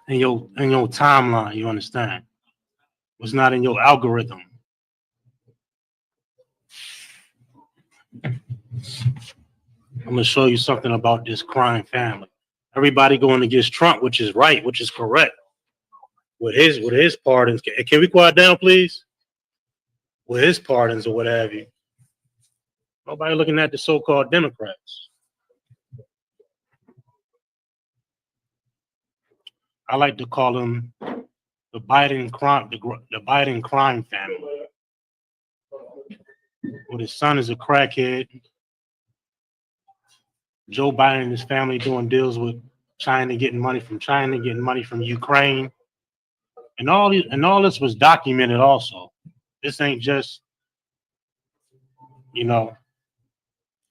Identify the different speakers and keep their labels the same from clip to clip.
Speaker 1: in your timeline. You understand? What's not in your algorithm. I'm gonna show you something about this crime family. Everybody going against Trump, which is right, which is correct. With his pardons, can we quiet down, please? With his pardons or what have you. Nobody looking at the so-called Democrats. I like to call them the Biden crime family. Well, his son is a crackhead. Joe Biden and his family doing deals with China, getting money from China, getting money from Ukraine, and all this was documented. Also, this ain't just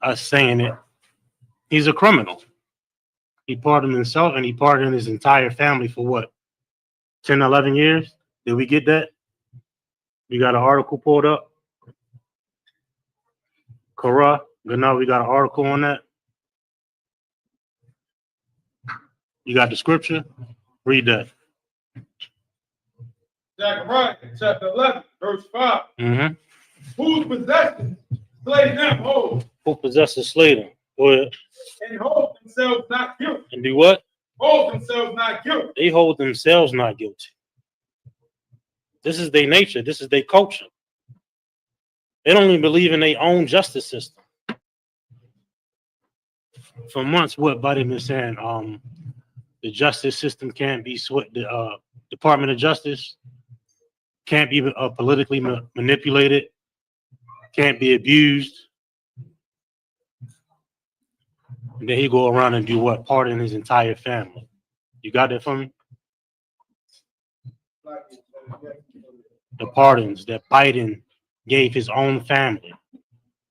Speaker 1: us saying it. He's a criminal. He pardoned himself and he pardoned his entire family for what? 10, 11 years? Did we get that? We got an article pulled up. Kara, good now we got an article on that. You got the scripture? Read that.
Speaker 2: Zechariah chapter 11, verse 5.
Speaker 1: Mm-hmm.
Speaker 2: Whose possessions slay them whole,
Speaker 1: Who possesses slay them? Go ahead.
Speaker 2: and hold themselves not guilty.
Speaker 1: And do what?
Speaker 2: Hold themselves not guilty.
Speaker 1: They hold themselves not guilty. This is their nature. This is their culture. They don't even believe in their own justice system. For months, what Buddy been saying, the justice system can't be the Department of Justice can't be politically manipulated, can't be abused. And then he go around and do what? Pardon his entire family. You got that for me? The pardons that Biden gave his own family.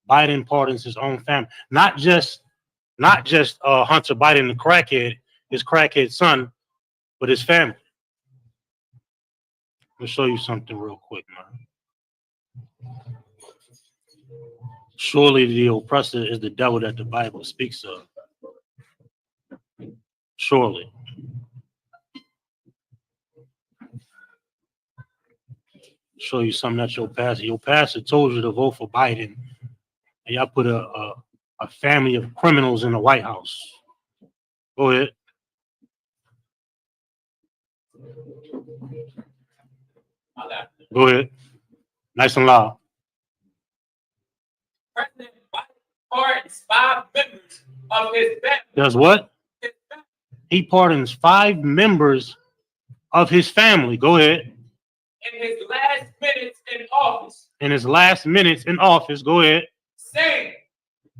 Speaker 1: Biden pardons his own family. Not just Hunter Biden, the crackhead, his crackhead son, but his family. I'll show you something real quick, man. Surely the oppressor is the devil that the Bible speaks of. Surely. Show you something that your pastor told you to vote for Biden, and y'all put a family of criminals in the White House. Go ahead. Go ahead. Nice and loud.
Speaker 3: President Biden pardons 5 members of his family.
Speaker 1: Does what? He pardons 5 members of his family. Go ahead.
Speaker 3: In his last minutes in office.
Speaker 1: In his last minutes in office. Go ahead.
Speaker 3: Saying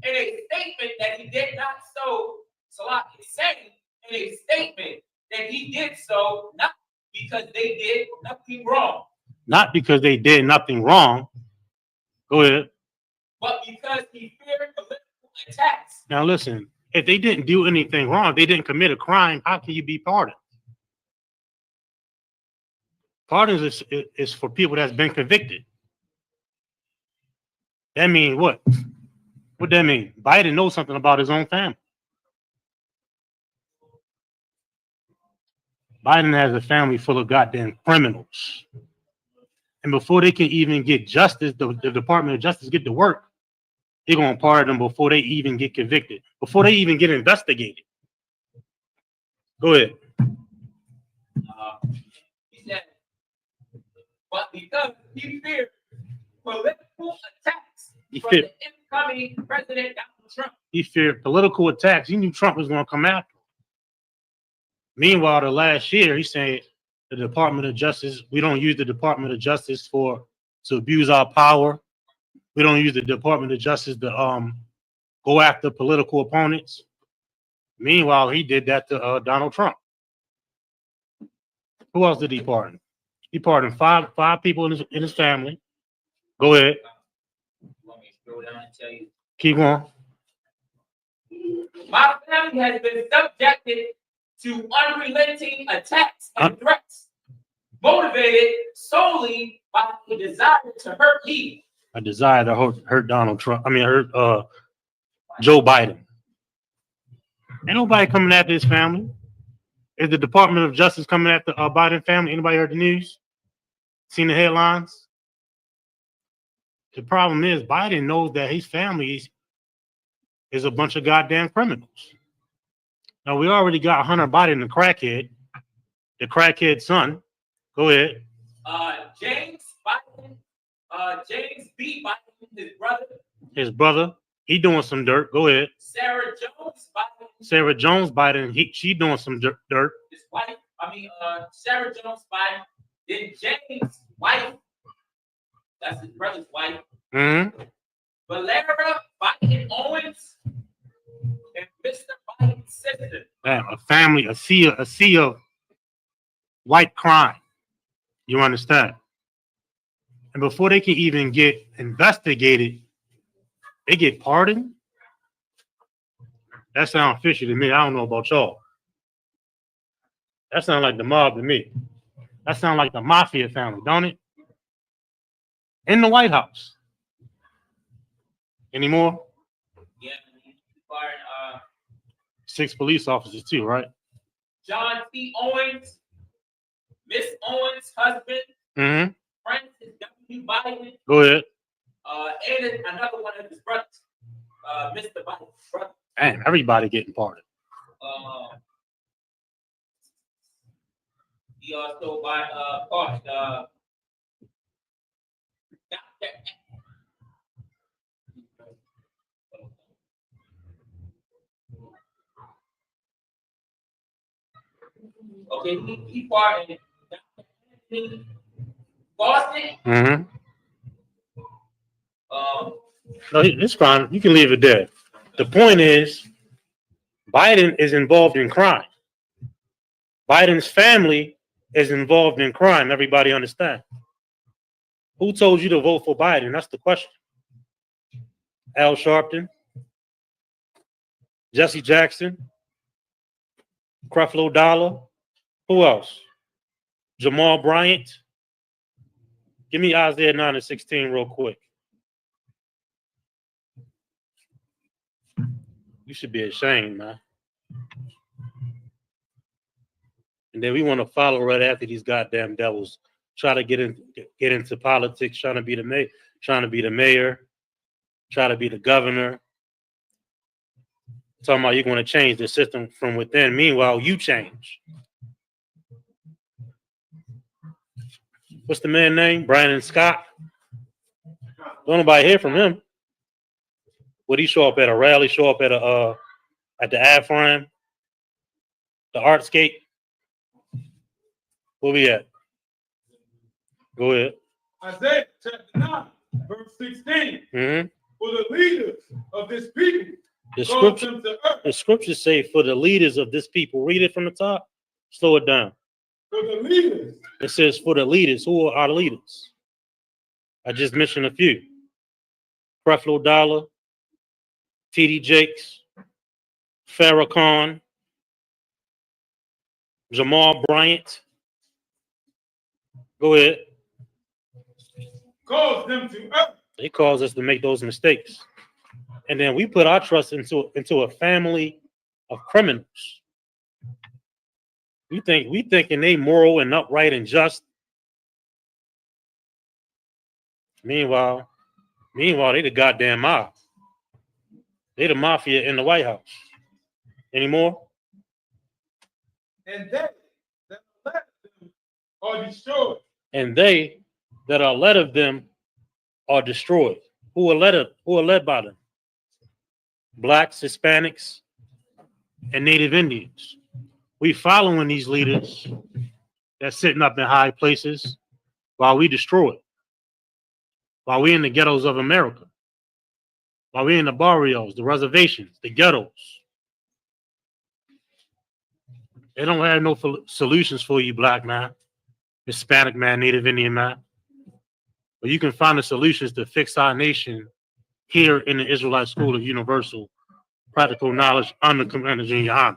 Speaker 3: in a statement that he did not so saying in a statement that he did so not because they did nothing wrong.
Speaker 1: Not because they did nothing wrong. Go ahead.
Speaker 3: But because he feared political attacks.
Speaker 1: Now listen, if they didn't do anything wrong, if they didn't commit a crime, how can you be pardoned? Pardons is for people that's been convicted. That means what? What that mean? Biden knows something about his own family. Biden has a family full of goddamn criminals. And before they can even get justice, the Department of Justice get to work, they're going to pardon them before they even get convicted, before they even get investigated. Go ahead.
Speaker 3: He said, but because he feared political attacks from the incoming President Donald Trump.
Speaker 1: He feared political attacks. He knew Trump was going to come after him. Meanwhile, the last year, he said the Department of Justice, we don't use the Department of Justice to abuse our power. We don't use the Department of Justice to go after political opponents. Meanwhile, he did that to Donald Trump. Who else did he pardon? He pardoned five people in his family. Go ahead.
Speaker 3: Let me scroll down and tell you.
Speaker 1: Keep going.
Speaker 3: My family has been subjected to unrelenting attacks and threats, motivated solely by a desire to hurt me.
Speaker 1: A desire to hurt Donald Trump. Hurt Joe Biden. Ain't nobody coming after his family. Is the Department of Justice coming at the Biden family? Anybody heard the news? Seen the headlines? The problem is Biden knows that his family is a bunch of goddamn criminals. Now, we already got Hunter Biden, the crackhead son. Go ahead.
Speaker 3: James Biden, James B. Biden,
Speaker 1: His brother, he doing some dirt. Go ahead.
Speaker 3: Sarah Jones Biden.
Speaker 1: Sarah Jones Biden, she doing some dirt.
Speaker 3: His wife, Sarah Jones Biden. Then James' wife, that's his brother's wife.
Speaker 1: Mm-hmm.
Speaker 3: Valera Biden Owens and Mr. Biden's sister.
Speaker 1: A family, a sea of white crime. You understand? And before they can even get investigated, they get pardoned. That sounds fishy to me. I don't know about y'all. That sounds like the mob to me. That sounds like the mafia family, don't it? In the White House. Any more?
Speaker 3: Yeah, he fired
Speaker 1: 6 police officers too, right?
Speaker 3: John T. Owens, Miss Owens' husband,
Speaker 1: Mm-hmm.
Speaker 3: Francis W. Biden,
Speaker 1: Go ahead.
Speaker 3: and another one of his brothers, Mr. Biden's brother.
Speaker 1: Damn, everybody getting pardoned.
Speaker 3: He also caught Dr. Okay, he pardoned Dr. Anthony Boston.
Speaker 1: Mm-hmm. No, it's fine. You can leave it there. The point is, Biden is involved in crime. Biden's family is involved in crime. Everybody understand? Who told you to vote for Biden? That's the question. Al Sharpton, Jesse Jackson, Creflo Dollar. Who else? Jamal Bryant. Give me Isaiah 9:16 real quick. You should be ashamed, man. And then we want to follow right after these goddamn devils. Try to get into politics, trying to be the mayor, try to be the governor. Talking about you're going to change the system from within. Meanwhile, you change. What's the man's name? Brandon Scott. Don't nobody hear from him. Would he show up at a rally? Show up at the Afram, the Artscape? Where we at? Go ahead.
Speaker 2: Isaiah chapter 9, verse 16.
Speaker 1: Mm-hmm.
Speaker 2: For the leaders of this people,
Speaker 1: The scriptures say for the leaders of this people. Read it from the top. Slow it down.
Speaker 2: For the leaders.
Speaker 1: It says for the leaders. Who are our leaders? I just mentioned a few. Creflo Dollar, T.D. Jakes, Farrakhan, Jamal Bryant. Go ahead.
Speaker 2: Cause them to err.
Speaker 1: They cause us to make those mistakes. And then we put our trust into a family of criminals. We thinking they moral and upright and just. Meanwhile, they the goddamn mob. They the mafia in the White House. Any more?
Speaker 2: And they that let them are destroyed.
Speaker 1: And they that are led of them are destroyed. Who are led by them? Blacks, Hispanics, and Native Indians. We following these leaders that's sitting up in high places while we destroy it. While we in the ghettos of America. While we in the barrios, the reservations, the ghettos. They don't have no solutions for you, black man, Hispanic man, Native Indian man. But you can find the solutions to fix our nation here in the Israelite School of Universal Practical Knowledge under Commander Junior High.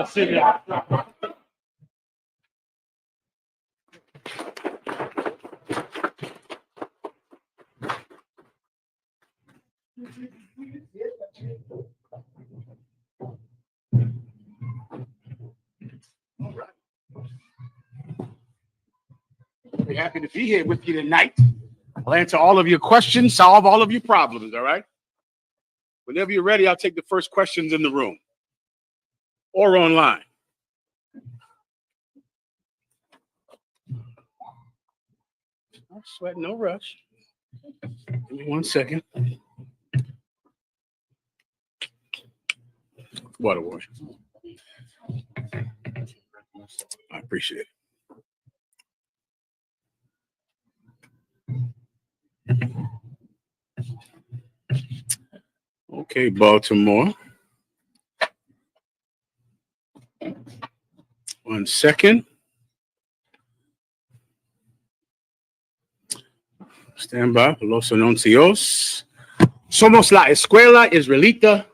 Speaker 1: City.
Speaker 4: We're happy to be here with you tonight. I'll answer all of your questions, solve all of your problems, all right? Whenever you're ready, I'll take the first questions in the room or online. No sweat, no rush. Give me 1 second. Water wash. I appreciate it. Okay, Baltimore. 1 second. Stand by. Los anuncios. Somos la escuela israelita.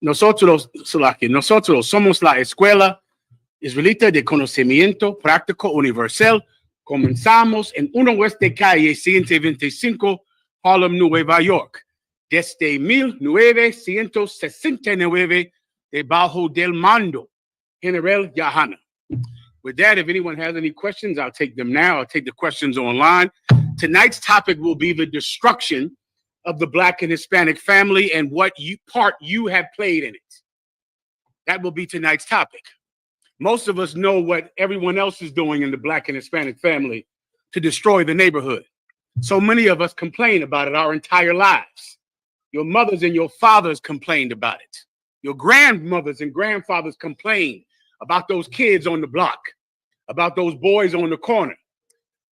Speaker 4: Nosotros somos la escuela israelita de conocimiento práctico universal. Comenzamos en 1 West de Calle 125, Harlem, Nueva York. Desde 1969, debajo del mando General Yahana. With that, if anyone has any questions, I'll take them now. I'll take the questions online. Tonight's topic will be the destruction of the Black and Hispanic family and what part you have played in it. That will be tonight's topic. Most of us know what everyone else is doing in the Black and Hispanic family to destroy the neighborhood. So many of us complain about it our entire lives. Your mothers and your fathers complained about it. Your grandmothers and grandfathers complained about those kids on the block, about those boys on the corner.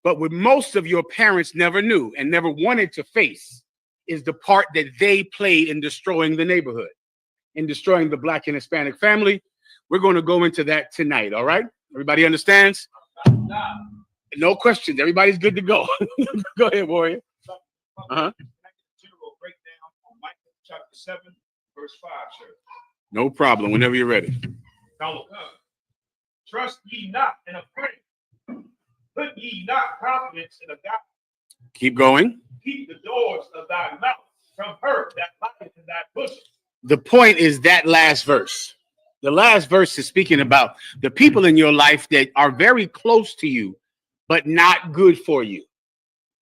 Speaker 4: But what most of your parents never knew and never wanted to face is the part that they played in destroying the neighborhood, in destroying the Black and Hispanic family. We're going to go into that tonight, all right? Everybody understands? No questions. Everybody's good to go. Go ahead, Warrior.
Speaker 2: General breakdown on Micah chapter 7, verse 5, sir.
Speaker 4: No problem. Whenever you're ready.
Speaker 2: Trust ye not in a friend. Put ye not confidence in a God.
Speaker 4: Keep going.
Speaker 2: Keep the doors of thy mouth from her that lieth in thy bosom.
Speaker 4: The point is that last verse. The last verse is speaking about the people in your life that are very close to you, but not good for you.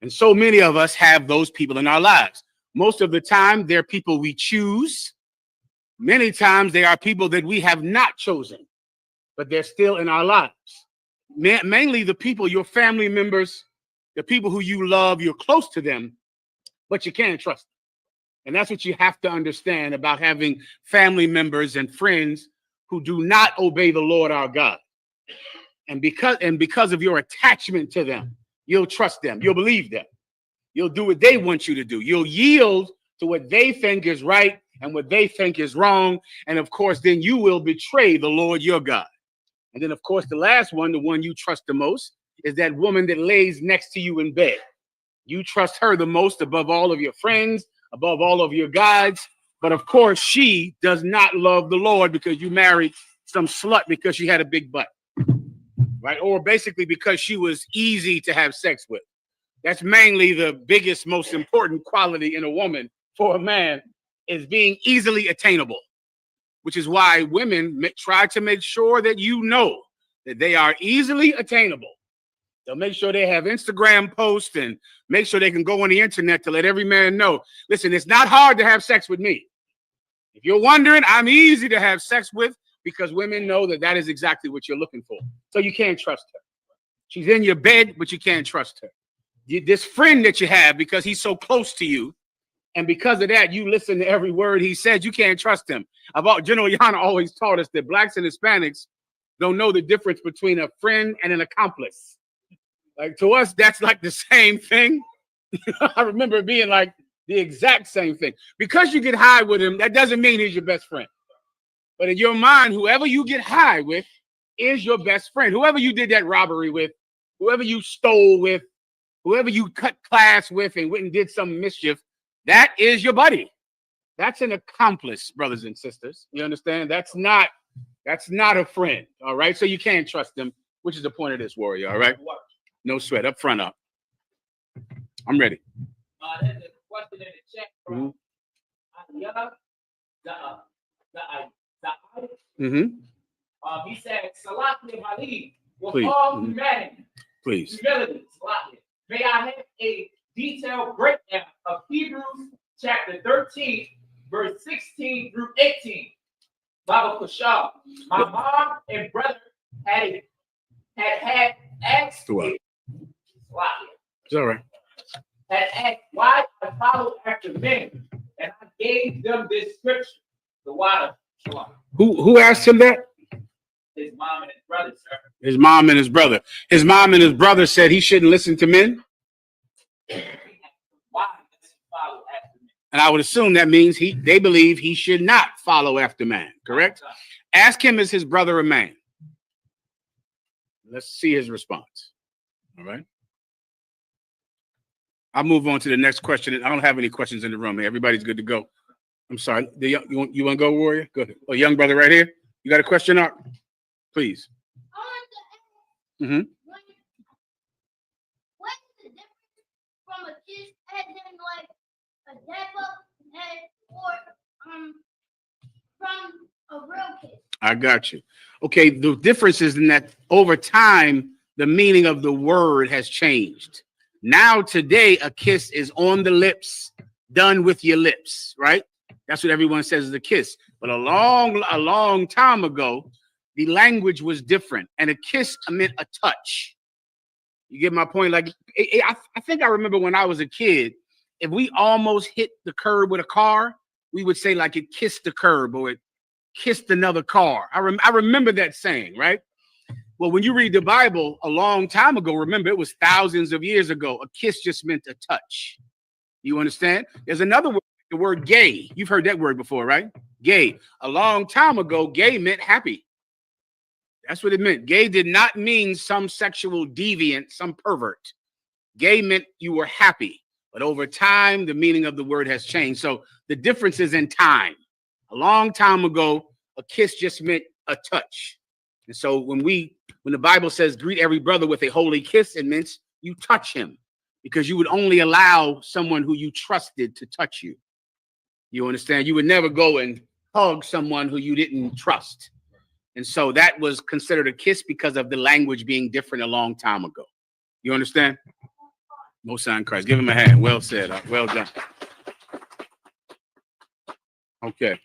Speaker 4: And so many of us have those people in our lives. Most of the time, they're people we choose. Many times, they are people that we have not chosen, but they're still in our lives. Mainly the people, your family members, the people who you love, you're close to them, but you can't trust them. And that's what you have to understand about having family members and friends who do not obey the Lord our God. And because of your attachment to them, you'll trust them. You'll believe them. You'll do what they want you to do. You'll yield to what they think is right and what they think is wrong. And of course, then you will betray the Lord your God. And then, of course, the last one, the one you trust the most, is that woman that lays next to you in bed. You trust her the most above all of your friends, above all of your guides. But of course, she does not love the Lord because you married some slut because she had a big butt, right? Or basically because she was easy to have sex with. That's mainly the biggest, most important quality in a woman for a man, is being easily attainable, which is why women try to make sure that you know that they are easily attainable. They'll make sure they have Instagram posts and make sure they can go on the internet to let every man know, listen, it's not hard to have sex with me. If you're wondering, I'm easy to have sex with, because women know that that is exactly what you're looking for. So you can't trust her. She's in your bed, but you can't trust her. This friend that you have, because he's so close to you, and because of that, you listen to every word he says, you can't trust him. General Yana always taught us that Blacks and Hispanics don't know the difference between a friend and an accomplice. Like, to us, that's like the same thing. I remember it being like the exact same thing. Because you get high with him, that doesn't mean he's your best friend. But in your mind, whoever you get high with is your best friend. Whoever you did that robbery with, whoever you stole with, whoever you cut class with and went and did some mischief, that is your buddy. That's an accomplice, brothers and sisters. You understand? That's not a friend. All right. So you can't trust them, which is the point of this, Warrior. All right. No sweat. Up front up. I'm ready.
Speaker 3: There's a question in the chat from
Speaker 4: Mm-hmm.
Speaker 3: He said, Salaki Mali will
Speaker 4: Please.
Speaker 3: all humanity
Speaker 4: Please.
Speaker 3: Humility. May I have a detailed breakdown of Hebrews chapter 13, verse 16 through 18. Baba Kushal. My mom and brother had asked me,
Speaker 4: It's all right.
Speaker 3: had asked why I followed after men, and I gave them this scripture, the water.
Speaker 4: Who asked him that?
Speaker 3: His mom and his brother, sir.
Speaker 4: His mom and his brother. His mom and his brother said he shouldn't listen to men.
Speaker 3: Why does he follow after men?
Speaker 4: And I would assume that means they believe he should not follow after man, correct? Ask him, is his brother a man? Let's see his response. All right. I'll move on to the next question. I don't have any questions in the room. Everybody's good to go. I'm sorry. You want to go, Warrior? Go ahead. Oh, young brother right here. You got a question, Art? Please. Mm-hmm.
Speaker 5: What's the difference from a kiss as in like a dap up and or from a real kiss?
Speaker 4: I got you. Okay, the difference is in that over time, the meaning of the word has changed. Now, today, a kiss is on the lips, done with your lips, right? That's what everyone says is a kiss. But a long time ago, the language was different, and a kiss meant a touch. You get my point? Like, I think I remember when I was a kid, if we almost hit the curb with a car, we would say like it kissed the curb or it kissed another car. I remember that saying, right? Well, when you read the Bible a long time ago, remember it was thousands of years ago. A kiss just meant a touch. You understand? There's another word, the word gay. You've heard that word before, right? Gay. A long time ago, gay meant happy. That's what it meant. Gay did not mean some sexual deviant, some pervert. Gay meant you were happy. But over time, the meaning of the word has changed. So the difference is in time. A long time ago, a kiss just meant a touch. And so when the Bible says greet every brother with a holy kiss, it means you touch him because you would only allow someone who you trusted to touch you. You understand? You would never go and hug someone who you didn't trust. And so that was considered a kiss because of the language being different a long time ago. You understand? Most sign Christ. Give him a hand. Well said. Well done. Okay.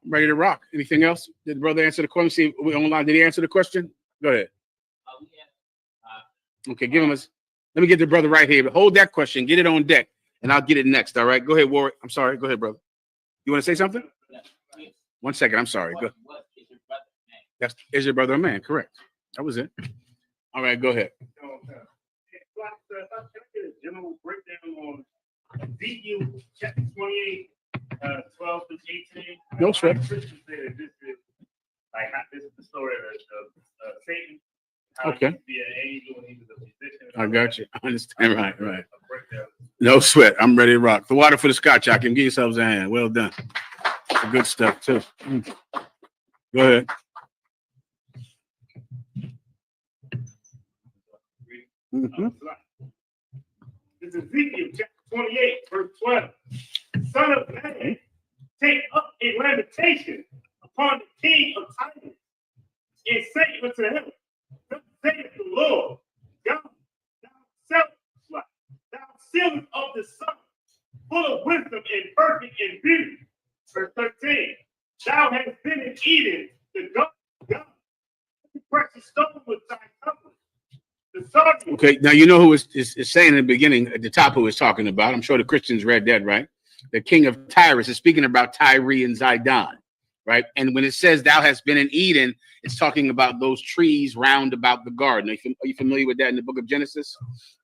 Speaker 4: Ready to rock. Anything else? Did the brother answer the question? See, we online. Did he answer the question? Go ahead. Okay, give him a. Let me get the brother right here. Hold that question. Get it on deck, and I'll get it next. All right. Go ahead, Warwick. I'm sorry. Go ahead, brother. You want to say something? 1 second. I'm sorry. Go. Is your brother a man? Correct. That was it. All right. Go ahead.
Speaker 1: Can I get a general breakdown on Ezekiel chapter 28, 12 to 18?
Speaker 4: No sweat.
Speaker 1: Christians say that this is like this is the story of Satan. How
Speaker 4: Okay.
Speaker 1: he used to be an angel and he was a musician.
Speaker 4: I got you. I understand. Right. No sweat. I'm ready to rock. The water for the scotch. I can give yourselves a hand. Well done. Good stuff too. Go ahead. Mm-hmm.
Speaker 1: This is Ezekiel chapter 28, verse 12. Son of man, take up a lamentation upon the king of tyrants, and say unto him, thus saith the Lord, God, thou sealest of the sun, full of wisdom and perfect in beauty. Verse 13. Thou hast been in Eden, the garden of God. The precious stone was thy covering.
Speaker 4: Okay, now you know who is saying in the beginning, at the top, who is talking about. I'm sure the Christians read that, right? The king of Tyrus is speaking about Tyre and Zidon, right? And when it says thou hast been in Eden, it's talking about those trees round about the garden. Are you familiar with that in the book of Genesis?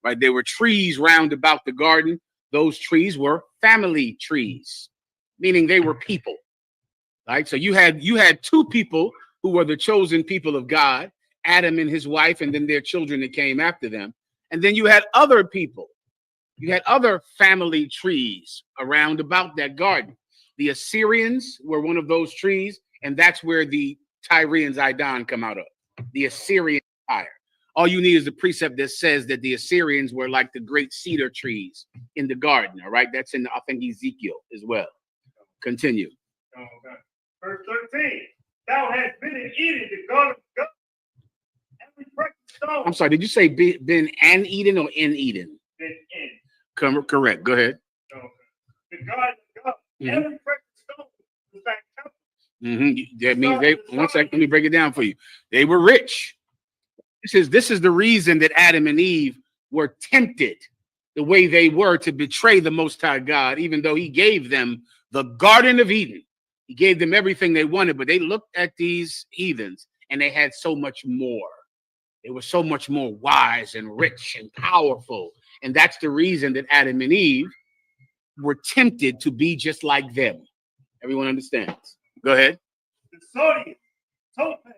Speaker 4: Right? There were trees round about the garden. Those trees were family trees, meaning they were people, right? So you had two people who were the chosen people of God, Adam and his wife, and then their children that came after them. And then you had other people. You had other family trees around about that garden. The Assyrians were one of those trees, and that's where the Tyre and Zidon come out of, the Assyrian Empire. All you need is a precept that says that the Assyrians were like the great cedar trees in the garden, all right? That's in, I think, Ezekiel as well. Continue.
Speaker 1: Verse 13. Thou hast been in Eden, the garden of God.
Speaker 2: every precious stone.
Speaker 4: I'm sorry, did you say been and Eden or in Eden?
Speaker 2: Been in.
Speaker 4: Correct. Go ahead.
Speaker 2: Okay. The Garden of God.
Speaker 4: Mhm.
Speaker 2: Every precious stone was like temple.
Speaker 4: That means they. One second, let me break it down for you. They were rich. This is the reason that Adam and Eve were tempted the way they were to betray the Most High God, even though He gave them the Garden of Eden. He gave them everything they wanted, but they looked at these heathens and they had so much more. They were so much more wise and rich and powerful. And that's the reason that Adam and Eve were tempted to be just like them. Everyone understands? Go ahead.
Speaker 2: The sodium, topaz,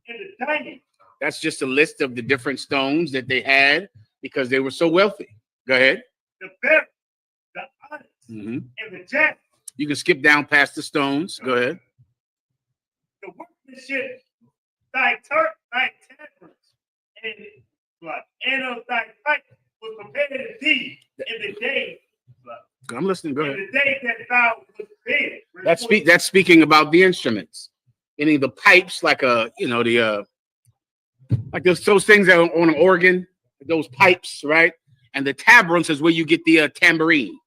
Speaker 2: and the diamond.
Speaker 4: That's just a list of the different stones that they had because they were so wealthy. Go ahead.
Speaker 2: The beryl, the onyx,
Speaker 4: Mhm.
Speaker 2: and the jasper.
Speaker 4: You can skip down past the stones. Go ahead.
Speaker 2: The workmanship, thy tabrets, and blood, and of thy pipe was prepared to thee in the day.
Speaker 4: I'm listening. Go ahead.
Speaker 2: In the day that thou was created.
Speaker 4: That's speaking about the instruments, meaning the pipes, like like those things that are on an organ, those pipes, right? And the tabrons is where you get the tambourine,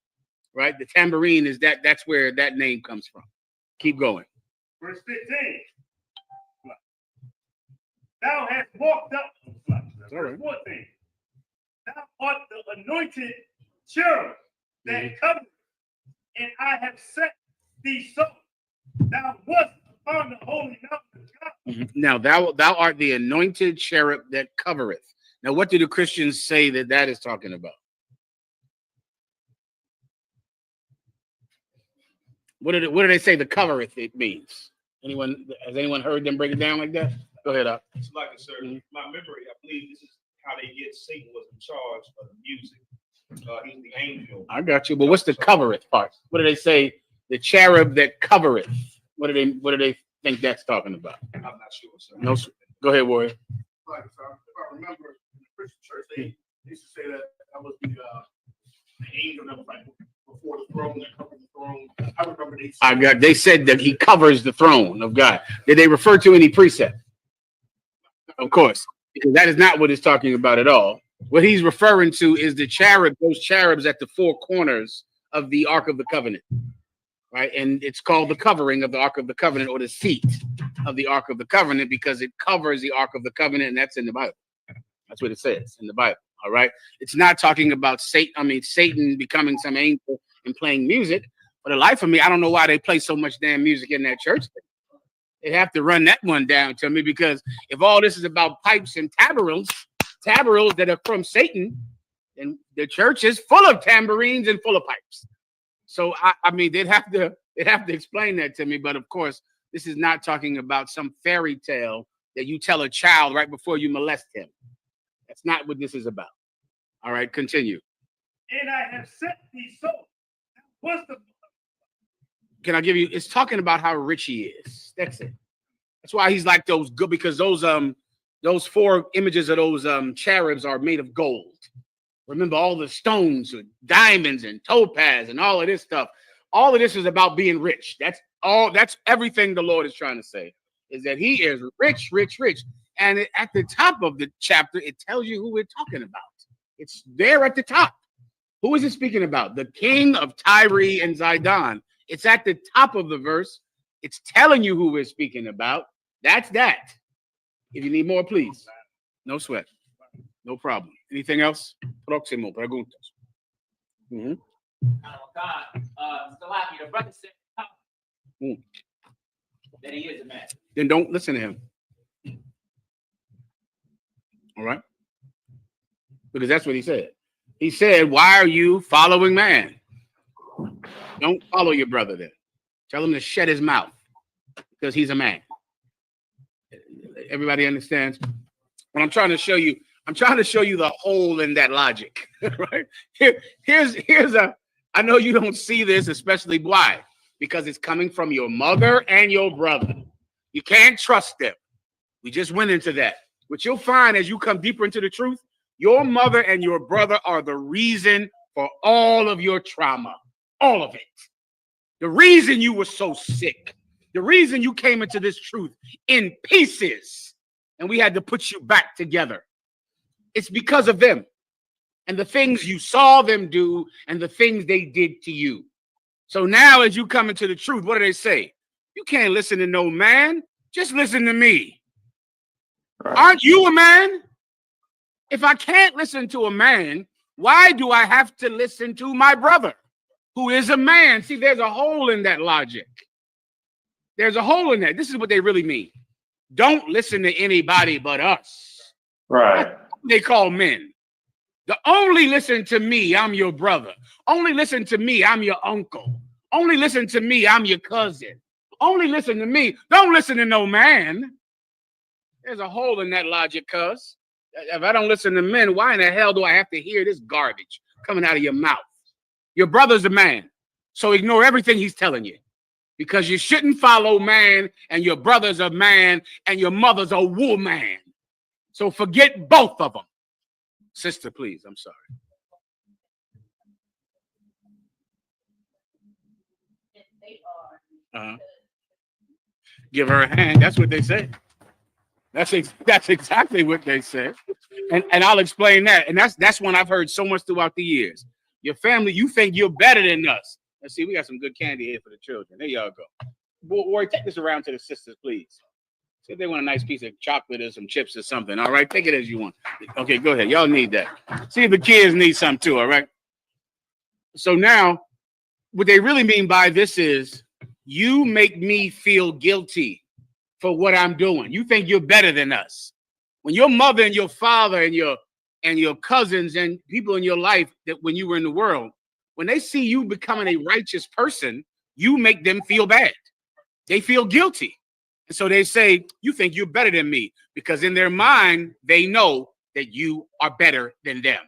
Speaker 4: right? The tambourine is that's where that name comes from. Keep going.
Speaker 2: Verse 15. Thou hast walked up. Verse 14. Thou art the anointed cherub that covered, and I have set thee so. Thou wast upon the holy mountain of God.
Speaker 4: Now thou art the anointed cherub that covereth. Now, what do the Christians say that is talking about? What do they say the covereth it means? Has anyone heard them break it down like that? Go ahead, up.
Speaker 2: It's like a sir. My memory, I believe this is how they get Satan was in charge of the music. He's the angel.
Speaker 4: I got you. But what's the covereth part? What do they say? The cherub that covereth. What do they think that's talking about?
Speaker 2: I'm not sure, sir.
Speaker 4: No. Go ahead, Warrior.
Speaker 6: Right, so if I remember in the Christian church, they used to say that was the angel that was like before the throne, that covered the throne. I remember
Speaker 4: They said that he covers the throne of God. Did they refer to any precept? Of course, because that is not what it's talking about at all. What he's referring to is the cherub, those cherubs at the four corners of the Ark of the Covenant, right? And it's called the covering of the Ark of the Covenant, or the seat of the Ark of the Covenant, because it covers the Ark of the Covenant, and that's in the Bible. That's what it says in the Bible. All right. It's not talking about Satan becoming some angel and playing music. For the life of me, I don't know why they play so much damn music in that church. They have to run that one down to me, because if all this is about pipes and tambourines that are from Satan, then the church is full of tambourines and full of pipes. So they'd have to explain that to me. But of course, this is not talking about some fairy tale that you tell a child right before you molest him. That's not what this is about. All right, continue.
Speaker 2: And I have set thee so. What's the
Speaker 4: Can I give you? It's talking about how rich he is. That's it. That's why he's like those good, because those four images of those cherubs are made of gold. Remember all the stones, diamonds and topaz and all of this stuff. All of this is about being rich. That's all. That's everything the Lord is trying to say, is that he is rich, rich, rich. And at the top of the chapter, it tells you who we're talking about. It's there at the top. Who is it speaking about? The king of Tyre and Zidon. It's at the top of the verse. It's telling you who we're speaking about. That's that. If you need more, please. No sweat. No problem. Anything else? Próximo, preguntas.
Speaker 3: Oh God, Salaki, the brother said that he is a man.
Speaker 4: Then don't listen to him. All right? Because that's what he said. He said, why are you following man? Don't follow your brother then. Tell him to shut his mouth, because he's a man. Everybody understands? What I'm trying to show you, the hole in that logic, right? Here's I know you don't see this, especially why? Because it's coming from your mother and your brother. You can't trust them. We just went into that. What you'll find as you come deeper into the truth, your mother and your brother are the reason for all of your trauma, all of it. The reason you were so sick, the reason you came into this truth in pieces and we had to put you back together. It's because of them and the things you saw them do and the things they did to you. So now as you come into the truth, what do they say? You can't listen to no man. Just listen to me. Right. Aren't you a man? If I can't listen to a man, why do I have to listen to my brother who is a man? See, there's a hole in that logic. There's a hole in that. This is what they really mean. Don't listen to anybody but us.
Speaker 7: Right.
Speaker 4: That's what they call men. The only listen to me, I'm your brother. Only listen to me, I'm your uncle. Only listen to me, I'm your cousin. Only listen to me. Don't listen to no man. There's a hole in that logic, cuz. If I don't listen to men, why in the hell do I have to hear this garbage coming out of your mouth? Your brother's a man, so ignore everything he's telling you. Because you shouldn't follow man, and your brother's a man, and your mother's a woman. So forget both of them. Sister, please, I'm sorry. Give her a hand. That's what they say. That's exactly what they said. And I'll explain that. And that's one I've heard so much throughout the years. Your family, you think you're better than us. Let's see, we got some good candy here for the children. There y'all go. Boy, take this around to the sisters, please. See if they want a nice piece of chocolate or some chips or something. All right, take it as you want. Okay, go ahead. Y'all need that. See if the kids need some too, all right? So now, what they really mean by this is, you make me feel guilty for what I'm doing. You think you're better than us. When your mother and your father and your cousins and people in your life that when you were in the world, when they see you becoming a righteous person, you make them feel bad. They feel guilty. And so they say, you think you're better than me, because in their mind, they know that you are better than them.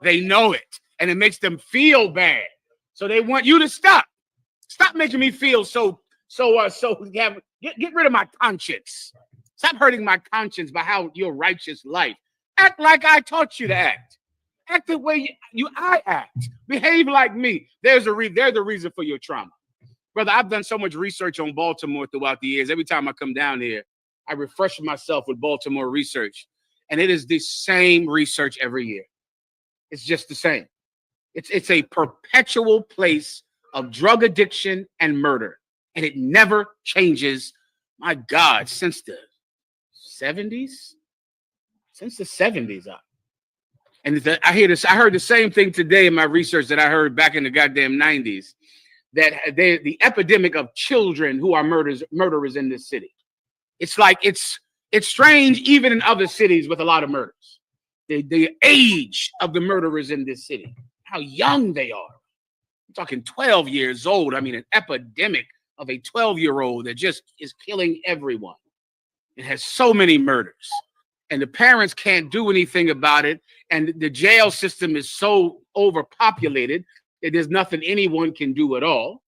Speaker 4: They know it, and it makes them feel bad. So they want you to stop. Stop making me feel get rid of my conscience. Stop hurting my conscience by how your righteous life. Act like I taught you to act. Act the way I act. Behave like me. They're the reason for your trauma. Brother, I've done so much research on Baltimore throughout the years. Every time I come down here, I refresh myself with Baltimore research. And it is the same research every year. It's just the same. It's a perpetual place of drug addiction and murder. And it never changes, my God, since the 70s? Since the 70s. And I heard the same thing today in my research that I heard back in the goddamn 90s. That the epidemic of children who are murderers in this city. It's like it's strange even in other cities with a lot of murders. The age of the murderers in this city, how young they are. I'm talking 12 years old. I mean, an epidemic of a 12-year-old that just is killing everyone. It has so many murders. And the parents can't do anything about it. And the jail system is so overpopulated that there's nothing anyone can do at all.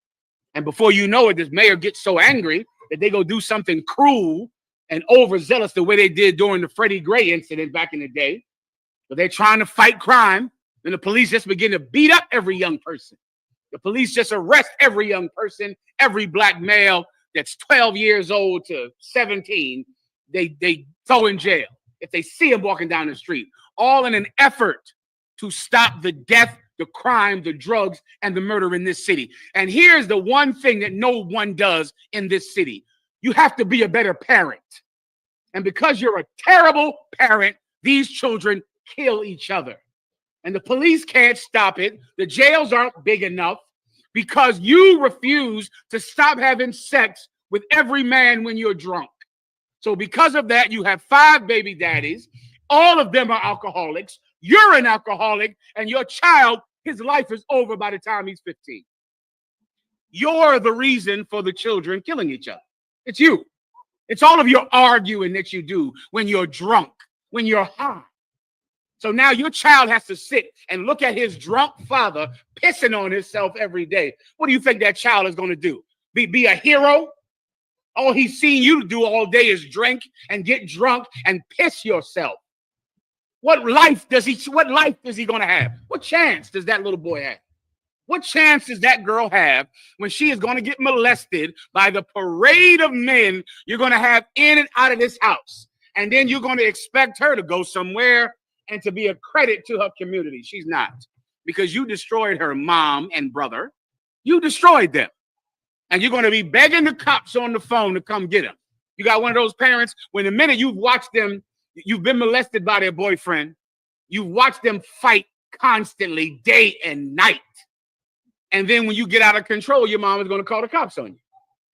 Speaker 4: And before you know it, this mayor gets so angry that they go do something cruel and overzealous the way they did during the Freddie Gray incident back in the day. But they're trying to fight crime. Then the police just begin to beat up every young person. The police just arrest every young person, every black male that's 12 years old to 17, they throw in jail if they see him walking down the street, all in an effort to stop the death, the crime, the drugs, and the murder in this city. And here's the one thing that no one does in this city. You have to be a better parent. And because you're a terrible parent, these children kill each other. And the police can't stop it. The jails aren't big enough because you refuse to stop having sex with every man when you're drunk. So because of that, you have 5 baby daddies. All of them are alcoholics. You're an alcoholic, and your child, his life is over by the time he's 15. You're the reason for the children killing each other. It's you. It's all of your arguing that you do when you're drunk, when you're high. So now your child has to sit and look at his drunk father pissing on himself every day. What do you think that child is going to do? Be a hero? All he's seen you do all day is drink and get drunk and piss yourself. What life is he going to have? What chance does that little boy have? What chance does that girl have when she is going to get molested by the parade of men you're going to have in and out of this house? And then you're going to expect her to go somewhere and to be a credit to her community. She's not, because you destroyed her mom and brother. You destroyed them. And you're going to be begging the cops on the phone to come get them. You got one of those parents, when the minute you've watched them, you've been molested by their boyfriend, you've watched them fight constantly, day and night. And then when you get out of control, your mom is going to call the cops on you.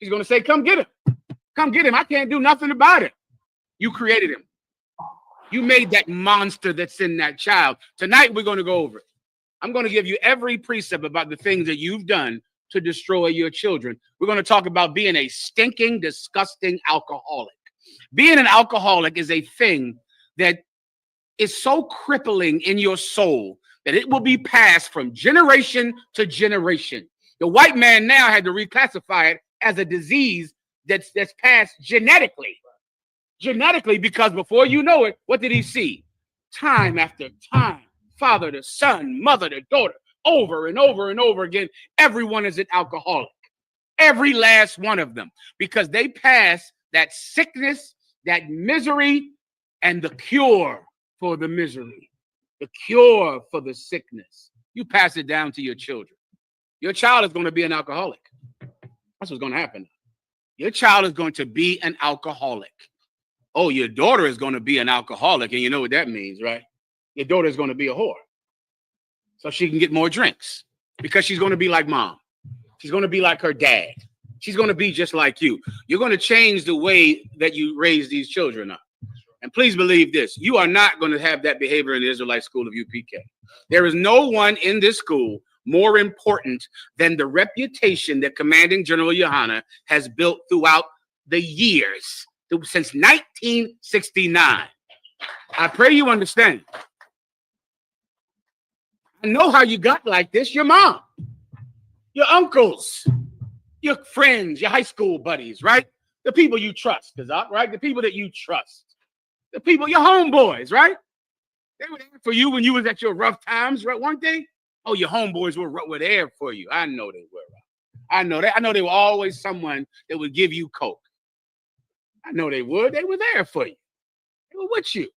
Speaker 4: She's going to say, come get him. Come get him. I can't do nothing about it. You created him. You made that monster that's in that child. Tonight, we're going to go over it. I'm going to give you every precept about the things that you've done to destroy your children. We're going to talk about being a stinking, disgusting alcoholic. Being an alcoholic is a thing that is so crippling in your soul that it will be passed from generation to generation. The white man now had to reclassify it as a disease that's passed genetically. Genetically, because before you know it, what did he see? Time after time, father to son, mother to daughter, over and over and over again, everyone is an alcoholic. Every last one of them, because they pass that sickness, that misery, and the cure for the misery, the cure for the sickness. You pass it down to your children. Your child is going to be an alcoholic. That's what's going to happen. Your child is going to be an alcoholic. Oh, your daughter is going to be an alcoholic, and you know what that means, right? Your daughter is going to be a whore, so she can get more drinks, because she's going to be like mom. She's going to be like her dad. She's going to be just like you. You're going to change the way that you raise these children up. And please believe this, you are not going to have that behavior in the Israelite school of UPK. There is no one in this school more important than the reputation that Commanding General Yohana has built throughout the years, since 1969. I pray you understand. I know how you got like this. Your mom, your uncles, your friends, your high school buddies, right? The people you trust, right? The people that you trust. The people, your homeboys, right? They were there for you when you was at your rough times, right? Weren't they? Oh, your homeboys were there for you. I know they were. I know that. I know they were always someone that would give you coke. I know they would. They were there for you. They were with you.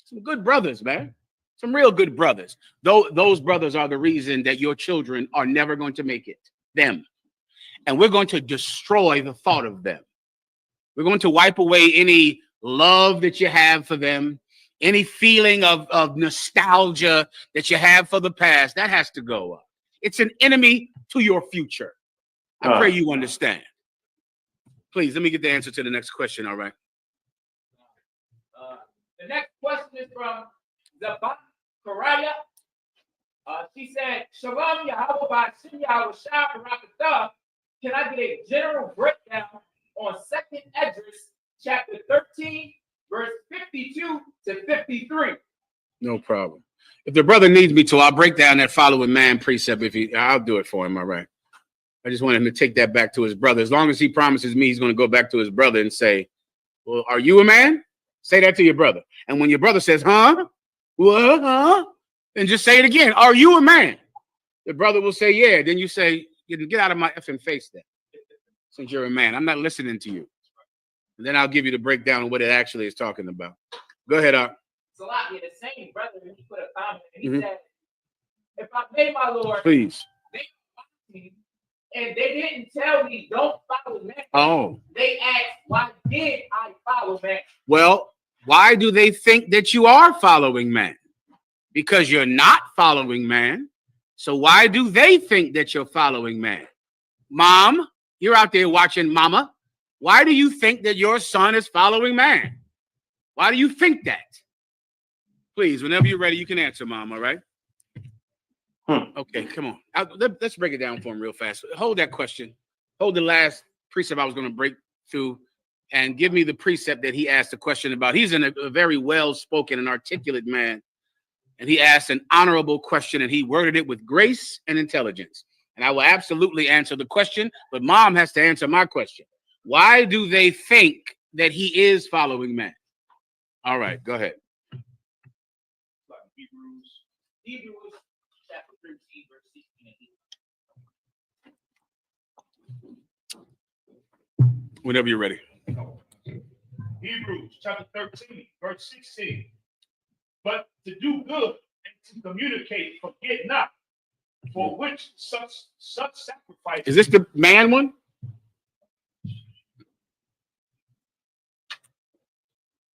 Speaker 4: Some good brothers, man. Some real good brothers. Those brothers are the reason that your children are never going to make it. Them. And we're going to destroy the thought of them. We're going to wipe away any love that you have for them, any feeling of nostalgia that you have for the past. That has to go. It's an enemy to your future. I pray you understand. Please, let me get the answer to the next question, all right?
Speaker 3: The next question is from Zabat Karaya. She said, Shalom Yahweh Ba'ashim Yahweh Shah Barakatah. Can I get a general breakdown on 2nd Esdras, chapter 13, verse 52 to 53?
Speaker 4: No problem. If the brother needs me to, I'll break down that following man precept. I'll do it for him, all right? I just want him to take that back to his brother. As long as he promises me he's going to go back to his brother and say, well, are you a man? Say that to your brother. And when your brother says, huh? What? Huh? Then just say it again. Are you a man? The brother will say, yeah. Then you say, get out of my effing face then. Since you're a man, I'm not listening to you. And then I'll give you the breakdown of what it actually is talking about. Go ahead, Art.
Speaker 3: So the same brother, he put a comment and he said, if I may, my Lord,
Speaker 4: please.
Speaker 3: And they didn't tell me don't follow man.
Speaker 4: Oh.
Speaker 3: They asked, why did I follow man?
Speaker 4: Well, why do they think that you are following man? Because you're not following man. So why do they think that you're following man? Mom, you're out there watching mama. Why do you think that your son is following man? Why do you think that? Please, whenever you're ready, you can answer, Mom, all right? Okay, come on. Let's break it down for him real fast. Hold that question. Hold the last precept I was going to break through and give me the precept that he asked the question about. He's a very well-spoken and articulate man, and he asked an honorable question, and he worded it with grace and intelligence. And I will absolutely answer the question, but Mom has to answer my question. Why do they think that he is following man? All right, go ahead.
Speaker 3: Hebrews chapter 13, verse 16 and 18.
Speaker 4: Whenever you're ready.
Speaker 2: Hebrews chapter 13, verse 16. But to do good and to communicate, forget not, for which such sacrifice.
Speaker 4: Is this the man one?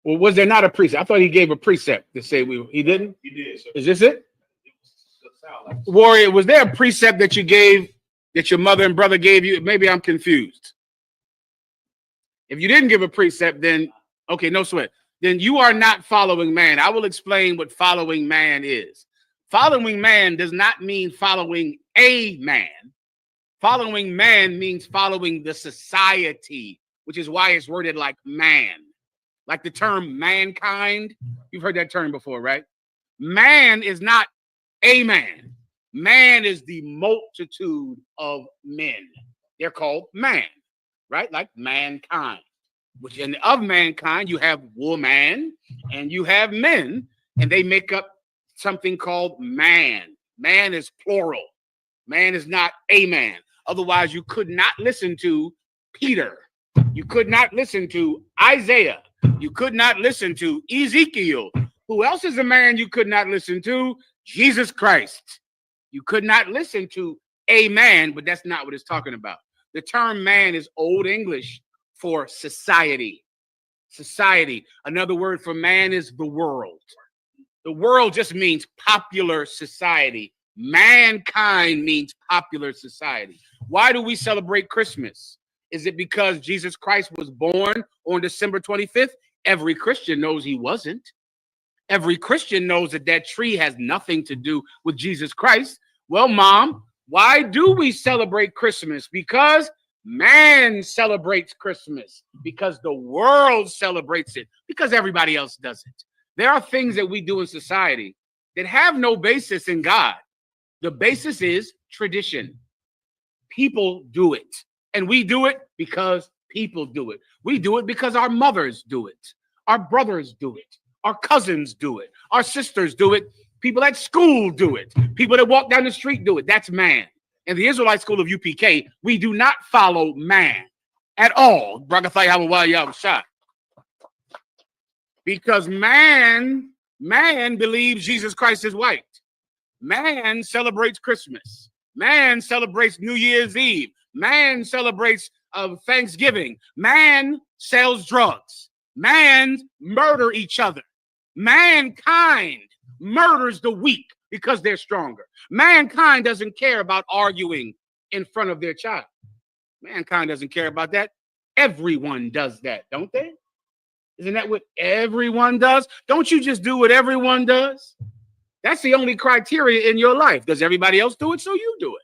Speaker 4: Well, was there not a precept? I thought he gave a precept to say he didn't.
Speaker 2: He did. Sir.
Speaker 4: Is this it? Warrior, was there a precept that you gave, that your mother and brother gave you? Maybe I'm confused. If you didn't give a precept, then okay, no sweat. Then you are not following man. I will explain what following man is. Following man does not mean following a man. Following man means following the society, which is why it's worded like man. Like the term mankind. You've heard that term before, right? Man is not a man. Man is the multitude of men. They're called man, right? Like mankind. Which in of mankind, you have woman and you have men, and they make up something called man. Man is plural. Man is not a man. Otherwise, you could not listen to Peter. You could not listen to Isaiah. You could not listen to Ezekiel. Who else is a man you could not listen to? Jesus Christ. You could not listen to a man, but that's not what it's talking about. The term man is Old English for society. Society. Another word for man is the world. The world just means popular society. Mankind means popular society. Why do we celebrate Christmas? Is it because Jesus Christ was born on December 25th? Every Christian knows he wasn't. Every Christian knows that that tree has nothing to do with Jesus Christ. Well, Mom, why do we celebrate Christmas? Because man celebrates Christmas. Because the world celebrates it. Because everybody else does it. There are things that we do in society that have no basis in God. The basis is tradition. People do it. And we do it because people do it. We do it because our mothers do it. Our brothers do it. Our cousins do it. Our sisters do it. People at school do it. People that walk down the street do it. That's man. In the Israelite school of UPK, we do not follow man at all. Because man believes Jesus Christ is white. Man celebrates Christmas. Man celebrates New Year's Eve. Man celebrates Thanksgiving. Man sells drugs. Man murder each other. Mankind murders the weak because they're stronger. Mankind doesn't care about arguing in front of their child. Mankind doesn't care about that. Everyone does that, don't they? Isn't that what everyone does? Don't you just do what everyone does? That's the only criteria in your life. Does everybody else do it? So you do it.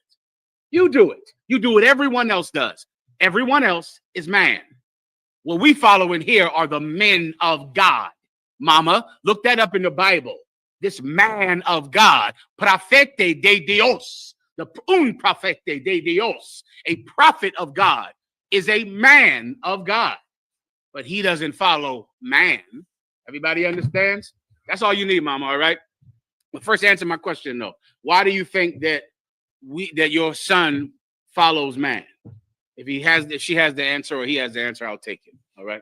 Speaker 4: You do it. You do what everyone else does. Everyone else is man. What we follow in here are the men of God. Mama, look that up in the Bible. This man of God, profete de Dios, un profete de Dios, a prophet of God, is a man of God. But he doesn't follow man. Everybody understands? That's all you need, Mama, all right? But first answer my question, though. Why do you think that your son follows man? If she has the answer or he has the answer, I'll take it. All right.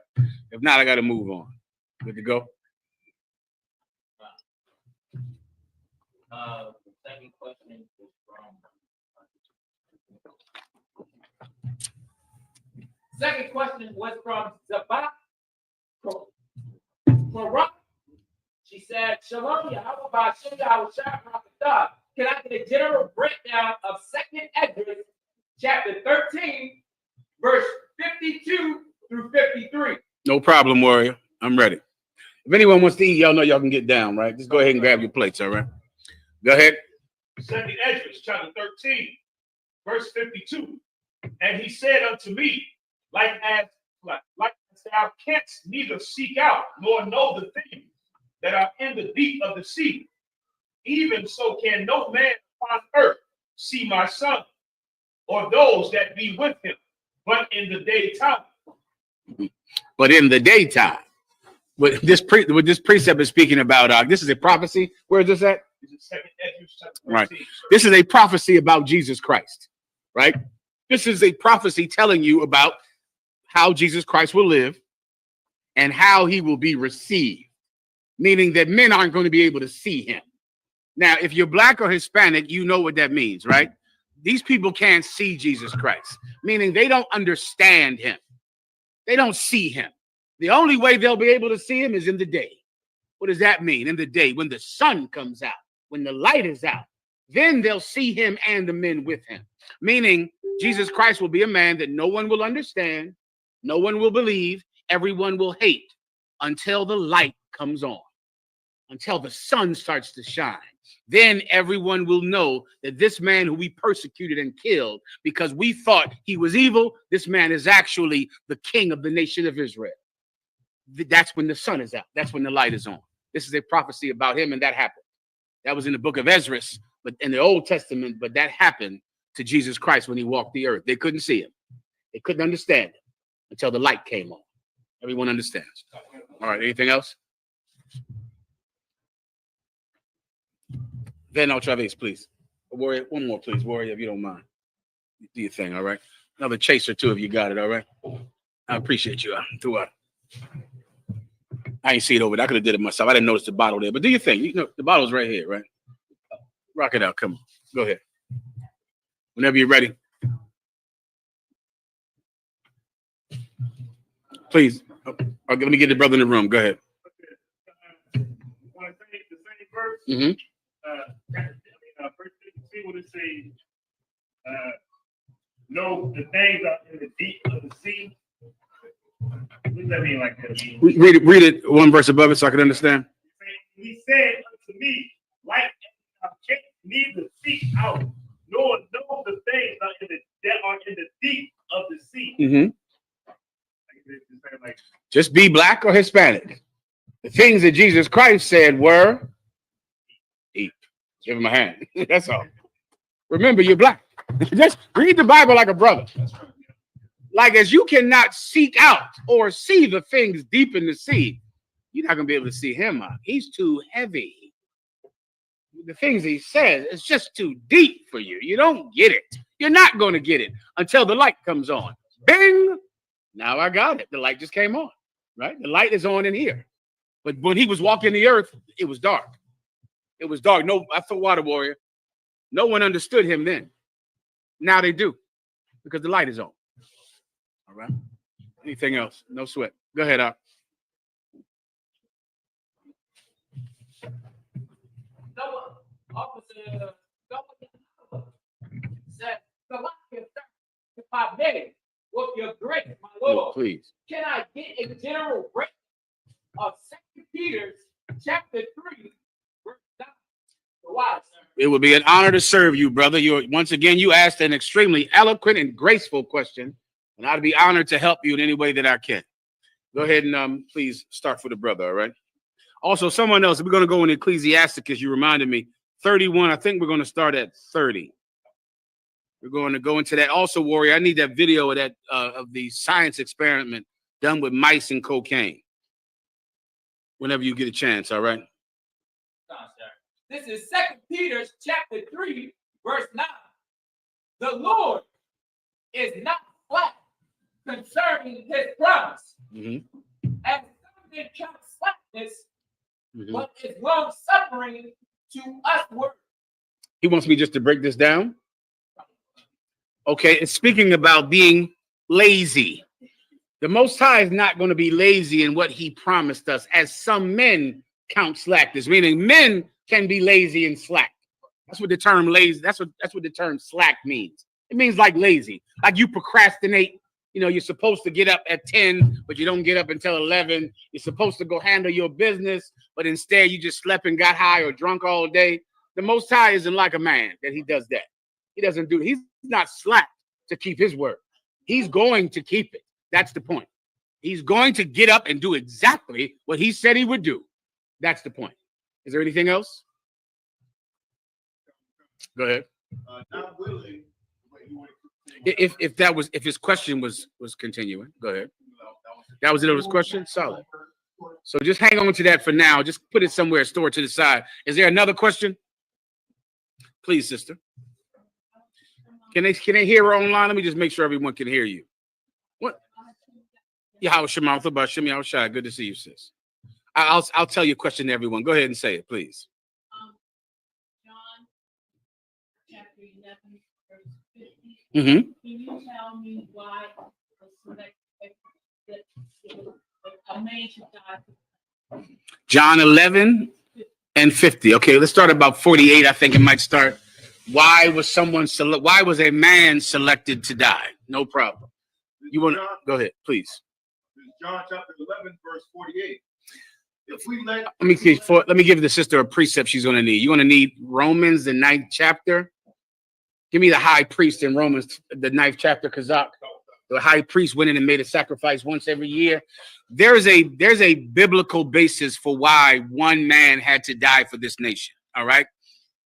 Speaker 4: If not, I got to move on. Good to go.
Speaker 3: Second question is from. Second question was from Zabat Barak. She said, Shalom, Yahweh, can I get a general breakdown of 2nd Esdras, chapter 13, verse 52 through 53?
Speaker 4: No problem, warrior. I'm ready. If anyone wants to eat, y'all know y'all can get down, right? Just go ahead and grab your plates, all right? Go ahead.
Speaker 2: 2nd Esdras, chapter 13, verse 52. And he said unto me, like as thou canst neither seek out nor know the things that are in the deep of the sea, even so can no man upon earth see my son, or those that be with him, but in the daytime.
Speaker 4: But in the daytime. What this precept is speaking about, this is a prophecy. Where is this at?
Speaker 2: This is 2nd Esdras, chapter 13.
Speaker 4: Right. This is a prophecy about Jesus Christ, right? This is a prophecy telling you about how Jesus Christ will live, and how he will be received, meaning that men aren't going to be able to see him. Now, if you're black or Hispanic, you know what that means, right? These people can't see Jesus Christ, meaning they don't understand him. They don't see him. The only way they'll be able to see him is in the day. What does that mean? In the day, when the sun comes out, when the light is out, then they'll see him and the men with him. Meaning Jesus Christ will be a man that no one will understand, no one will believe, everyone will hate until the light comes on, until the sun starts to shine. Then everyone will know that this man who we persecuted and killed because we thought he was evil, this man is actually the king of the nation of Israel. That's when the sun is out. That's when the light is on. This is a prophecy about him, and that happened. That was in the book of Ezra, but in the Old Testament, but that happened to Jesus Christ when he walked the earth. They couldn't see him. They couldn't understand him until the light came on. Everyone understands. All right, anything else? Then otra vez, please. Warrior, one more, please. Warrior, if you don't mind. Do your thing, all right? Another chaser, too, if you got it, all right? I appreciate you throughout. I ain't see it over there. I could have did it myself. I didn't notice the bottle there. But do your thing. You know, the bottle's right here, right? Rock it out. Come on. Go ahead. Whenever you're ready. Please. Let me get the brother in the room. Go ahead.
Speaker 2: Want to say the same verse?
Speaker 4: Mm-hmm.
Speaker 2: First thing, see what it says. No, the things are in the deep of the sea. What does that mean like that?
Speaker 4: Read it one verse above it so I can understand.
Speaker 2: He said unto me, like I can't neither seek out, nor know the things that are in the deep of the sea.
Speaker 4: Mm-hmm. Just be black or Hispanic. The things that Jesus Christ said were eat. Give him a hand. That's all. Remember, you're black. Just read the Bible like a brother. Like as you cannot seek out or see the things deep in the sea, you're not going to be able to see him. He's too heavy. The things he says, it's just too deep for you. You don't get it. You're not going to get it until the light comes on. Bing! Now I got it. The light just came on, right? The light is on in here. But when he was walking the earth, it was dark. It was dark. No, I thought water warrior. No one understood him then. Now they do, because the light is on. All right. Anything else? No sweat. Go ahead, Al.
Speaker 3: Officer said, if I may, with your grace, my Lord,
Speaker 4: Oh, please.
Speaker 3: can I get a general break of 2 Peter chapter 3, verse 9? Why, sir?
Speaker 4: It would be an honor to serve you, brother. Once again, you asked an extremely eloquent and graceful question, and I'd be honored to help you in any way that I can. Go ahead and please start for the brother, all right? Also, someone else, we're going to go in Ecclesiasticus. You reminded me. 31, I think we're going to start at 30. We're going to go into that. Also, Warrior, I need that video of that of the science experiment done with mice and cocaine. Whenever you get a chance, all right?
Speaker 3: This is 2 Peter chapter 3, verse 9. The Lord is not slack concerning his promise,
Speaker 4: Mm-hmm.
Speaker 3: as some men count slackness,
Speaker 4: Mm-hmm.
Speaker 3: but is long suffering to usward.
Speaker 4: He wants me just to break this down. Okay, it's speaking about being lazy. The Most High is not going to be lazy in what he promised us, as some men count slackness, meaning men can be lazy and slack. That's what the term lazy, that's what the term slack means. It means like lazy, like you procrastinate. You know, you're supposed to get up at 10, but you don't get up until 11. You're supposed to go handle your business, but instead you just slept and got high or drunk all day. The Most High isn't like a man that he does that. He doesn't do it. He's not slack to keep his word. He's going to keep it. That's the point. He's going to get up and do exactly what he said he would do. That's the point. Is there anything else? Go ahead.
Speaker 6: Not willing.
Speaker 4: If his question was continuing, go ahead. That was his question. Solid. So just hang on to that for now. Just put it somewhere, store it to the side. Is there another question? Please, sister. Can they hear her online? Let me just make sure everyone can hear you. What? Yahweh Shemouth about Shemi Shai. Good to see you, sis. I'll tell you a question to everyone. Go ahead and say it, please.
Speaker 7: John chapter 11, verse 50.
Speaker 4: Mm-hmm.
Speaker 7: Can you tell me why a man should die?
Speaker 4: John 11 and 50. Okay, let's start about 48. I think it might start. Why was a man selected to die? No problem. You want to go ahead, please.
Speaker 6: John chapter 11, verse 48. If we let
Speaker 4: Let me give the sister a precept she's going to need. You're going to need Romans, the 9th chapter. Give me the high priest in Romans, the 9th chapter, Kazak. The high priest went in and made a sacrifice once every year. There's a biblical basis for why one man had to die for this nation. All right.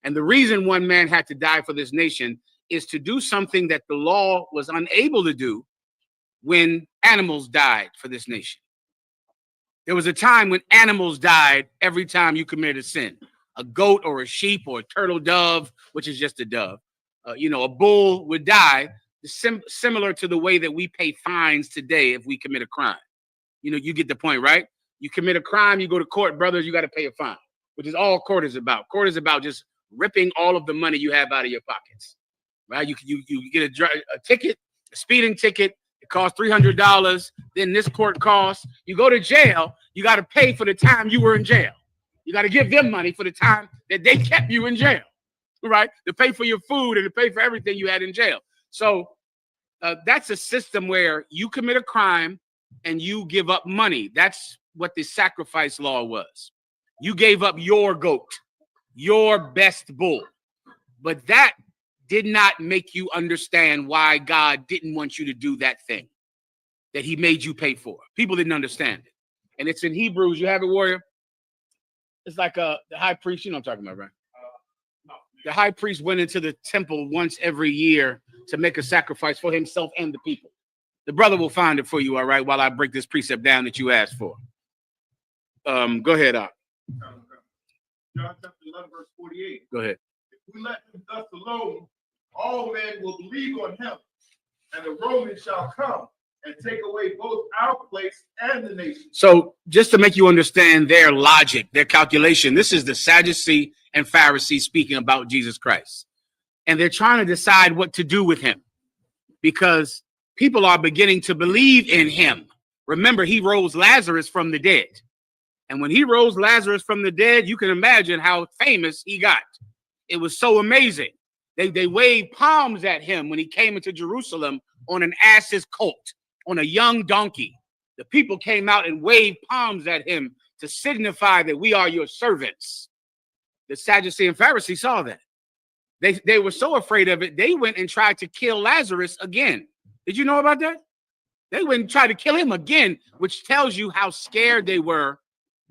Speaker 4: And the reason one man had to die for this nation is to do something that the law was unable to do when animals died for this nation. There was a time when animals died every time you committed a sin. A goat or a sheep or a turtle dove, which is just a dove. A bull would die, similar to the way that we pay fines today if we commit a crime. You get the point, right? You commit a crime, you go to court, brothers, you got to pay a fine, which is all court is about. Court is about just ripping all of the money you have out of your pockets, right? You get a ticket, a speeding ticket. It costs $300. Then this court costs. You go to jail. You got to pay for the time you were in jail. You got to give them money for the time that they kept you in jail, right? To pay for your food and to pay for everything you had in jail. So that's a system where you commit a crime and you give up money. That's what the sacrifice law was. You gave up your goat, your best bull. But that did not make you understand why God didn't want you to do that thing that he made you pay for. People didn't understand it. And it's in Hebrews. You have it, warrior? It's like the high priest. You know what I'm talking about, right?
Speaker 6: no.
Speaker 4: The high priest went into the temple once every year to make a sacrifice for himself and the people. The brother will find it for you, all right, while I break this precept down that you asked for. Go ahead, John
Speaker 6: chapter 11, verse 48.
Speaker 4: Go ahead.
Speaker 6: If we let him thus alone, all men will believe on him, and the Romans shall come and take away both our place and the nation.
Speaker 4: So just to make you understand their logic, their calculation, this is the Sadducee and Pharisee speaking about Jesus Christ. And they're trying to decide what to do with him because people are beginning to believe in him. Remember, he rose Lazarus from the dead. And when he rose Lazarus from the dead, you can imagine how famous he got. It was so amazing. They waved palms at him when he came into Jerusalem on an ass's colt, on a young donkey. The people came out and waved palms at him to signify that we are your servants. The Sadducee and Pharisee saw that. They were so afraid of it, they went and tried to kill Lazarus again. Did you know about that? They went and tried to kill him again, which tells you how scared they were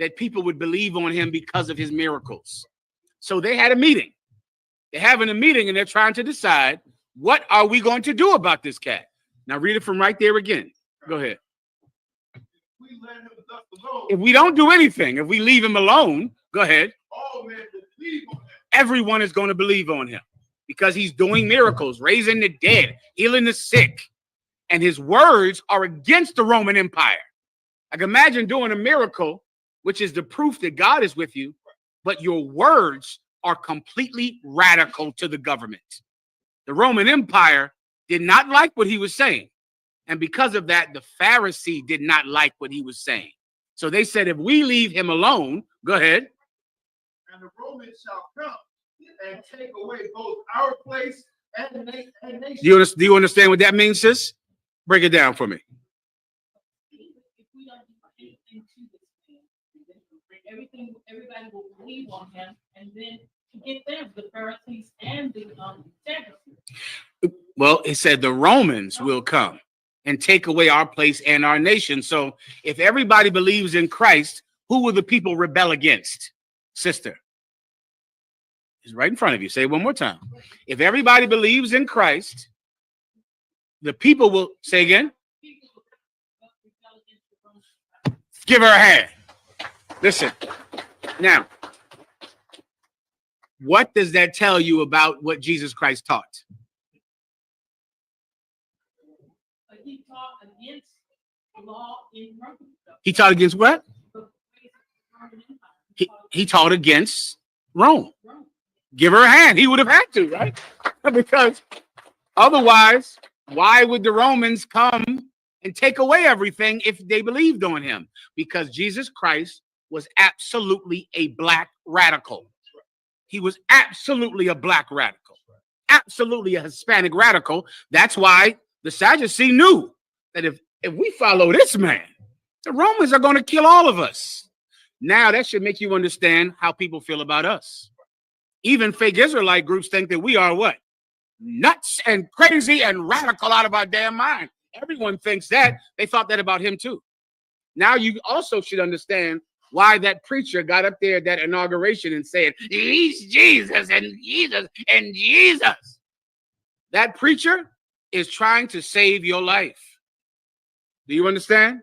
Speaker 4: that people would believe on him because of his miracles. So they had a meeting. They're having a meeting and they're trying to decide, what are we going to do about this cat? Now read it from right there again. Go ahead.
Speaker 6: We let him thus alone,
Speaker 4: If we don't do anything, if we leave him alone, go ahead.
Speaker 6: all men will believe on him.
Speaker 4: Everyone is going to believe on him because he's doing miracles, raising the dead, healing the sick. And his words are against the Roman Empire. Like imagine doing a miracle, which is the proof that God is with you, but your words are completely radical to the government. The Roman Empire did not like what he was saying. And because of that, the Pharisee did not like what he was saying. So they said, if we leave him alone, go ahead.
Speaker 6: And the Romans shall come and take away both our place and the nation.
Speaker 4: Do you understand what that means, sis? Break it down for me.
Speaker 7: If we don't do anything to this man, everybody will believe on him, and then to get them, the Pharisees and the Sadducees.
Speaker 4: Well, it said the Romans will come and take away our place and our nation. So if everybody believes in Christ, who will the people rebel against? Sister. It's right in front of you. Say it one more time. If everybody believes in Christ, the people will say again. Give her a hand. Listen. Now, what does that tell you about what Jesus Christ taught?
Speaker 7: But he taught against law in Rome.
Speaker 4: He taught against what?
Speaker 7: The ways of the Roman Empire.
Speaker 4: He taught against Rome.
Speaker 7: Rome.
Speaker 4: Give her a hand. He would have had to, right? Because otherwise, why would the Romans come and take away everything if they believed on him? Because Jesus Christ was absolutely a black radical. He was absolutely a black radical, absolutely a Hispanic radical. That's why the Sadducee knew that if we follow this man, the Romans are going to kill all of us. Now that should make you understand how people feel about us. Even fake Israelite groups think that we are what? Nuts and crazy and radical out of our damn mind. Everyone thinks that. They thought that about him too. Now you also should understand why that preacher got up there at that inauguration and said, he's Jesus and Jesus and Jesus. That preacher is trying to save your life. Do you understand?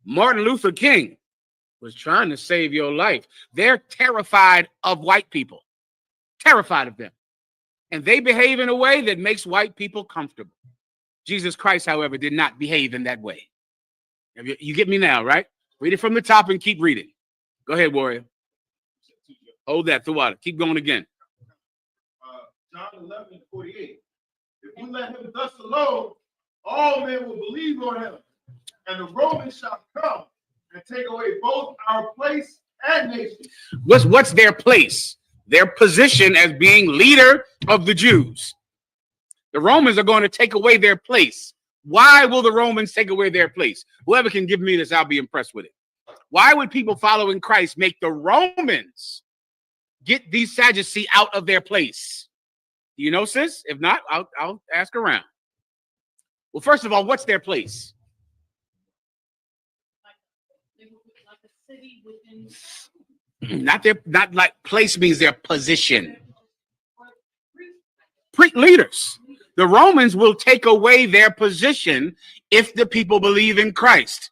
Speaker 4: Martin Luther King was trying to save your life. They're terrified of white people, terrified of them. And they behave in a way that makes white people comfortable. Jesus Christ, however, did not behave in that way. You get me now, right? Read it from the top and keep reading. Go ahead, warrior. Hold that throughout it. Keep going again.
Speaker 6: John 11:48. If we let him thus alone, all men will believe on him, and the Romans shall come and take away both our place and nation.
Speaker 4: What's their place? Their position as being leader of the Jews. The Romans are going to take away their place. Why will the Romans take away their place? Whoever can give me this, I'll be impressed with it. Why would people following Christ make the Romans get these Sadducees out of their place? Do you know, sis? If not, I'll ask around. Well, first of all, what's their place?
Speaker 7: Like a city within.
Speaker 4: Not like place means their position. Leaders. The Romans will take away their position if the people believe in Christ.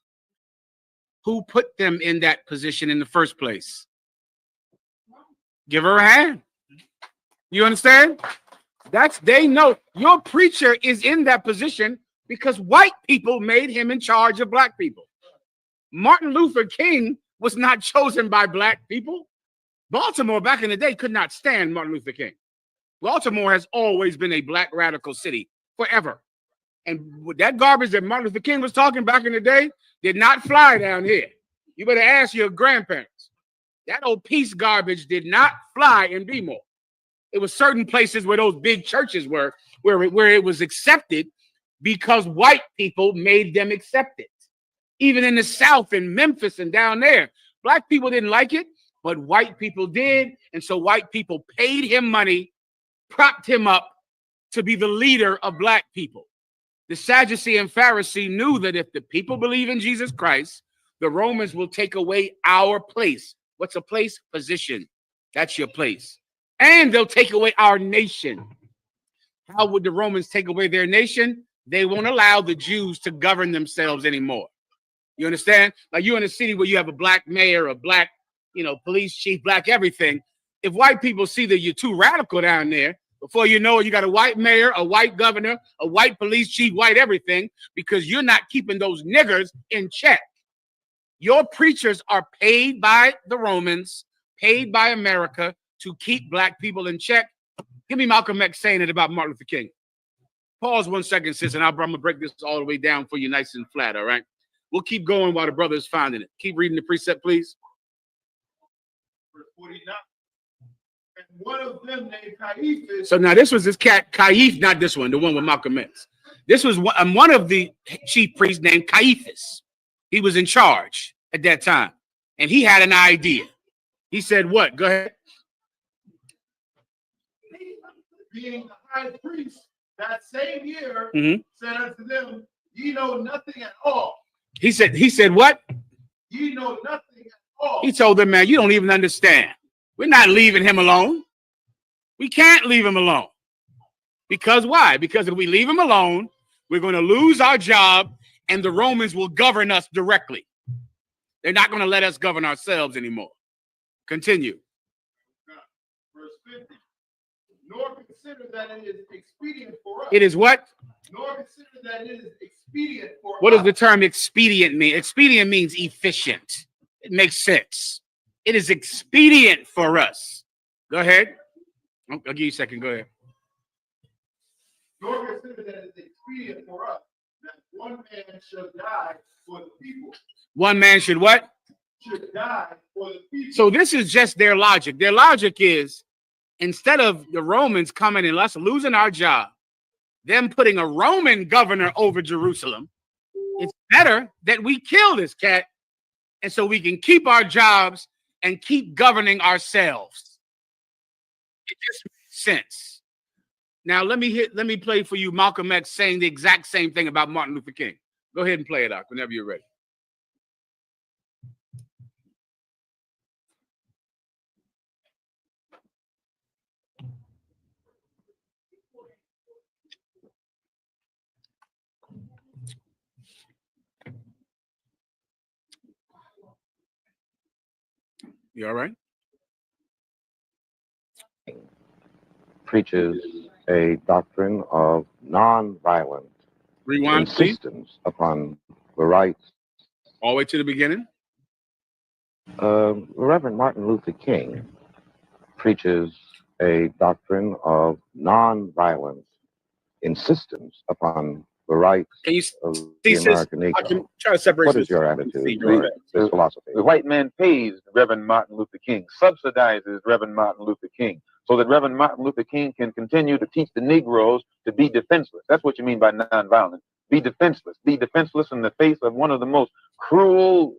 Speaker 4: Who put them in that position in the first place? Give her a hand. You understand? They know your preacher is in that position because white people made him in charge of black people. Martin Luther King was not chosen by black people. Baltimore back in the day could not stand Martin Luther King. Baltimore has always been a black radical city forever. And that garbage that Martin Luther King was talking back in the day did not fly down here. You better ask your grandparents. That old peace garbage did not fly in Baltimore. It was certain places where those big churches were, where it was accepted because white people made them accept it. Even in the South, in Memphis and down there, black people didn't like it, but white people did. And so white people paid him money, propped him up to be the leader of black people. The Sadducee and Pharisee knew that if the people believe in Jesus Christ, the Romans will take away our place. What's a place? Position. That's your place. And they'll take away our nation. How would the Romans take away their nation? They won't allow the Jews to govern themselves anymore. You understand? Like you're in a city where you have a black mayor, a black, police chief, black everything. If white people see that you're too radical down there, before you know it, you got a white mayor, a white governor, a white police chief, white everything, because you're not keeping those niggers in check. Your preachers are paid by the Romans, paid by America to keep black people in check. Give me Malcolm X saying it about Martin Luther King. Pause 1 second, sis, and I'm going to break this all the way down for you nice and flat, all right? We'll keep going while the brother is finding it. Keep reading the precept, please.
Speaker 6: Verse 49. And one of them named Caiaphas.
Speaker 4: So now this was this cat, Caiaphas, not this one, the one with Malcolm X. This was one of the chief priests named Caiaphas. He was in charge at that time. And he had an idea. He said, what? Go ahead.
Speaker 6: Being the high priest that same year,
Speaker 4: Mhm.
Speaker 6: said unto them, ye know nothing at all.
Speaker 4: He said what?
Speaker 6: Ye know nothing at all.
Speaker 4: He told them, man, you don't even understand. We're not leaving him alone. We can't leave him alone. Because why? Because if we leave him alone, we're going to lose our job and the Romans will govern us directly. They're not going to let us govern ourselves anymore. Continue.
Speaker 6: Verse 50. Nor consider that it is expedient for us.
Speaker 4: It is what?
Speaker 6: Nor consider that it is expedient for
Speaker 4: What
Speaker 6: us.
Speaker 4: does the term expedient mean? Expedient means efficient. It makes sense. It is expedient for us. Go ahead. I'll give you a second. Go ahead.
Speaker 6: Nor consider that it is expedient for us that one man should die for the people.
Speaker 4: One man should what?
Speaker 6: Should die for the people.
Speaker 4: So this is just their logic. Their logic is, instead of the Romans coming and us losing our job, them putting a Roman governor over Jerusalem, it's better that we kill this cat, and so we can keep our jobs and keep governing ourselves. It just makes sense. Now let me play for you Malcolm X saying the exact same thing about Martin Luther King. Go ahead and play it out whenever you're ready. You all right?
Speaker 8: Preaches a doctrine of nonviolent
Speaker 4: Rewind, please.
Speaker 8: insistence upon the rights.
Speaker 4: All the way to the beginning.
Speaker 8: Reverend Martin Luther King preaches a doctrine of nonviolent insistence upon the rights
Speaker 4: Can you
Speaker 8: of
Speaker 4: see,
Speaker 8: the
Speaker 4: sis?
Speaker 8: American
Speaker 4: I can
Speaker 8: Negro.
Speaker 4: try to separate
Speaker 8: What
Speaker 4: this.
Speaker 8: is your attitude
Speaker 4: See,
Speaker 8: toward this philosophy?
Speaker 9: The white man pays Reverend Martin Luther King, subsidizes Reverend Martin Luther King, so that Reverend Martin Luther King can continue to teach the Negroes to be defenseless. That's what you mean by nonviolence. Be defenseless. Be defenseless in the face of one of the most cruel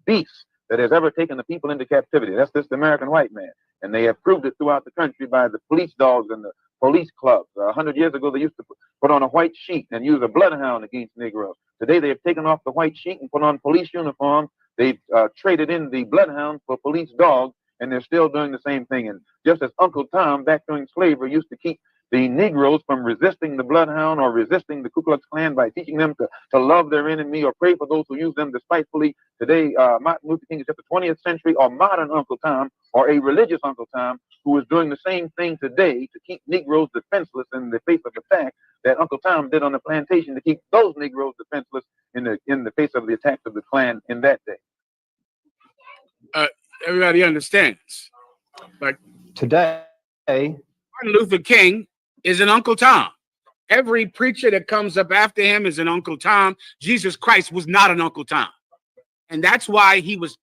Speaker 9: beasts that has ever taken the people into captivity. That's this American white man. And they have proved it throughout the country by the police dogs and the police clubs. 100 years ago, they used to put on a white sheet and use a bloodhound against Negroes. Today, they have taken off the white sheet and put on police uniforms. They've traded in the bloodhound for police dogs, and they're still doing the same thing. And just as Uncle Tom, back during slavery, used to keep the Negroes from resisting the bloodhound or resisting the Ku Klux Klan by teaching them to love their enemy or pray for those who use them despitefully. Today, Martin Luther King is just a 20th century or modern Uncle Tom or a religious Uncle Tom who is doing the same thing today to keep Negroes defenseless in the face of attack that Uncle Tom did on the plantation to keep those Negroes defenseless in the face of the attacks of the Klan in that day.
Speaker 4: Everybody understands. Like
Speaker 10: Today,
Speaker 4: Martin Luther King is an Uncle Tom. Every preacher that comes up after him is an Uncle Tom. Jesus Christ was not an Uncle Tom. And that's why he was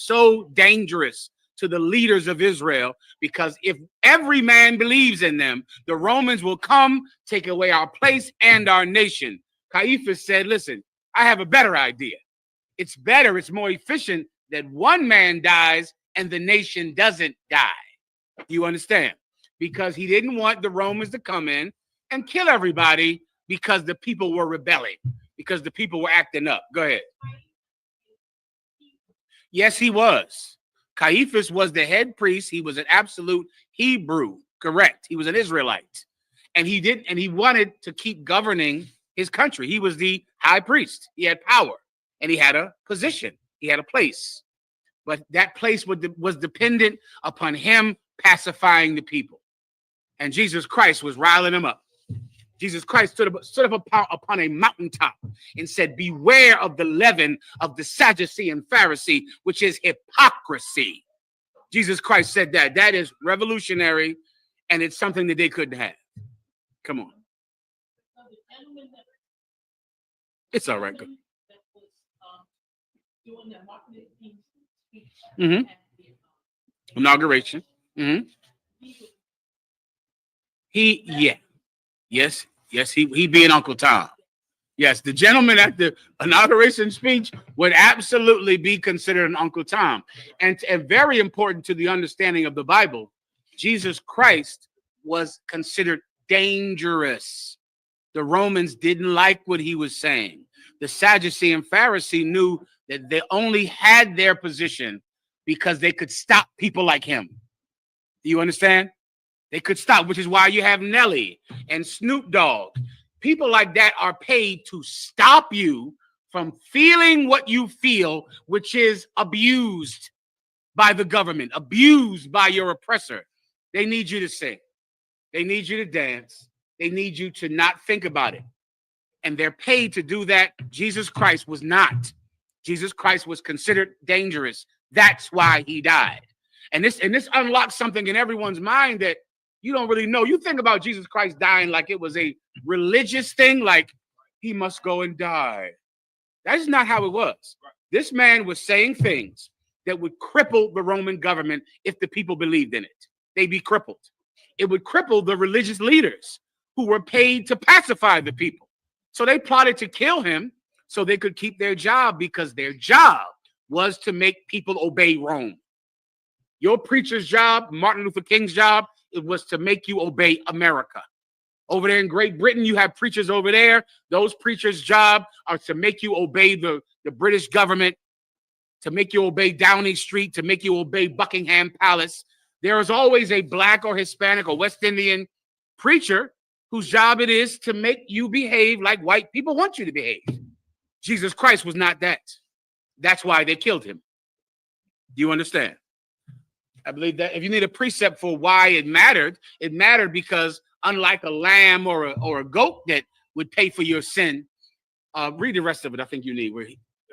Speaker 4: so dangerous to the leaders of Israel, because if every man believes in them, the Romans will come, take away our place and our nation. Caiaphas said, listen, I have a better idea. It's better, it's more efficient that one man dies and the nation doesn't die. You understand? Because he didn't want the Romans to come in and kill everybody because the people were rebelling, because the people were acting up. Go ahead. Yes, he was. Caiaphas was the head priest. He was an absolute Hebrew. Correct. He was an Israelite. And he wanted to keep governing his country. He was the high priest. He had power and he had a position. He had a place. But that place was dependent upon him pacifying the people. And Jesus Christ was riling them up. Jesus Christ stood up upon a mountaintop and said, beware of the leaven of the Sadducee and Pharisee, which is hypocrisy. Jesus Christ said that. That is revolutionary, and it's something that they couldn't have. Come on. It's all right. Go. Mm-hmm. Inauguration. Mm-hmm. Yes, he being Uncle Tom. Yes, the gentleman at the inauguration speech would absolutely be considered an Uncle Tom. And very important to the understanding of the Bible, Jesus Christ was considered dangerous. The Romans didn't like what he was saying. The Sadducee and Pharisee knew that they only had their position because they could stop people like him. Do you understand? They could stop, which is why you have Nelly and Snoop Dogg. People like that are paid to stop you from feeling what you feel, which is abused by the government, abused by your oppressor. They need you to sing. They need you to dance. They need you to not think about it. And they're paid to do that. Jesus Christ was not. Jesus Christ was considered dangerous. That's why he died. And this unlocks something in everyone's mind that you don't really know. You think about Jesus Christ dying like it was a religious thing, like he must go and die. That is not how it was. This man was saying things that would cripple the Roman government if the people believed in it. They'd be crippled. It would cripple the religious leaders who were paid to pacify the people. So they plotted to kill him so they could keep their job, because their job was to make people obey Rome. Your preacher's job, Martin Luther King's job, it was to make you obey America. Over there in Great Britain, you have preachers over there. Those preachers' job are to make you obey the British government, to make you obey Downing Street, to make you obey Buckingham Palace. There is always a black or Hispanic or West Indian preacher whose job it is to make you behave like white people want you to behave. Jesus Christ was not that. That's why they killed him. Do you understand? I believe that if you need a precept for why it mattered because unlike a lamb or a goat that would pay for your sin, read the rest of it. I think you need where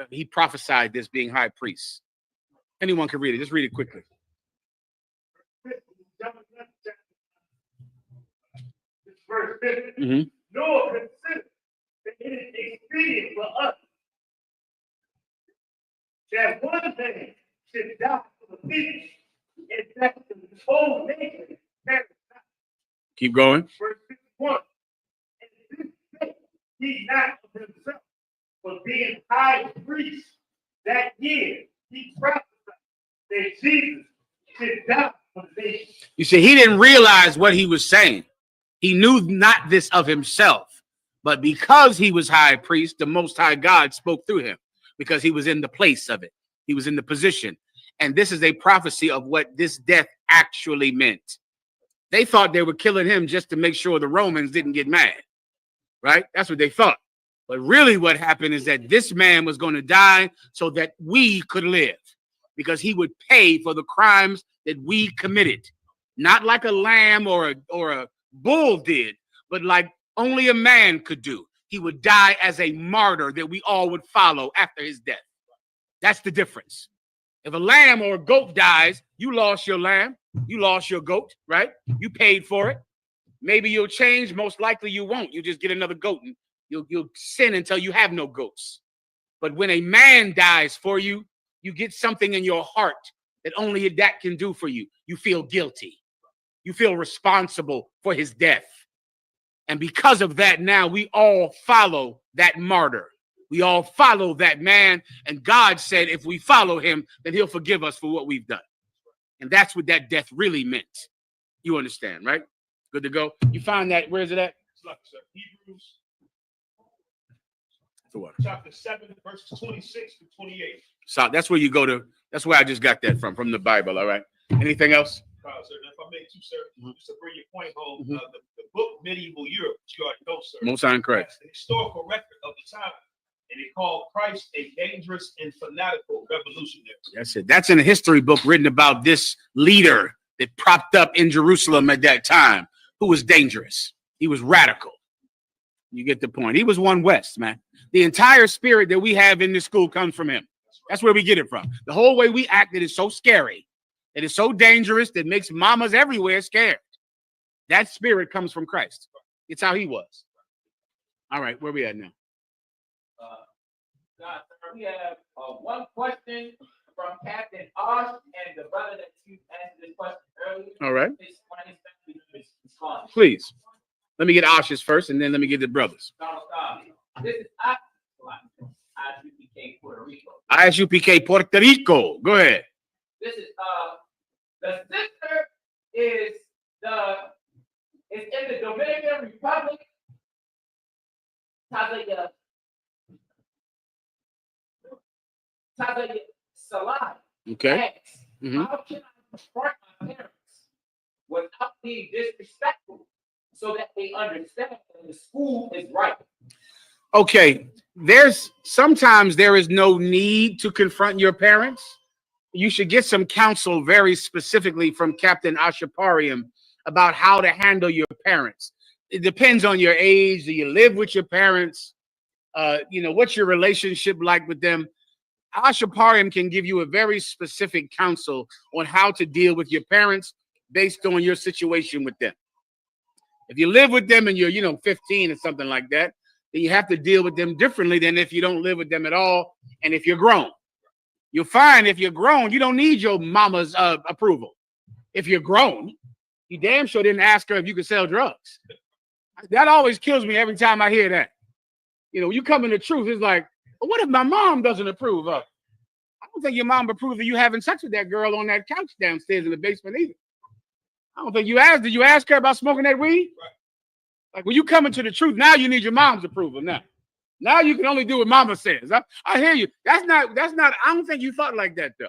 Speaker 4: he prophesied this being high priest. Anyone can read it. Just read it quickly.
Speaker 2: Verse 50.
Speaker 4: Mm-hmm.
Speaker 2: Nor consider that it is expedient for us that one man should die for the people, and that the whole nation perish not.
Speaker 4: Keep going.
Speaker 2: Verse 51. And this day he not of himself, but being high priest that year, he prophesied that Jesus should die for the nation.
Speaker 4: You see, he didn't realize what he was saying. He knew not this of himself, but because he was high priest, the Most High God spoke through him because he was in the place of it. He was in the position. And this is a prophecy of what this death actually meant. They thought they were killing him just to make sure the Romans didn't get mad, right? That's what they thought. But really what happened is that this man was going to die so that we could live, because he would pay for the crimes that we committed. Not like a lamb or a bull did, but like only a man could do. He would die as a martyr that we all would follow after his death. That's the difference. If a lamb or a goat dies, you lost your lamb, you lost your goat, right? You paid for it. Maybe you'll change. Most likely you won't. You just get another goat and you'll sin until you have no goats. But when a man dies for you, you get something in your heart that only that can do for you. You feel guilty. You feel responsible for his death. And because of that, now we all follow that martyr. We all follow that man. And God said, if we follow him, then he'll forgive us for what we've done. And that's what that death really meant. You understand, right? Good to go. You find that, where is it at?
Speaker 6: Hebrews
Speaker 4: So what?
Speaker 6: chapter 7, verses 26 to 28.
Speaker 4: So that's where you go to. That's where I just got that from the Bible. All right. Anything else?
Speaker 6: Sir, if I may, too, sir, just to bring your point home,
Speaker 4: Mhm.
Speaker 6: the book Medieval Europe, which you already know, sir.
Speaker 4: Most High correct.
Speaker 6: That's the historical record of the time. And it called Christ a dangerous and fanatical revolutionary.
Speaker 4: That's it. That's in a history book written about this leader that propped up in Jerusalem at that time, who was dangerous. He was radical. You get the point. He was one West, man. The entire spirit that we have in this school comes from him. That's where we get it from. The whole way we acted is so scary. It is so dangerous that makes mamas everywhere scared. That spirit comes from Christ. It's how he was. All right, where we at now?
Speaker 3: God, sir, we have one question from Captain Osh and the brother that you answered this question earlier.
Speaker 4: All right.
Speaker 3: His one of his family members responded.
Speaker 4: Please. Let me get Osh's first, and then let me get the brothers.
Speaker 3: This is IUPK Puerto Rico.
Speaker 4: ISUPK Puerto Rico. Go ahead.
Speaker 3: This is the sister is in the Dominican Republic. Tazaya Salah.
Speaker 4: Okay.
Speaker 3: Asks,
Speaker 4: Mhm.
Speaker 3: how can I confront my parents without being disrespectful so that they understand that the school is right?
Speaker 4: Okay. Sometimes there is no need to confront your parents. You should get some counsel very specifically from Captain Ashaparian about how to handle your parents. It depends on your age. Do you live with your parents? What's your relationship like with them? Ashaparim can give you a very specific counsel on how to deal with your parents based on your situation with them. If you live with them and you're, 15 or something like that, then you have to deal with them differently than if you don't live with them at all. And if you're grown, you'll find if you're grown, you don't need your mama's approval. If you're grown, you damn sure didn't ask her if you could sell drugs. That always kills me every time I hear that. You come in the truth, it's like, well, what if my mom doesn't approve of it? I don't think your mom approved of you having sex with that girl on that couch downstairs in the basement either. I don't think you asked. Did you ask her about smoking that weed? Like when you come into the truth, now you need your mom's approval. Now you can only do what mama says. I hear you. That's not, I don't think you thought like that though.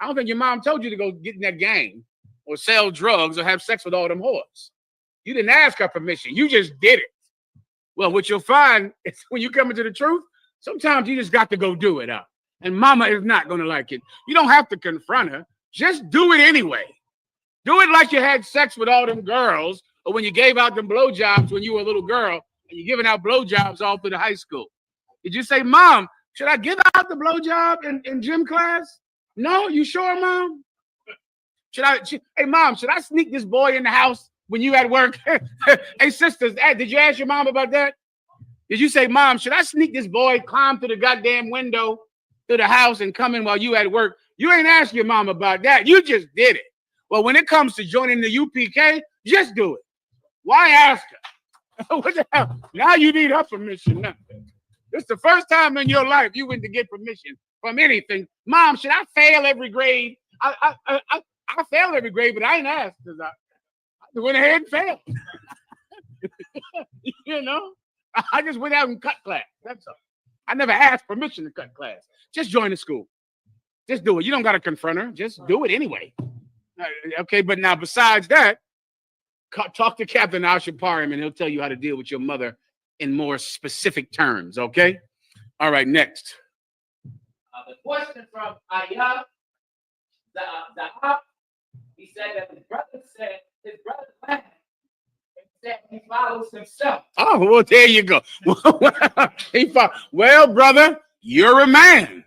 Speaker 4: I don't think your mom told you to go get in that gang or sell drugs or have sex with all them whores. You didn't ask her permission. You just did it. Well, what you'll find is when you come into the truth, sometimes you just got to go do it out. And mama is not going to like it. You don't have to confront her. Just do it anyway. Do it like you had sex with all them girls or when you gave out them blowjobs when you were a little girl and you're giving out blowjobs all through the high school. Did you say, Mom, should I give out the blowjob in gym class? No, you sure, Mom? Hey, Mom, should I sneak this boy in the house when you at work? Hey, sisters, did you ask your mom about that? Did you say, Mom, should I sneak this boy, climb through the goddamn window to the house and come in while you at work? You ain't asked your mom about that. You just did it. Well, when it comes to joining the UPK, just do it. Why ask her? What the hell? Now you need her permission. Now. This is the first time in your life you went to get permission from anything. Mom, should I fail every grade? I failed every grade, but I ain't asked. I went ahead and failed. I just went out and cut class. That's all. I never asked permission to cut class. Just join the school. Just do it. You don't got to confront her. Just do it anyway. Okay, but now besides that, talk to Captain Ashaparim and he'll tell you how to deal with your mother in more specific terms. Okay? All right, next.
Speaker 3: The question from Ayah Zahab, he said that his brother laughed and said he follows himself.
Speaker 4: Oh, well, there you go. Well, brother, you're a man.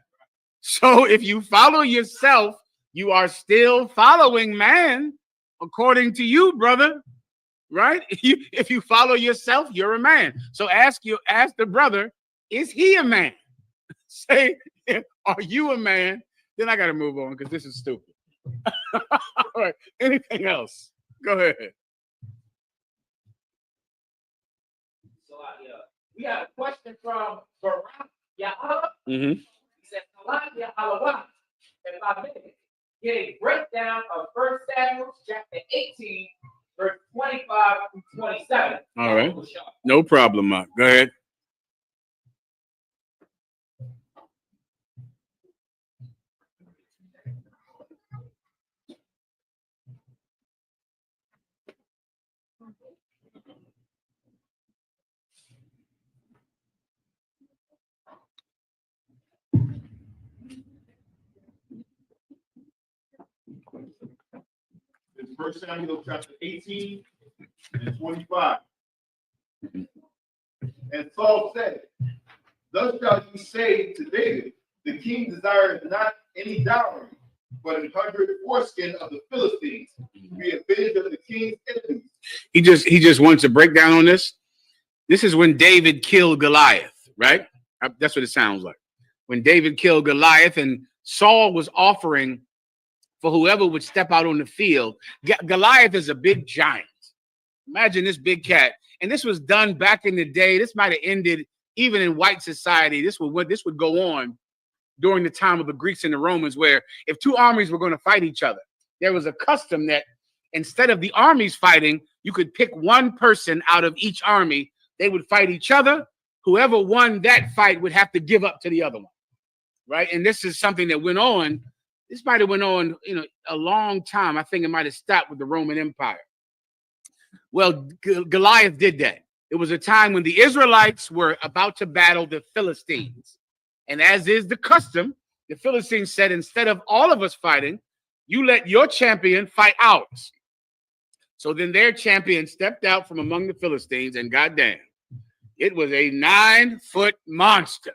Speaker 4: So if you follow yourself, you are still following man, according to you, brother. Right? If you follow yourself, you're a man. So ask the brother, is he a man? Say, are you a man? Then I got to move on because this is stupid. All right. Anything else? Go ahead.
Speaker 3: So we have a question from Barak Yahab.
Speaker 4: Mm-hmm.
Speaker 3: He said, Salam Yahalawa, if I may, get a breakdown of 1 Samuel chapter 18, verse 25 through 27.
Speaker 4: All right. No problem, Mark. Go ahead.
Speaker 6: It's 1 Samuel chapter 18 and 25. And Saul said, thus shall you say to David, the king desires not any dowry, but 100 foreskin of the Philistines, to be avenged of the king's enemies.
Speaker 4: He just wants a breakdown on this. This is when David killed Goliath, right? That's what it sounds like. When David killed Goliath and Saul was offering for whoever would step out on the field. Goliath is a big giant. Imagine this big cat. And this was done back in the day. This might have ended even in white society. This would go on during the time of the Greeks and the Romans, where if two armies were going to fight each other, there was a custom that instead of the armies fighting, you could pick one person out of each army. They would fight each other. Whoever won that fight would have to give up to the other one, right? And this is something that went on. This might have went on, a long time. I think it might have stopped with the Roman Empire. Well, Goliath did that. It was a time when the Israelites were about to battle the Philistines. And as is the custom, the Philistines said, instead of all of us fighting, you let your champion fight ours. So then their champion stepped out from among the Philistines, and goddamn, it was a 9-foot monster.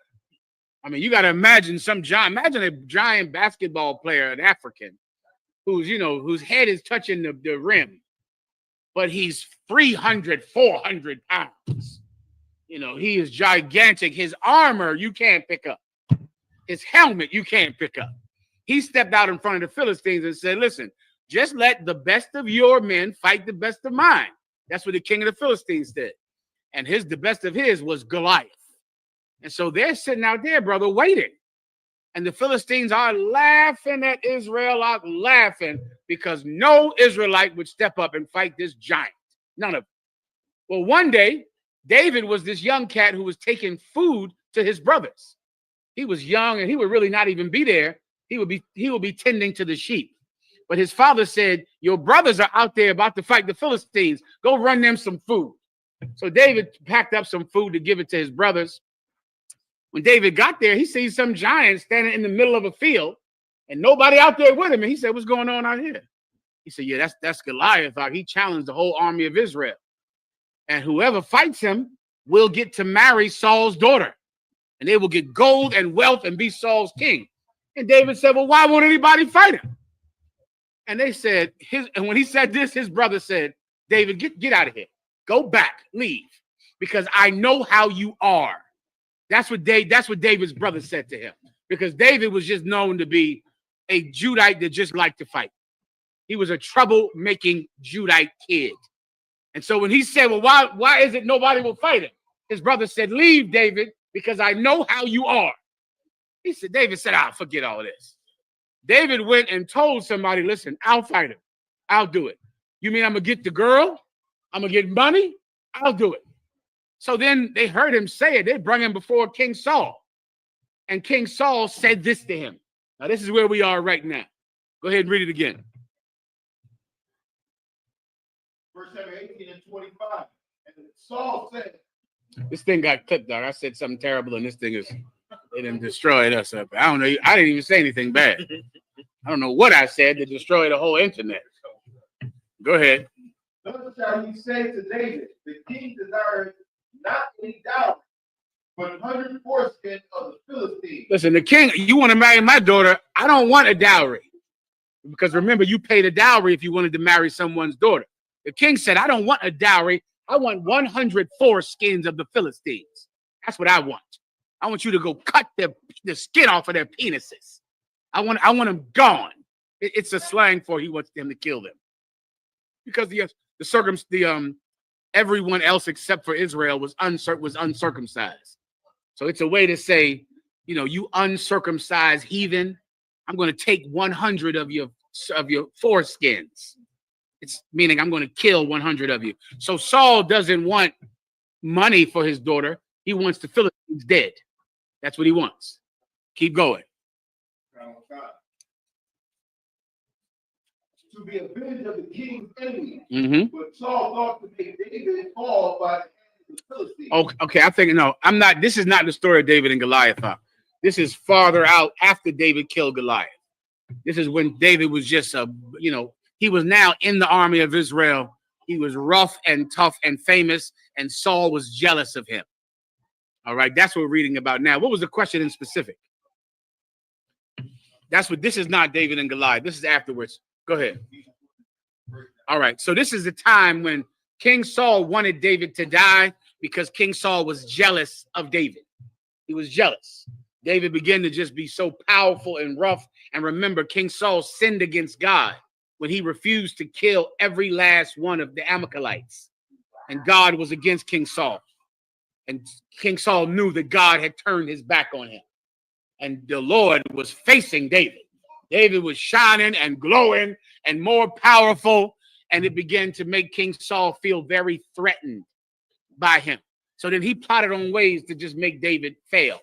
Speaker 4: I mean, you got to imagine imagine a giant basketball player, an African, whose head is touching the rim, but he's 300, 400 pounds. He is gigantic. His armor, you can't pick up. His helmet, you can't pick up. He stepped out in front of the Philistines and said, listen, just let the best of your men fight the best of mine. That's what the king of the Philistines said. And the best of his was Goliath. And so they're sitting out there, brother, waiting. And the Philistines are laughing at Israel, laughing because no Israelite would step up and fight this giant. None of them. Well, one day, David was this young cat who was taking food to his brothers. He was young and he would really not even be there. He would be tending to the sheep. But his father said, your brothers are out there about to fight the Philistines. Go run them some food. So David packed up some food to give it to his brothers. When David got there, he sees some giant standing in the middle of a field and nobody out there with him. And he said, what's going on out here? He said, yeah, that's Goliath. He challenged the whole army of Israel. And whoever fights him will get to marry Saul's daughter. And they will get gold and wealth and be Saul's king. And David said, well, why won't anybody fight him? And they said, and when he said this, his brother said, David, get out of here. Go back, leave, because I know how you are. That's what David's brother said to him, because David was just known to be a Judite that just liked to fight. He was a troublemaking Judite kid. And so when he said, well, why is it nobody will fight him? His brother said, leave, David, because I know how you are. David said, forget all this. David went and told somebody, listen, I'll fight him. I'll do it. You mean I'm going to get the girl? I'm going to get money? I'll do it. So then they heard him say it. They brought him before King Saul. And King Saul said this to him. Now, this is where we are right now. Go ahead and read it again.
Speaker 6: Verse 18 and 25. And Saul said,
Speaker 4: this thing got clipped out. I said something terrible, and this thing it done destroyed us up. I don't know. I didn't even say anything bad. I don't know what I said to destroy the whole internet. Go ahead.
Speaker 6: Thus shall he say to David, the king desires not any dowry, but 100 foreskin of the Philistines.
Speaker 4: Listen, the king, you want to marry my daughter? I don't want a dowry. Because remember, you paid a dowry if you wanted to marry someone's daughter. The king said, I don't want a dowry. I want 100 foreskins of the Philistines. That's what I want. I want you to go cut the skin off of their penises. I want them gone. It's a slang for he wants them to kill them. Because everyone else except for Israel was uncircumcised. So it's a way to say, you uncircumcised heathen, I'm going to take 100 of your foreskins. It's meaning I'm going to kill 100 of you. So Saul doesn't want money for his daughter. He wants the Philistines dead. That's what he wants. Keep going.
Speaker 6: To be avenged of the king's enemy.
Speaker 4: Mm-hmm.
Speaker 6: But Saul thought to make David fall by the hand of the Philistines.
Speaker 4: Okay, I think, no, I'm not. This is not the story of David and Goliath. This is farther out after David killed Goliath. This is when David was just he was now in the army of Israel. He was rough and tough and famous, and Saul was jealous of him. All right, that's what we're reading about now. What was the question in specific? This is not David and Goliath. This is afterwards. Go ahead. All right, so this is the time when King Saul wanted David to die because King Saul was jealous of David. He was jealous. David began to just be so powerful and rough. And remember, King Saul sinned against God when he refused to kill every last one of the Amalekites. And God was against King Saul. And King Saul knew that God had turned his back on him. And the Lord was facing David. David was shining and glowing and more powerful. And it began to make King Saul feel very threatened by him. So then he plotted on ways to just make David fail.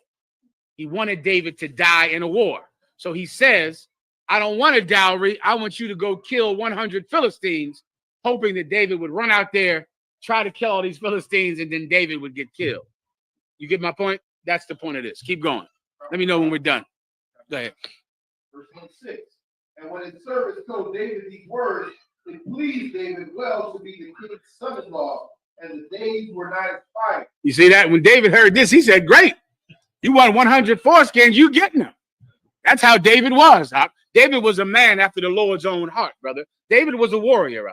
Speaker 4: He wanted David to die in a war. So he says, I don't want a dowry. I want you to go kill 100 Philistines, hoping that David would run out there, try to kill all these Philistines, and then David would get killed. You get my point? That's the point of this. Keep going. Let me know when we're done. Go ahead.
Speaker 6: Verse 26. And when his servants told David these words, it pleased David well to be the king's son-in-law, and the days were not expired.
Speaker 4: You see that? When David heard this, he said, great. You want 100 foreskins, you getting them. That's how David was. David was a man after the Lord's own heart, brother. David was a warrior.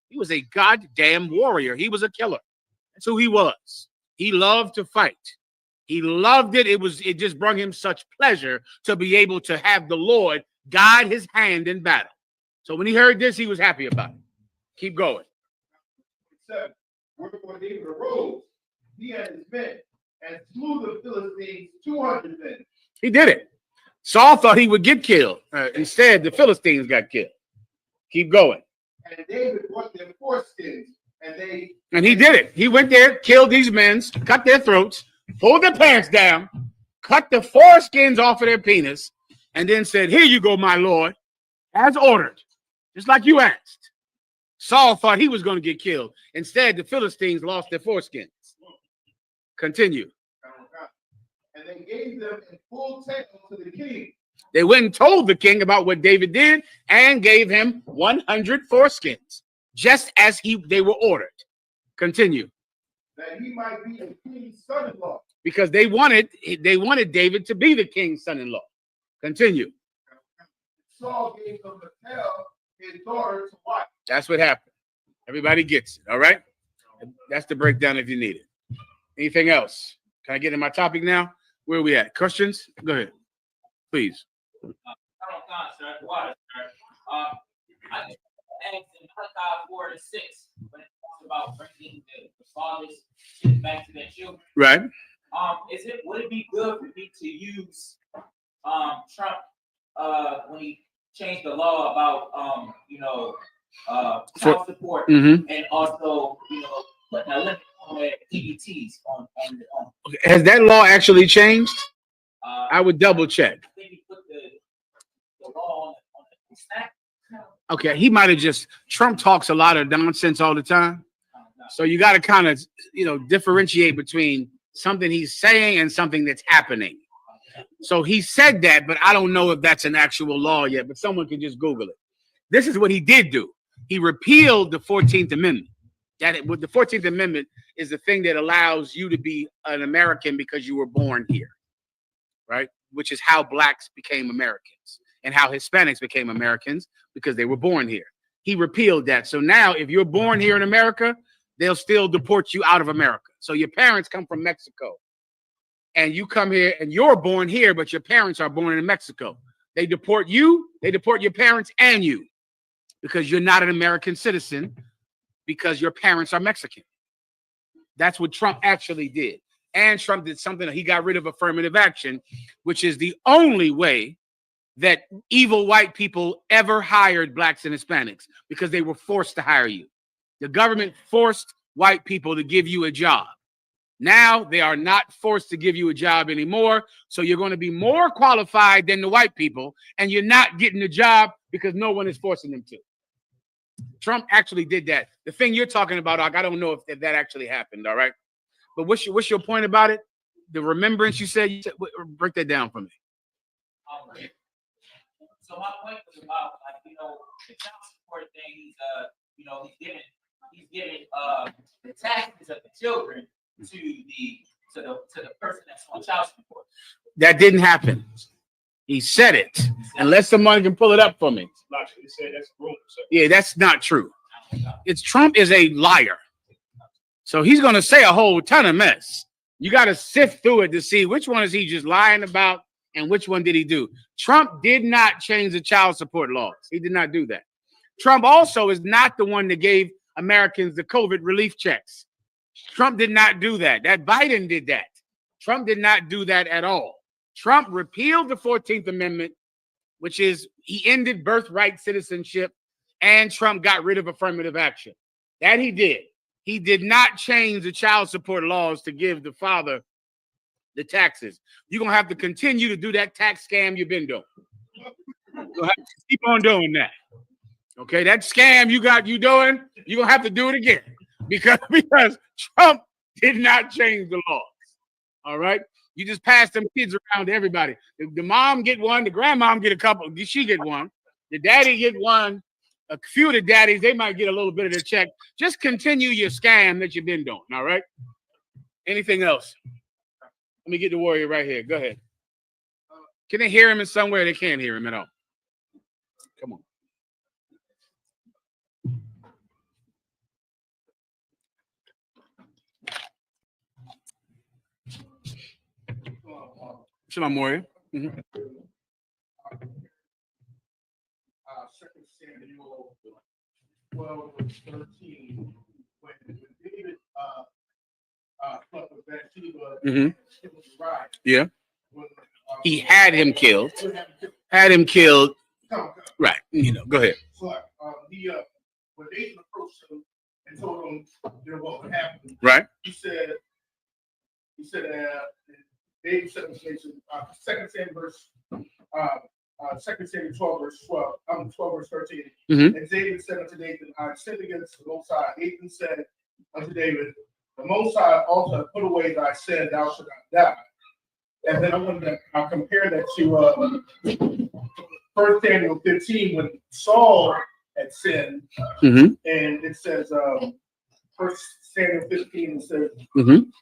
Speaker 4: He was a goddamn warrior. He was a killer. That's who he was. He loved to fight. He loved it. It just brought him such pleasure to be able to have the Lord guide his hand in battle. So when he heard this, he was happy about it. Keep going.
Speaker 6: 7. Wherefore David arose, he and his men, and slew the Philistines 200 men.
Speaker 4: He did it. Saul thought he would get killed. Instead, the Philistines got killed. Keep going.
Speaker 6: And David brought them foreskins,
Speaker 4: and he did it. He went there, killed these men, cut their throats, pulled their pants down, cut the foreskins off of their penis, and then said, here you go, my lord, as ordered, just like you asked. Saul thought he was going to get killed. Instead, the Philistines lost their foreskins. Continue.
Speaker 6: And they gave them in full tale to the king.
Speaker 4: They went and told the king about what David did and gave him 100 foreskins, just as they were ordered. Continue.
Speaker 6: That he might be the king's son-in-law.
Speaker 4: Because they wanted David to be the king's son-in-law. Continue.
Speaker 6: Saul gave them to tell his daughter to wife.
Speaker 4: That's what happened. Everybody gets it, all right? That's the breakdown if you need it. Anything else? Can I get in my topic now? Where are we at? Questions? Go ahead, please.
Speaker 3: I just asked in Malachi 4:6 when it talks about bringing the fathers back to their children.
Speaker 4: Right.
Speaker 3: Would it be good for me to use Trump when he changed the law about child support and also putting a limit on their EBTs on
Speaker 4: Okay. Has that law actually changed? I would double check.
Speaker 3: I think he put the law on the snack.
Speaker 4: Okay, he might have just Trump talks a lot of nonsense all the time. So you got to kind of differentiate between something he's saying and something that's happening. So he said that, but I don't know if that's an actual law yet, but someone can just Google it. This is what he did do. He repealed the 14th Amendment. The 14th Amendment is the thing that allows you to be an American because you were born here, right? Which is how blacks became Americans and how Hispanics became Americans because they were born here. He repealed that. So now if you're born here in America, they'll still deport you out of America. So your parents come from Mexico and you come here and you're born here, but your parents are born in Mexico. They deport you, they deport your parents and you because you're not an American citizen because your parents are Mexican. That's what Trump actually did. And Trump did something that he got rid of affirmative action, which is the only way that evil white people ever hired blacks and Hispanics because they were forced to hire you. The government forced white people to give you a job. Now they are not forced to give you a job anymore. So you're going to be more qualified than the white people, and you're not getting the job because no one is forcing them to. Trump actually did that. The thing you're talking about, I don't know if that actually happened, all right? But what's your point about it? The remembrance you said break that down for me.
Speaker 3: So my point was about the child support thing. He's giving the taxes of the children to the person that's on child support.
Speaker 4: That didn't happen. He said it. Unless someone can pull it up for me. Yeah, that's not true. Trump is a liar. So he's going to say a whole ton of mess. You got to sift through it to see which one is he just lying about and which one did he do. Trump did not change the child support laws. He did not do that. Trump also is not the one that gave Americans the COVID relief checks. Trump did not do that. That Biden did that. Trump did not do that at all. Trump repealed the 14th Amendment, which is he ended birthright citizenship, and Trump got rid of affirmative action. That he did. He did not change the child support laws to give the father the taxes. You're going to have to continue to do that tax scam you've been doing. You're going to have to keep on doing that. Okay, that scam you doing, you're going to have to do it again because Trump did not change the laws. All right? You just pass them kids around to everybody. The mom get one, the grandmom get a couple, she get one, the daddy get one, a few of the daddies, they might get a little bit of the check. Just continue your scam that you've been doing. All right. Anything else? Let me get the warrior right here. Go ahead. Can they hear him in somewhere? They can't hear him at all. Come on. Shalom, warrior. Mm-hmm.
Speaker 6: 2 Samuel 12:13, when David slept with Bathsheba, it was right.
Speaker 4: Yeah.
Speaker 6: When,
Speaker 4: he had him killed. Had him killed. Right. You know, go ahead.
Speaker 6: So when David approached him and told him what would happen,
Speaker 4: right?
Speaker 6: He said, David said, 2 Samuel verse 2 Samuel 12 verse 12, 12 verse 13. And David said unto Nathan, I sinned against the Most High. Nathan said unto David, the Most High also hath put away thy sin, thou shalt not die. And then I'll compare that to 1 Samuel 15 when Saul had sinned. And it says, 1 Samuel 15, it says,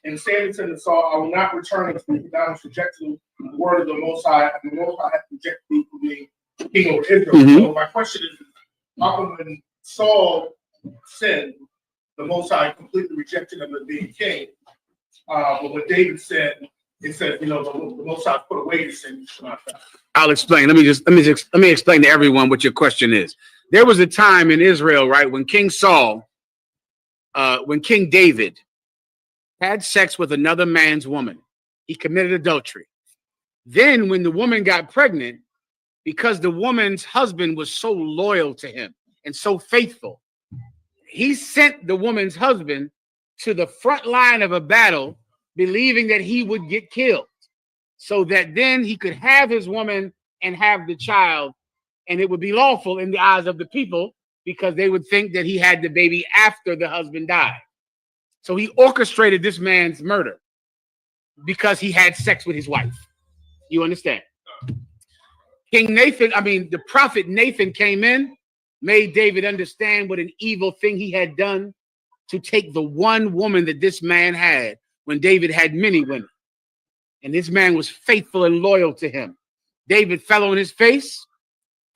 Speaker 6: and Samuel said to Saul, I will not return unto thee, thou hast rejected the word of the Most High, and the Most High hath rejected thee from being king over Israel. So my question is, how come when Saul sinned, the Most High completely rejected him as being king? But when David said, it said, the Most High put away his sin.
Speaker 4: I'll explain. Let me explain to everyone what your question is. There was a time in Israel, right, when King David had sex with another man's woman. He committed adultery. Then when the woman got pregnant, because the woman's husband was so loyal to him and so faithful, he sent the woman's husband to the front line of a battle, believing that he would get killed, so that then he could have his woman and have the child, and it would be lawful in the eyes of the people because they would think that he had the baby after the husband died. So he orchestrated this man's murder because he had sex with his wife. You understand? The prophet Nathan came in, made David understand what an evil thing he had done to take the one woman that this man had when David had many women. And this man was faithful and loyal to him. David fell on his face,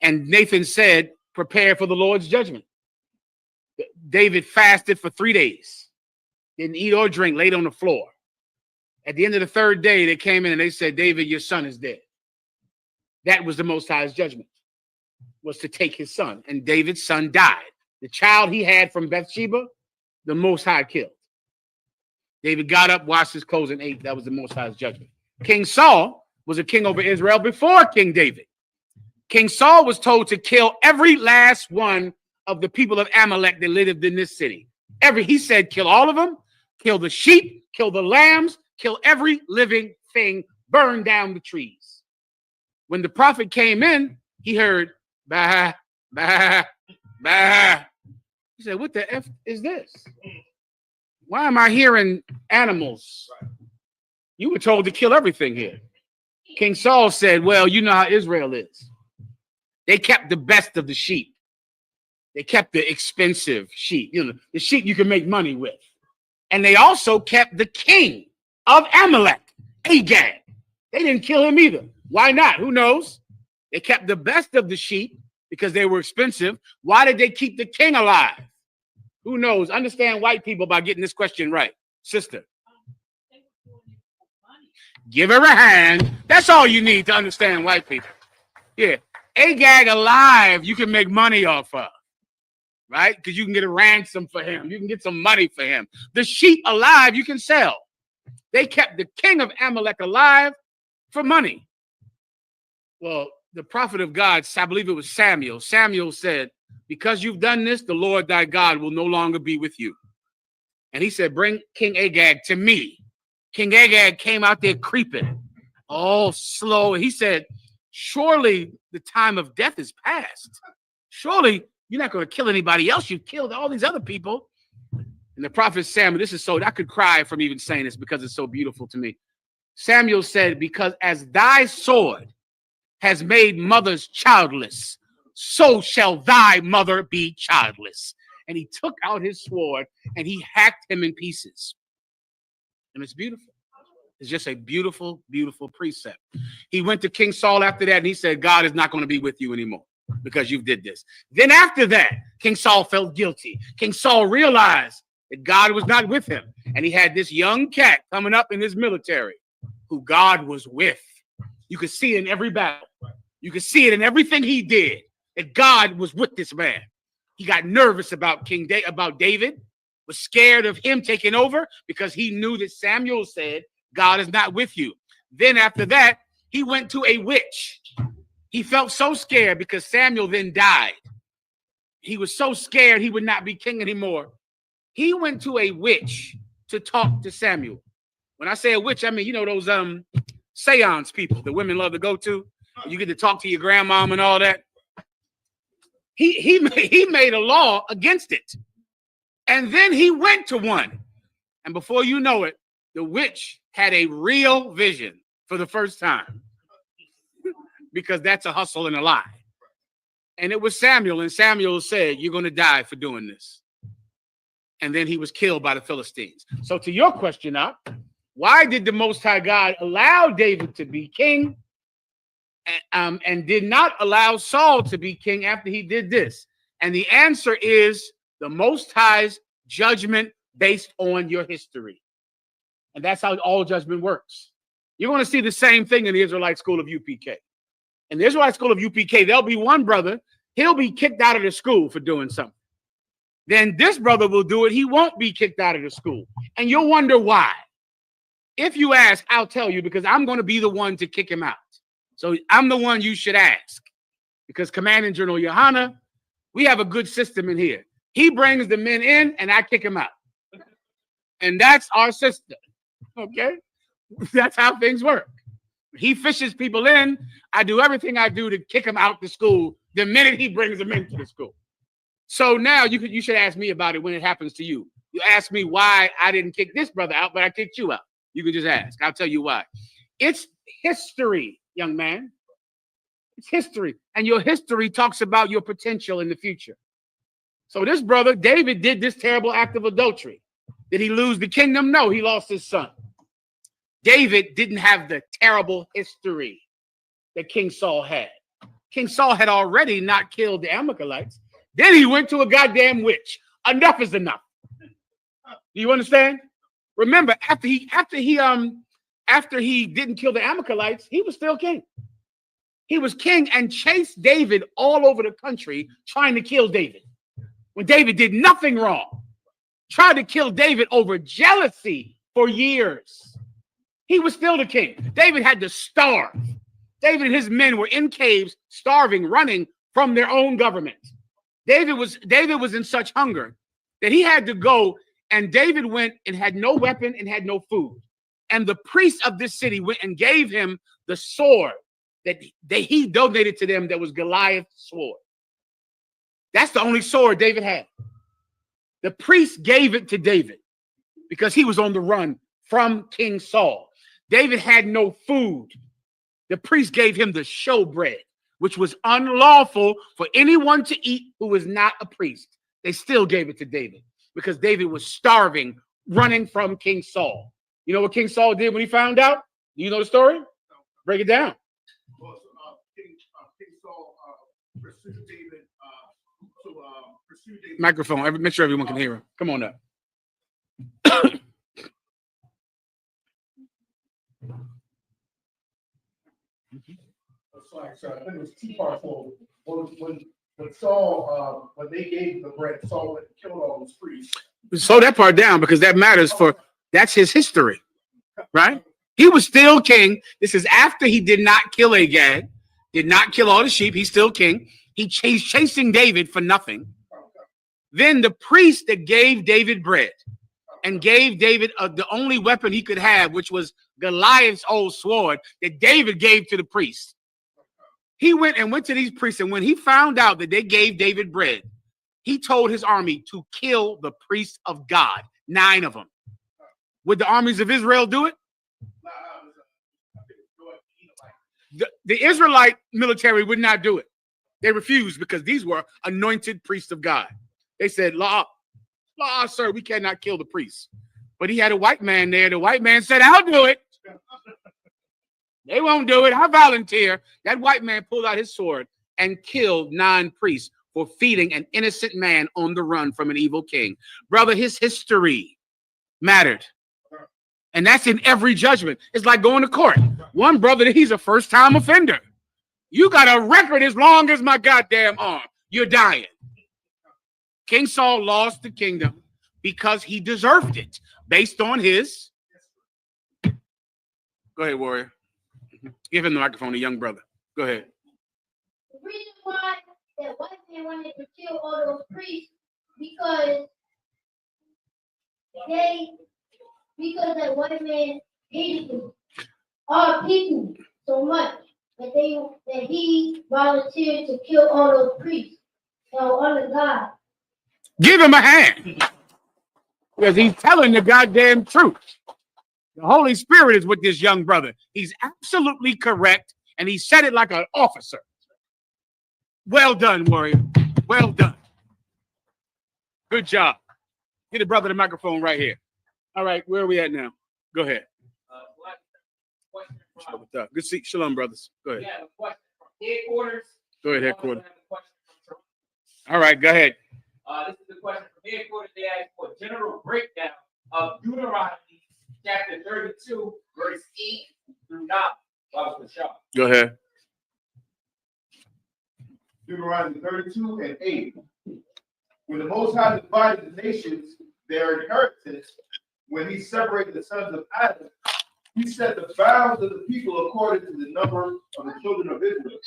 Speaker 4: and Nathan said, prepare for the Lord's judgment. David fasted for 3 days, didn't eat or drink, laid on the floor. At the end of the third day, they came in and they said, David, your son is dead. That was the Most High's judgment, was to take his son. And David's son died. The child he had from Bathsheba, the Most High killed. David got up, washed his clothes, and ate. That was the Most High's judgment. King Saul was a king over Israel before King David. King Saul was told to kill every last one of the people of Amalek that lived in this city. He said, kill all of them, kill the sheep, kill the lambs, kill every living thing, burn down the trees. When the prophet came in, he heard, bah, bah, bah. He said, what the F is this? Why am I hearing animals? You were told to kill everything here. King Saul said, well, you know how Israel is. They kept the best of the sheep. They kept the expensive sheep, the sheep you can make money with. And they also kept the king of Amalek, Agag. They didn't kill him either. Why not? Who knows? They kept the best of the sheep because they were expensive. Why did they keep the king alive? Who knows? Understand white people by getting this question right. Sister. Give her a hand. That's all you need to understand white people. Yeah. Agag alive, you can make money off of. Right? Because you can get a ransom for him. You can get some money for him. The sheep alive, you can sell. They kept the king of Amalek alive for money. Well, the prophet of God, I believe it was Samuel. Samuel said, because you've done this, the Lord thy God will no longer be with you. And he said, bring King Agag to me. King Agag came out there creeping, all slow. He said, surely the time of death is past. Surely you're not going to kill anybody else. You've killed all these other people. And the prophet Samuel, I could cry from even saying this because it's so beautiful to me. Samuel said, because as thy sword has made mothers childless, so shall thy mother be childless. And he took out his sword and he hacked him in pieces. And it's beautiful. It's just a beautiful, beautiful precept. He went to King Saul after that and he said, God is not going to be with you anymore because you did this. Then after that, King Saul felt guilty. King Saul realized that God was not with him. And he had this young cat coming up in his military who God was with. You could see it in every battle. You could see it in everything he did, that God was with this man. He got nervous about David, was scared of him taking over because he knew that Samuel said, God is not with you. Then after that, he went to a witch. He felt so scared because Samuel then died. He was so scared he would not be king anymore. He went to a witch to talk to Samuel. When I say a witch, I mean, you know, those seance people that women love to go to. You get to talk to your grandmom and all that. He made a law against it. And then he went to one. And before you know it, the witch had a real vision for the first time. Because that's a hustle and a lie. And it was Samuel. And Samuel said, you're going to die for doing this. And then he was killed by the Philistines. So to your question now, why did the Most High God allow David to be king and did not allow Saul to be king after he did this? And the answer is the Most High's judgment based on your history. And that's how all judgment works. You're going to see the same thing in the Israelite school of UPK. In the Israelite school of UPK, there'll be one brother, he'll be kicked out of the school for doing something. Then this brother will do it, he won't be kicked out of the school. And you'll wonder why. If you ask, I'll tell you, because I'm going to be the one to kick him out. So I'm the one you should ask. Because Commanding General Yohana, we have a good system in here. He brings the men in and I kick him out. And that's our system. Okay? That's how things work. He fishes people in. I do everything I do to kick him out the school the minute he brings them into the school. So now you should ask me about it when it happens to you. You ask me why I didn't kick this brother out, but I kicked you out. You can just ask. I'll tell you why. It's history, young man. It's history. And your history talks about your potential in the future. So this brother, David, did this terrible act of adultery. Did he lose the kingdom? No, he lost his son. David didn't have the terrible history that King Saul had. King Saul had already not killed the Amalekites. Then he went to a goddamn witch. Enough is enough. Do you understand? Remember, after he didn't kill the Amalekites, he was still king. He was king and chased David all over the country trying to kill David. When David did nothing wrong. Tried to kill David over jealousy for years. He was still the king. David had to starve. David and his men were in caves, starving, running from their own government. David was in such hunger that he had to go, and David went and had no weapon and had no food. And the priests of this city went and gave him the sword that he donated to them that was Goliath's sword. That's the only sword David had. The priest gave it to David because he was on the run from King Saul. David had no food. The priest gave him the showbread, which was unlawful for anyone to eat who was not a priest. They still gave it to David because David was starving, running from King Saul. You know what King Saul did when he found out? Do you know the story? Break it down.
Speaker 6: Well, King Saul pursued David
Speaker 4: Microphone. Make sure everyone can hear him. Come on up.
Speaker 6: I think it was two parts. When Saul, when they gave the bread, Saul went and killed all those priests.
Speaker 4: Slow that part down because that matters that's his history, right? He was still king. This is after he did not kill Agag, did not kill all the sheep. He's still king. He's chasing David for nothing. Then the priest that gave David bread and gave David the only weapon he could have, which was Goliath's old sword that David gave to the priest. He went to these priests, and when he found out that they gave David bread, he told his army to kill the priests of God, 9 of them. Would the armies of Israel do it? The Israelite military would not do it. They refused because these were anointed priests of God. They said, law, sir, we cannot kill the priests. But he had a white man there. The white man said, I'll do it. They won't do it. I volunteer. That white man pulled out his sword and killed 9 priests for feeding an innocent man on the run from an evil king. Brother, his history mattered. And that's in every judgment. It's like going to court. One brother, he's a first-time offender. You got a record as long as my goddamn arm. You're dying. King Saul lost the kingdom because he deserved it based on his. Go ahead, warrior. Give him the microphone, the young brother. Go ahead.
Speaker 5: The reason why that white man wanted to kill all those priests because that white man hated our people so much that he volunteered to kill all those priests that were under God.
Speaker 4: Give him a hand. Because he's telling the goddamn truth. The Holy Spirit is with this young brother. He's absolutely correct, and he said it like an officer. Well done, warrior. Well done. Good job. Get the brother the microphone right here. All right, where are we at now? Go ahead. Good to see. Shalom, brothers. Go ahead.
Speaker 3: Yeah, a question from headquarters.
Speaker 4: Go ahead, headquarters. All right, go ahead.
Speaker 3: This is the question from headquarters. They asked for a general breakdown of Deuteronomy chapter 32, verse 8 through 9.
Speaker 4: Go ahead.
Speaker 6: Deuteronomy 32 and 8. When the Most High divided the nations, their inheritance, when he separated the sons of Adam, he set the bounds of the people according to the number of the children of Israel.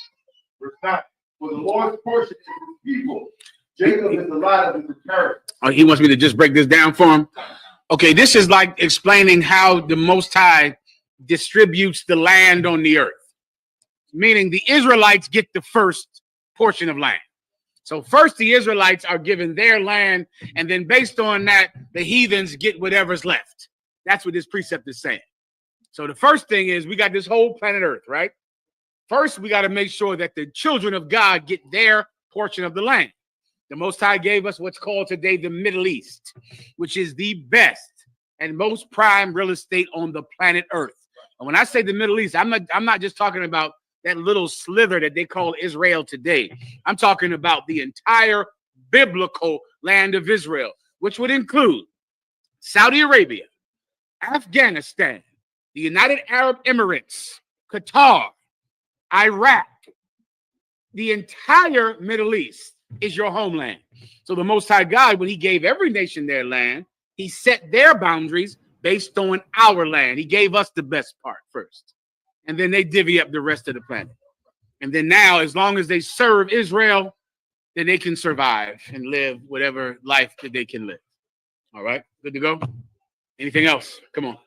Speaker 6: Verse 9. For the Lord's portion is his people. Jacob is the lot of his inheritance.
Speaker 4: He wants me to just break this down for him. Okay, this is like explaining how the Most High distributes the land on the earth. Meaning the Israelites get the first portion of land. So first the Israelites are given their land, and then based on that, the heathens get whatever's left. That's what this precept is saying. So the first thing is we got this whole planet Earth, right? First, we got to make sure that the children of God get their portion of the land. The Most High gave us what's called today the Middle East, which is the best and most prime real estate on the planet Earth. And when I say the Middle East, I'm not just talking about that little slither that they call Israel today. I'm talking about the entire biblical land of Israel, which would include Saudi Arabia, Afghanistan, the United Arab Emirates, Qatar, Iraq. The entire Middle East is your homeland. So the Most High God, when he gave every nation their land, he set their boundaries based on our land. He gave us the best part first. And then they divvy up the rest of the planet. And then now, as long as they serve Israel, then they can survive and live whatever life that they can live. All right, good to go? Anything else? Come on.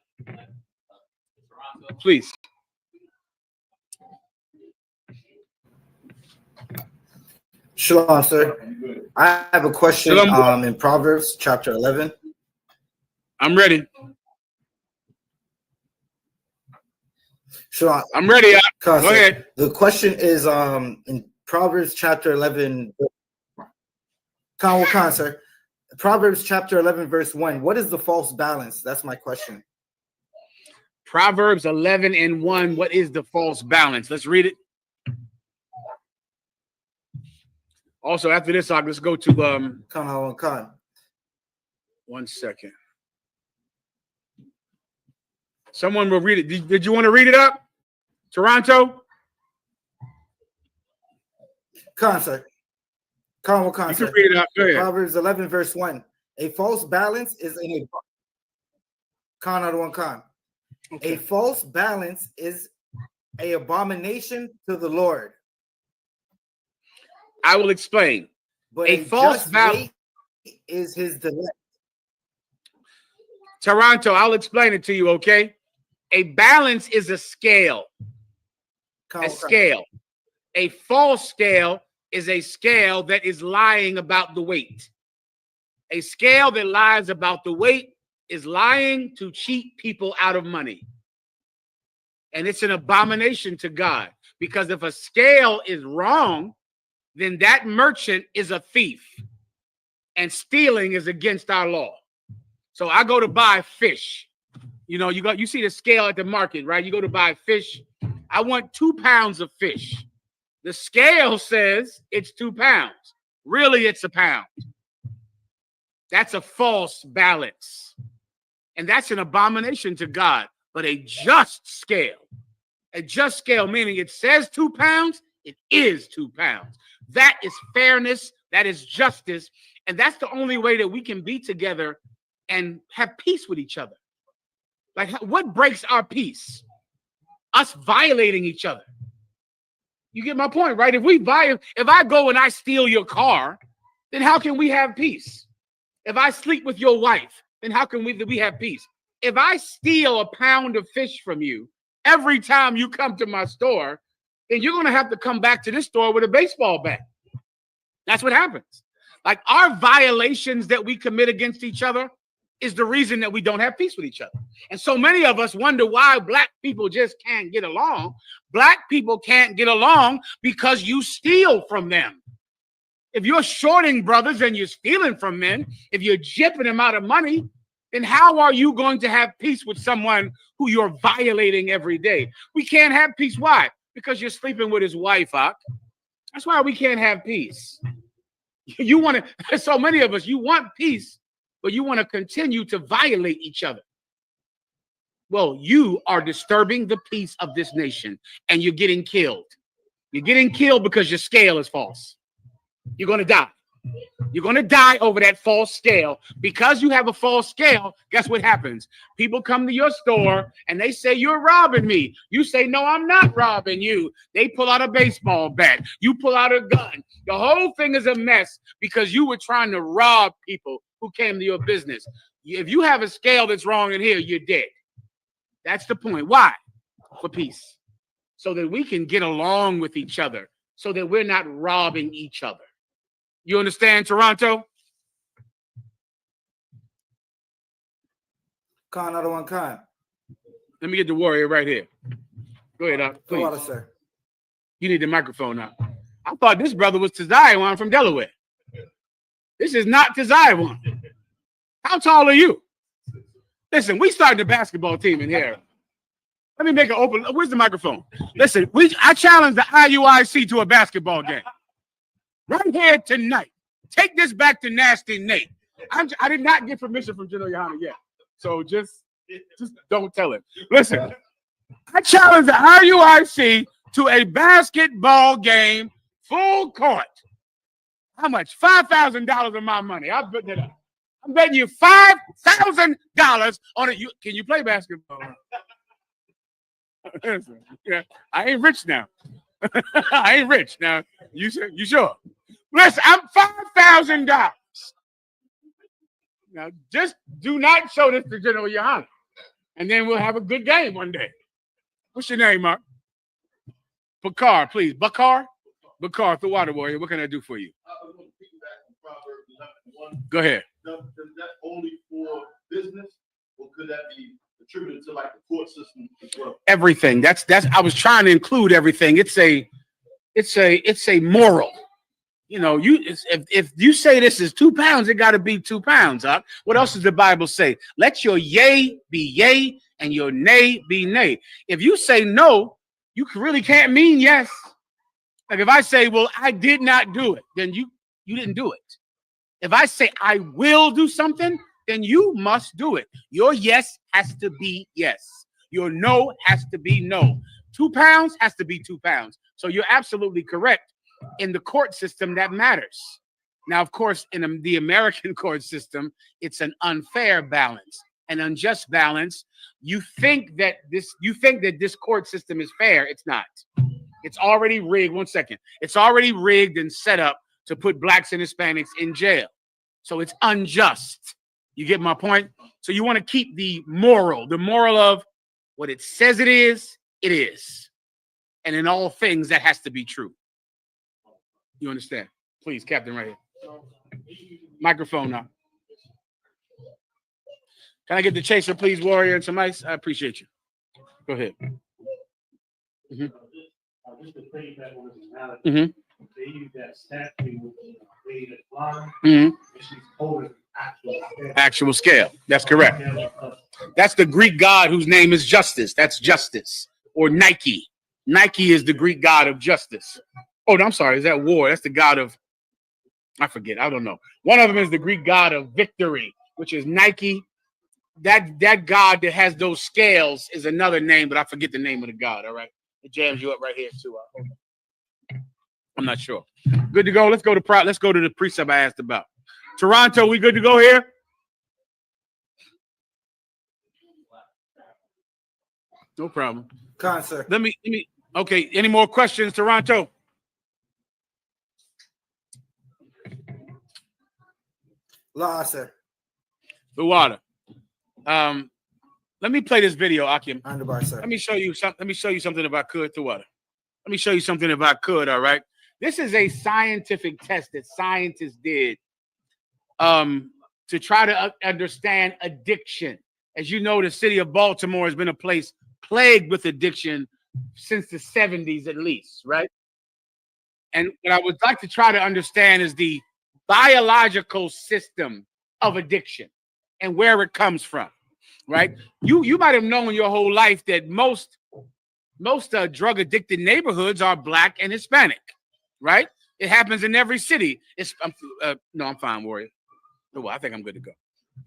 Speaker 4: Please.
Speaker 10: Shalom, sir. I have a question in Proverbs chapter 11.
Speaker 4: I'm ready.
Speaker 10: Shalom.
Speaker 4: I'm ready. Go ahead.
Speaker 10: The question is in Proverbs chapter 11. Sir. Proverbs chapter 11, verse 1. What is the false balance? That's my question.
Speaker 4: Proverbs 11 and 1. What is the false balance? Let's read it. Also, after this, let's go to
Speaker 10: Khan.
Speaker 4: 1 second. Someone will read it. Did you want to read it up? Toronto?
Speaker 10: Sir.
Speaker 4: You can read it up. Go ahead.
Speaker 10: Proverbs 11, verse 1. A false balance is in a A false balance is an abomination to the Lord.
Speaker 4: I will explain.
Speaker 10: But
Speaker 4: a false balance
Speaker 10: is his delight.
Speaker 4: Toronto, I'll explain it to you, okay? A balance is a scale. Scale. A false scale is a scale that is lying about the weight. A scale that lies about the weight is lying to cheat people out of money. And it's an abomination to God, because if a scale is wrong, then that merchant is a thief, and stealing is against our law. So I go to buy fish. You see the scale at the market, right? You go to buy fish. I want 2 pounds of fish. The scale says it's 2 pounds. Really, it's a pound. That's a false balance. And that's an abomination to God. But a just scale meaning it says 2 pounds, it is 2 pounds. That is fairness. That is justice. And that's the only way that we can be together and have peace with each other. Like, what breaks our peace? Us violating each other. You get my point, right? If I go and I steal your car, then how can we have peace? If I sleep with your wife, then how can we have peace? If I steal a pound of fish from you every time you come to my store, then you're going to have to come back to this store with a baseball bat. That's what happens. Like, our violations that we commit against each other is the reason that we don't have peace with each other. And so many of us wonder why black people just can't get along. Black people can't get along because you steal from them. If you're shorting brothers and you're stealing from men, if you're jipping them out of money, then how are you going to have peace with someone who you're violating every day? We can't have peace. Why? Because you're sleeping with his wife, Hawk. That's why we can't have peace. So many of us, you want peace, but you want to continue to violate each other. Well, you are disturbing the peace of this nation, and you're getting killed. You're getting killed because your scale is false. You're going to die. You're going to die over that false scale. Because you have a false scale, guess what happens? People come to your store and they say, you're robbing me. You say, no, I'm not robbing you. They pull out a baseball bat. You pull out a gun. The whole thing is a mess because you were trying to rob people who came to your business. If you have a scale that's wrong in here, you're dead. That's the point. Why? For peace. So that we can get along with each other, so that we're not robbing each other. You understand, Toronto?
Speaker 10: Another one, Khan.
Speaker 4: Let me get the warrior right here. Go ahead, please.
Speaker 10: Water, sir.
Speaker 4: You need the microphone now. I thought this brother was Tazaiwan from Delaware. This is not Tazaiwan. How tall are you? Listen, we started the basketball team in here. Let me make an open. Where's the microphone? Listen, I challenge the IUIC to a basketball game. Right here tonight. Take this back to Nasty Nate. I did not get permission from General Yohana yet. So just don't tell him. Listen, I challenge the IUIC to a basketball game, full court. How much? $5,000 of my money. I'll put it up. I'm betting you $5,000 on it. Can you play basketball? Yeah, I ain't rich now. I ain't rich now. You sure? Listen, I'm $5,000. Now, just do not show this to General Yohana, and then we'll have a good game one day. What's your name, Mark? Bakar, please. Bakar, the water warrior. What can I do for you? Go ahead.
Speaker 6: Is that only for business, or could that be attributed to like the court system as well?
Speaker 4: Everything. That's. I was trying to include everything. It's a moral. You know, if you say this is 2 pounds, it got to be 2 pounds. Huh? What else does the Bible say? Let your yea be yea and your nay be nay. If you say no, you really can't mean yes. Like if I say, well, I did not do it, then you didn't do it. If I say I will do something, then you must do it. Your yes has to be yes. Your no has to be no. 2 pounds has to be 2 pounds. So you're absolutely correct. In the court system, that matters. Now, of course, in the American court system, it's an unfair balance, an unjust balance. You think that this court system is fair. It's not. It's already rigged. 1 second. It's already rigged and set up to put blacks and Hispanics in jail. So it's unjust. You get my point? So you want to keep the moral of what it says it is. And in all things, that has to be true. You understand? Please, Captain, right here. Microphone now. Can I get the chaser, please, warrior, and some ice? I appreciate you. Go ahead. Mm-hmm.
Speaker 1: they use that statue with the lady that's blind,
Speaker 4: Mhm.
Speaker 1: and she's holding actual scale.
Speaker 4: Actual scale. That's correct. That's the Greek god whose name is Justice. That's Justice. Or Nike. Nike is the Greek god of justice. Oh, no, I'm sorry. Is that war? That's the god of, I forget. I don't know. One of them is the Greek god of victory, which is Nike. That god that has those scales is another name, but I forget the name of the god. All right. It jams you up right here, too. I'm not sure. Good to go. Let's go to the precept I asked about. Toronto, we good to go here? No problem.
Speaker 10: Sir.
Speaker 4: Let me. Okay. Any more questions, Toronto?
Speaker 10: Law, sir.
Speaker 4: The water. Let me play this video, Akim.
Speaker 10: Underbar, sir.
Speaker 4: Let me show you something if I could, the water. Let me show you something if I could. All right. This is a scientific test that scientists did to try to understand addiction. As you know, the city of Baltimore has been a place plagued with addiction since the 70s at least, right? And what I would like to try to understand is the biological system of addiction and where it comes from, right? You might have known your whole life that most drug addicted neighborhoods are Black and Hispanic, right? It happens in every city. I'm fine, Warrior. Well, I think I'm good to go.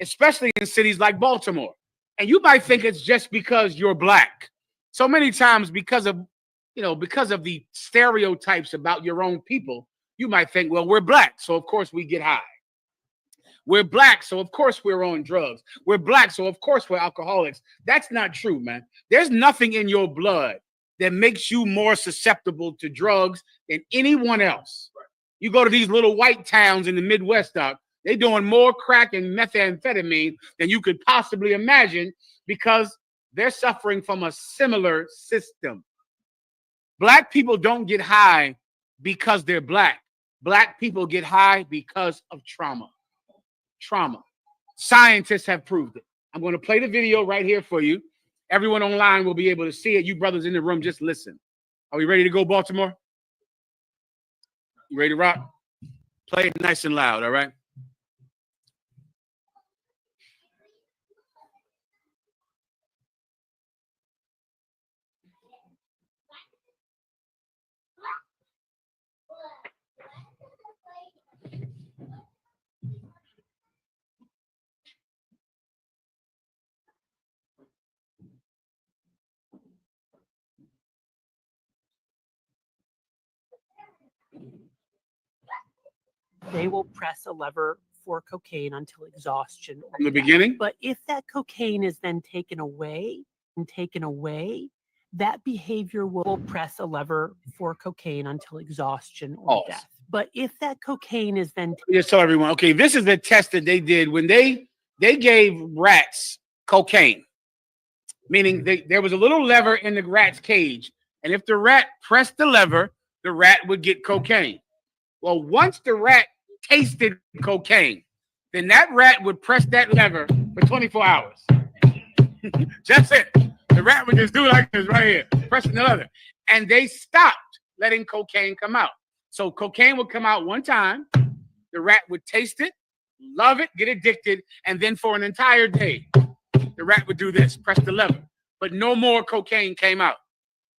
Speaker 4: Especially in cities like Baltimore. And you might think it's just because you're Black. So many times because of the stereotypes about your own people, you might think, well, we're Black, so of course we get high. We're Black, so of course we're on drugs. We're Black, so of course we're alcoholics. That's not true, man. There's nothing in your blood that makes you more susceptible to drugs than anyone else. You go to these little white towns in the Midwest, Doc, they're doing more crack and methamphetamine than you could possibly imagine because they're suffering from a similar system. Black people don't get high because they're Black. Black people get high because of trauma. Trauma. Scientists have proved it. I'm going to play the video right here for you. Everyone online will be able to see it. You brothers in the room, just listen. Are we ready to go, Baltimore? You ready to rock? Play it nice and loud, all right?
Speaker 11: They will press a lever for cocaine until exhaustion.
Speaker 4: From the beginning?
Speaker 11: But if that cocaine is then taken away, that behavior will press a lever for cocaine until exhaustion or death. But if that cocaine is then
Speaker 4: just tell everyone, okay, this is the test that they did when they gave rats cocaine, meaning there was a little lever in the rat's cage, and if the rat pressed the lever, the rat would get cocaine. Well, once the rat tasted cocaine, then that rat would press that lever for 24 hours. That's it. The rat would just do like this right here, pressing the lever. And they stopped letting cocaine come out. So cocaine would come out one time, the rat would taste it, love it, get addicted, and then for an entire day, the rat would do this, press the lever. But no more cocaine came out.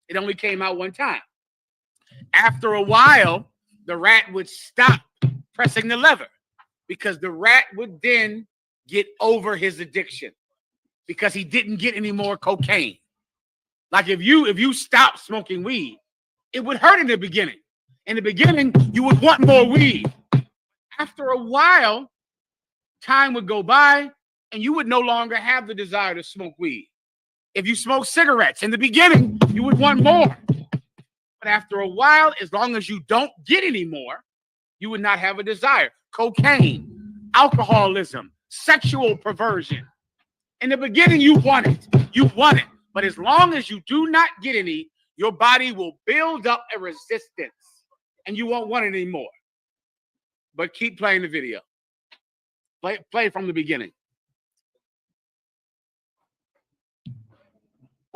Speaker 4: It only came out one time. After a while, the rat would stop pressing the lever because the rat would then get over his addiction because he didn't get any more cocaine. Like if you stop smoking weed, it would hurt in the beginning. In the beginning, you would want more weed. After a while, time would go by and you would no longer have the desire to smoke weed. If you smoke cigarettes in the beginning, you would want more. But after a while, as long as you don't get any more, you would not have a desire. Cocaine, alcoholism, sexual perversion. In the beginning, you want it. You want it. But as long as you do not get any, your body will build up a resistance and you won't want it anymore. But keep playing the video. Play from the beginning.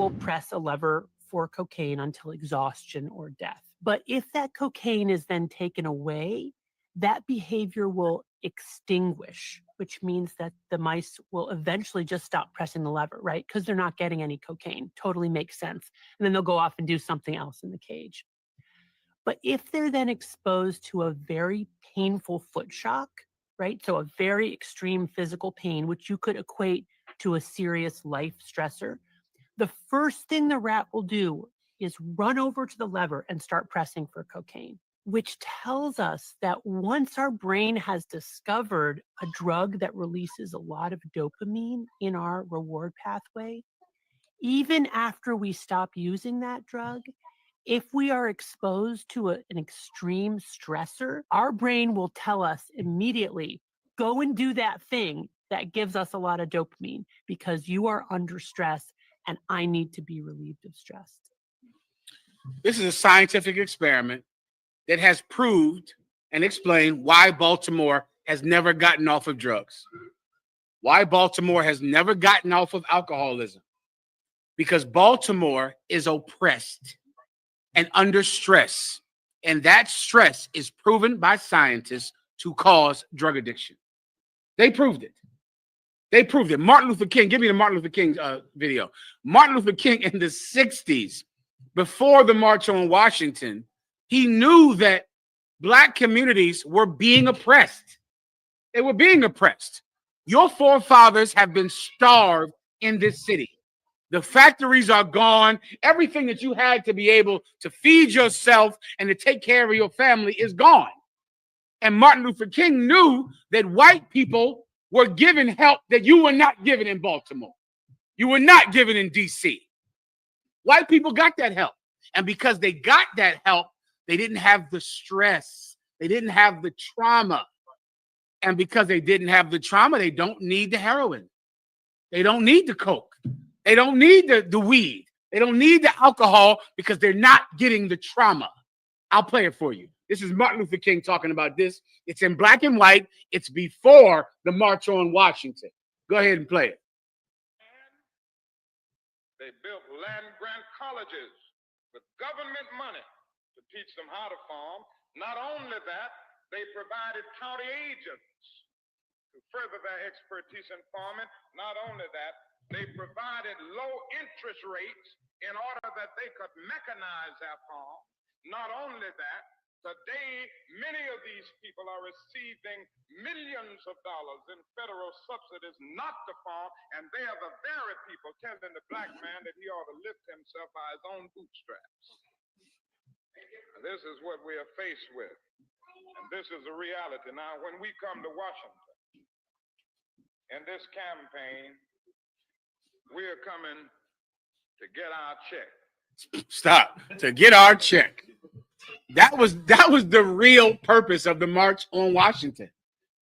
Speaker 11: will press a lever for cocaine until exhaustion or death. But if that cocaine is then taken away, that behavior will extinguish, which means that the mice will eventually just stop pressing the lever, right? Because they're not getting any cocaine. Totally makes sense. And then they'll go off and do something else in the cage. But if they're then exposed to a very painful foot shock, right? So a very extreme physical pain, which you could equate to a serious life stressor, the first thing the rat will do is run over to the lever and start pressing for cocaine, which tells us that once our brain has discovered a drug that releases a lot of dopamine in our reward pathway, even after we stop using that drug, if we are exposed to an extreme stressor, our brain will tell us immediately, go and do that thing that gives us a lot of dopamine because you are under stress and I need to be relieved of stress.
Speaker 4: This is a scientific experiment that has proved and explained why Baltimore has never gotten off of drugs. Why Baltimore has never gotten off of alcoholism. Because Baltimore is oppressed and under stress. And that stress is proven by scientists to cause drug addiction. They proved it. They proved it. Martin Luther King, give me the Martin Luther King video. Martin Luther King in the 60s, before the March on Washington, he knew that Black communities were being oppressed. They were being oppressed. Your forefathers have been starved in this city. The factories are gone. Everything that you had to be able to feed yourself and to take care of your family is gone. And Martin Luther King knew that white people were given help that you were not given in Baltimore. You were not given in D.C. White people got that help. And because they got that help, they didn't have the stress. They didn't have the trauma. And because they didn't have the trauma, they don't need the heroin. They don't need the coke. They don't need the weed. They don't need the alcohol because they're not getting the trauma. I'll play it for you. This is Martin Luther King talking about this. It's in black and white. It's before the March on Washington. Go ahead and play it.
Speaker 12: They built land-grant colleges with government money to teach them how to farm. Not only that, they provided county agents to further their expertise in farming. Not only that, they provided low interest rates in order that they could mechanize their farm. Not only that, today, many of these people are receiving millions of dollars in federal subsidies not to farm, and they are the very people telling the black man that he ought to lift himself by his own bootstraps. This is what we are faced with, and this is a reality. Now, when we come to Washington in this campaign, we are coming to get our check.
Speaker 4: Stop. To get our check. That was the real purpose of the March on Washington.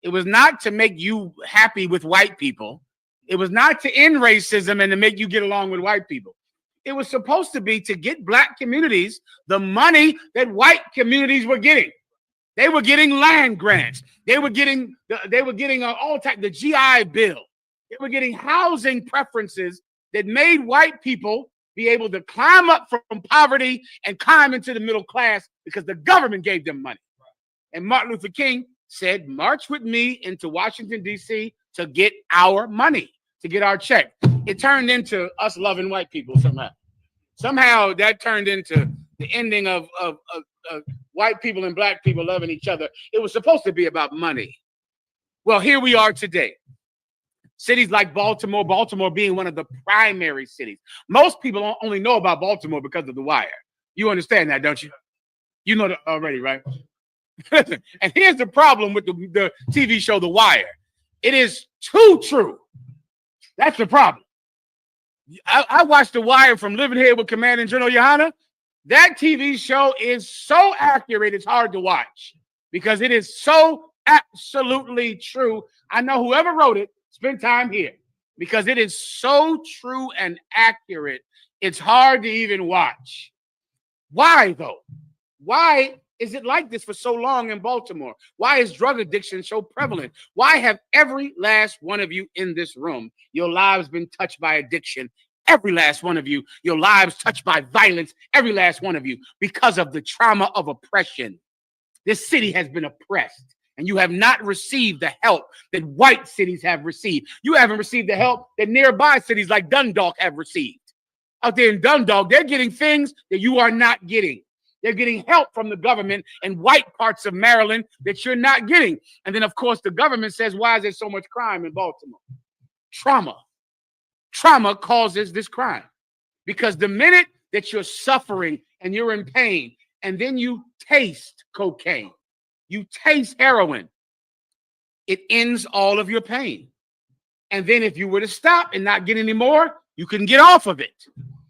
Speaker 4: It was not to make you happy with white people. It was not to end racism and to make you get along with white people. It was supposed to be to get black communities the money that white communities were getting. They were getting land grants. They were getting all type the GI Bill. They were getting housing preferences that made white people be able to climb up from poverty and climb into the middle class because the government gave them money. And Martin Luther King said, march with me into Washington, D.C. to get our money, to get our check. It turned into us loving white people somehow. Somehow that turned into the ending of white people and black people loving each other. It was supposed to be about money. Well, here we are today. Cities like Baltimore, Baltimore being one of the primary cities. Most people only know about Baltimore because of The Wire. You understand that, don't you? You know that already, right? And here's the problem with the TV show The Wire. It is too true. That's the problem. I watched The Wire from living here with Command and General Yohana. That TV show is so accurate, it's hard to watch because it is so absolutely true. I know whoever wrote it spent time here because it is so true and accurate. It's hard to even watch. Why, though? Why is it like this for so long in Baltimore? Why is drug addiction so prevalent? Why have every last one of you in this room, your lives been touched by addiction every last one of you, your lives touched by violence, every last one of you, because of the trauma of oppression. This city has been oppressed, and you have not received the help that white cities have received. You haven't received the help that nearby cities like Dundalk have received. Out there in Dundalk, they're getting things that you are not getting. They're getting help from the government in white parts of Maryland that you're not getting. And then, of course, the government says, why is there so much crime in Baltimore? Trauma. Trauma causes this crime. Because the minute that you're suffering and you're in pain, and then you taste cocaine, you taste heroin, it ends all of your pain. And then if you were to stop and not get any more, you can get off of it.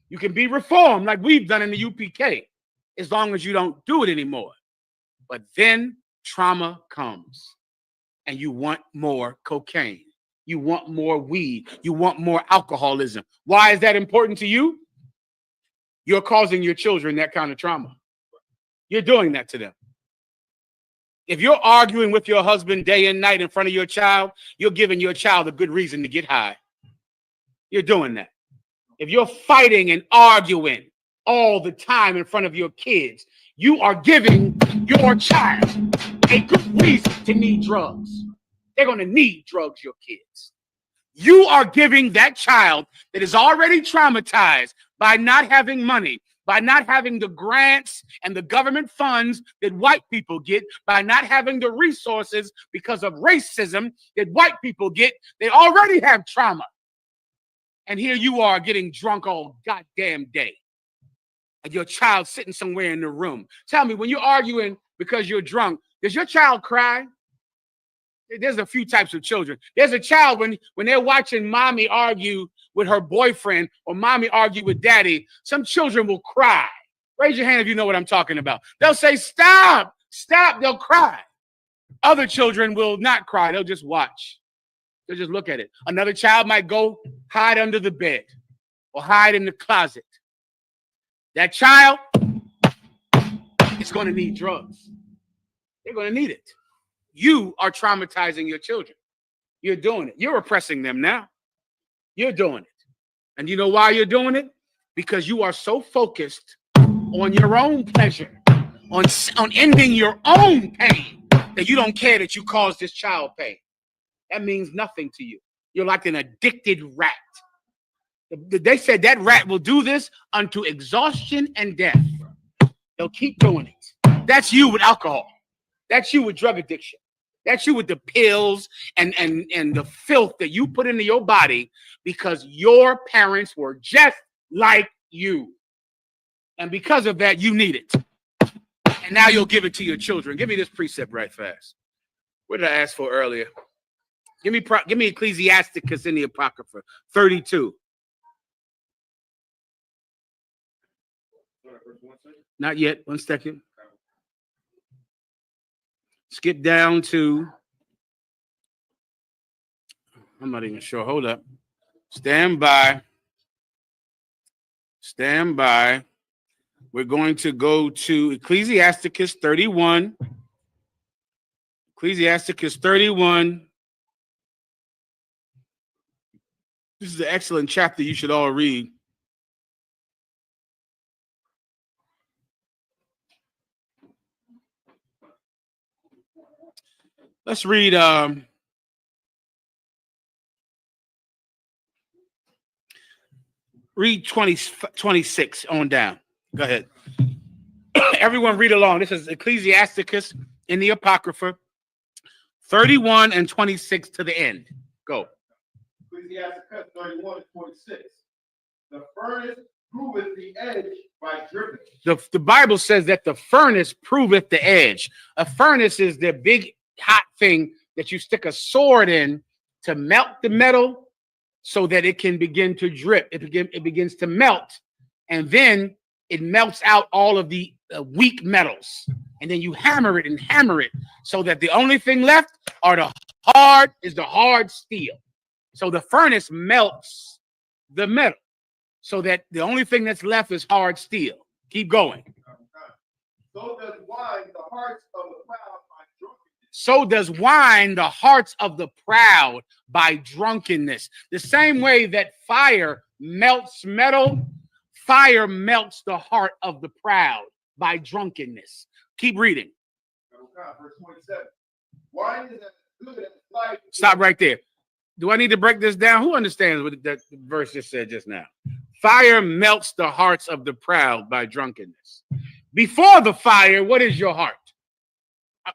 Speaker 4: You can be reformed like we've done in the UPK, as long as you don't do it anymore. But then trauma comes and you want more cocaine. You want more weed. You want more alcoholism. Why is that important to you? You're causing your children that kind of trauma. You're doing that to them. If you're arguing with your husband day and night in front of your child, you're giving your child a good reason to get high. You're doing that. If you're fighting and arguing all the time in front of your kids, you are giving your child a good reason to need drugs. They're going to need drugs, your kids. You are giving that child that is already traumatized by not having money, by not having the grants and the government funds that white people get, by not having the resources because of racism that white people get. They already have trauma. And here you are getting drunk all goddamn day. And your child sitting somewhere in the room. Tell me, when you're arguing because you're drunk, does your child cry? There's a few types of children. There's a child when they're watching mommy argue with her boyfriend or mommy argue with daddy, some children will cry. Raise your hand if you know what I'm talking about. They'll say, stop, stop. They'll cry. Other children will not cry. They'll just watch. They'll just look at it. Another child might go hide under the bed or hide in the closet. That child is going to need drugs. They're going to need it. You are traumatizing your children. You're doing it. You're oppressing them now. You're doing it. And you know why you're doing it? Because you are so focused on your own pleasure, on ending your own pain, that you don't care that you caused this child pain. That means nothing to you. You're like an addicted rat. They said that rat will do this unto exhaustion and death. They'll keep doing it. That's you with alcohol. That's you with drug addiction. That's you with the pills and the filth that you put into your body because your parents were just like you. And because of that, you need it. And now you'll give it to your children. Give me this precept right fast. What did I ask for earlier? Give me Ecclesiasticus in the Apocrypha, 32. Not yet. 1 second. Skip down to, I'm not even sure. Hold up. Stand by. Stand by. We're going to go to Ecclesiasticus 31. Ecclesiasticus 31. This is an excellent chapter you should all read. Let's read read 26 on down. Go ahead. Everyone read along. This is Ecclesiasticus in the Apocrypha, 31 and 26 to the end. Go.
Speaker 6: Ecclesiasticus 31 and 26. The furnace proveth the edge by dripping.
Speaker 4: The Bible says that the furnace proveth the edge. A furnace is the big hot thing that you stick a sword in to melt the metal so that it can begin to drip. It begins to melt, and then it melts out all of the weak metals. And then you hammer it so that the only thing left is the hard steel. So the furnace melts the metal so that the only thing that's left is hard steel. Keep going.
Speaker 6: So does wine the hearts of the proud by drunkenness.
Speaker 4: So does wine the hearts of the proud by drunkenness. The same way that fire melts metal. Fire melts the heart of the proud by drunkenness. Keep reading.
Speaker 6: Verse 27. Wine is as good as life.
Speaker 4: Stop right there. Do I need to break this down? Who understands what that verse just said just now? Fire melts the hearts of the proud by drunkenness. Before the fire, what is your heart?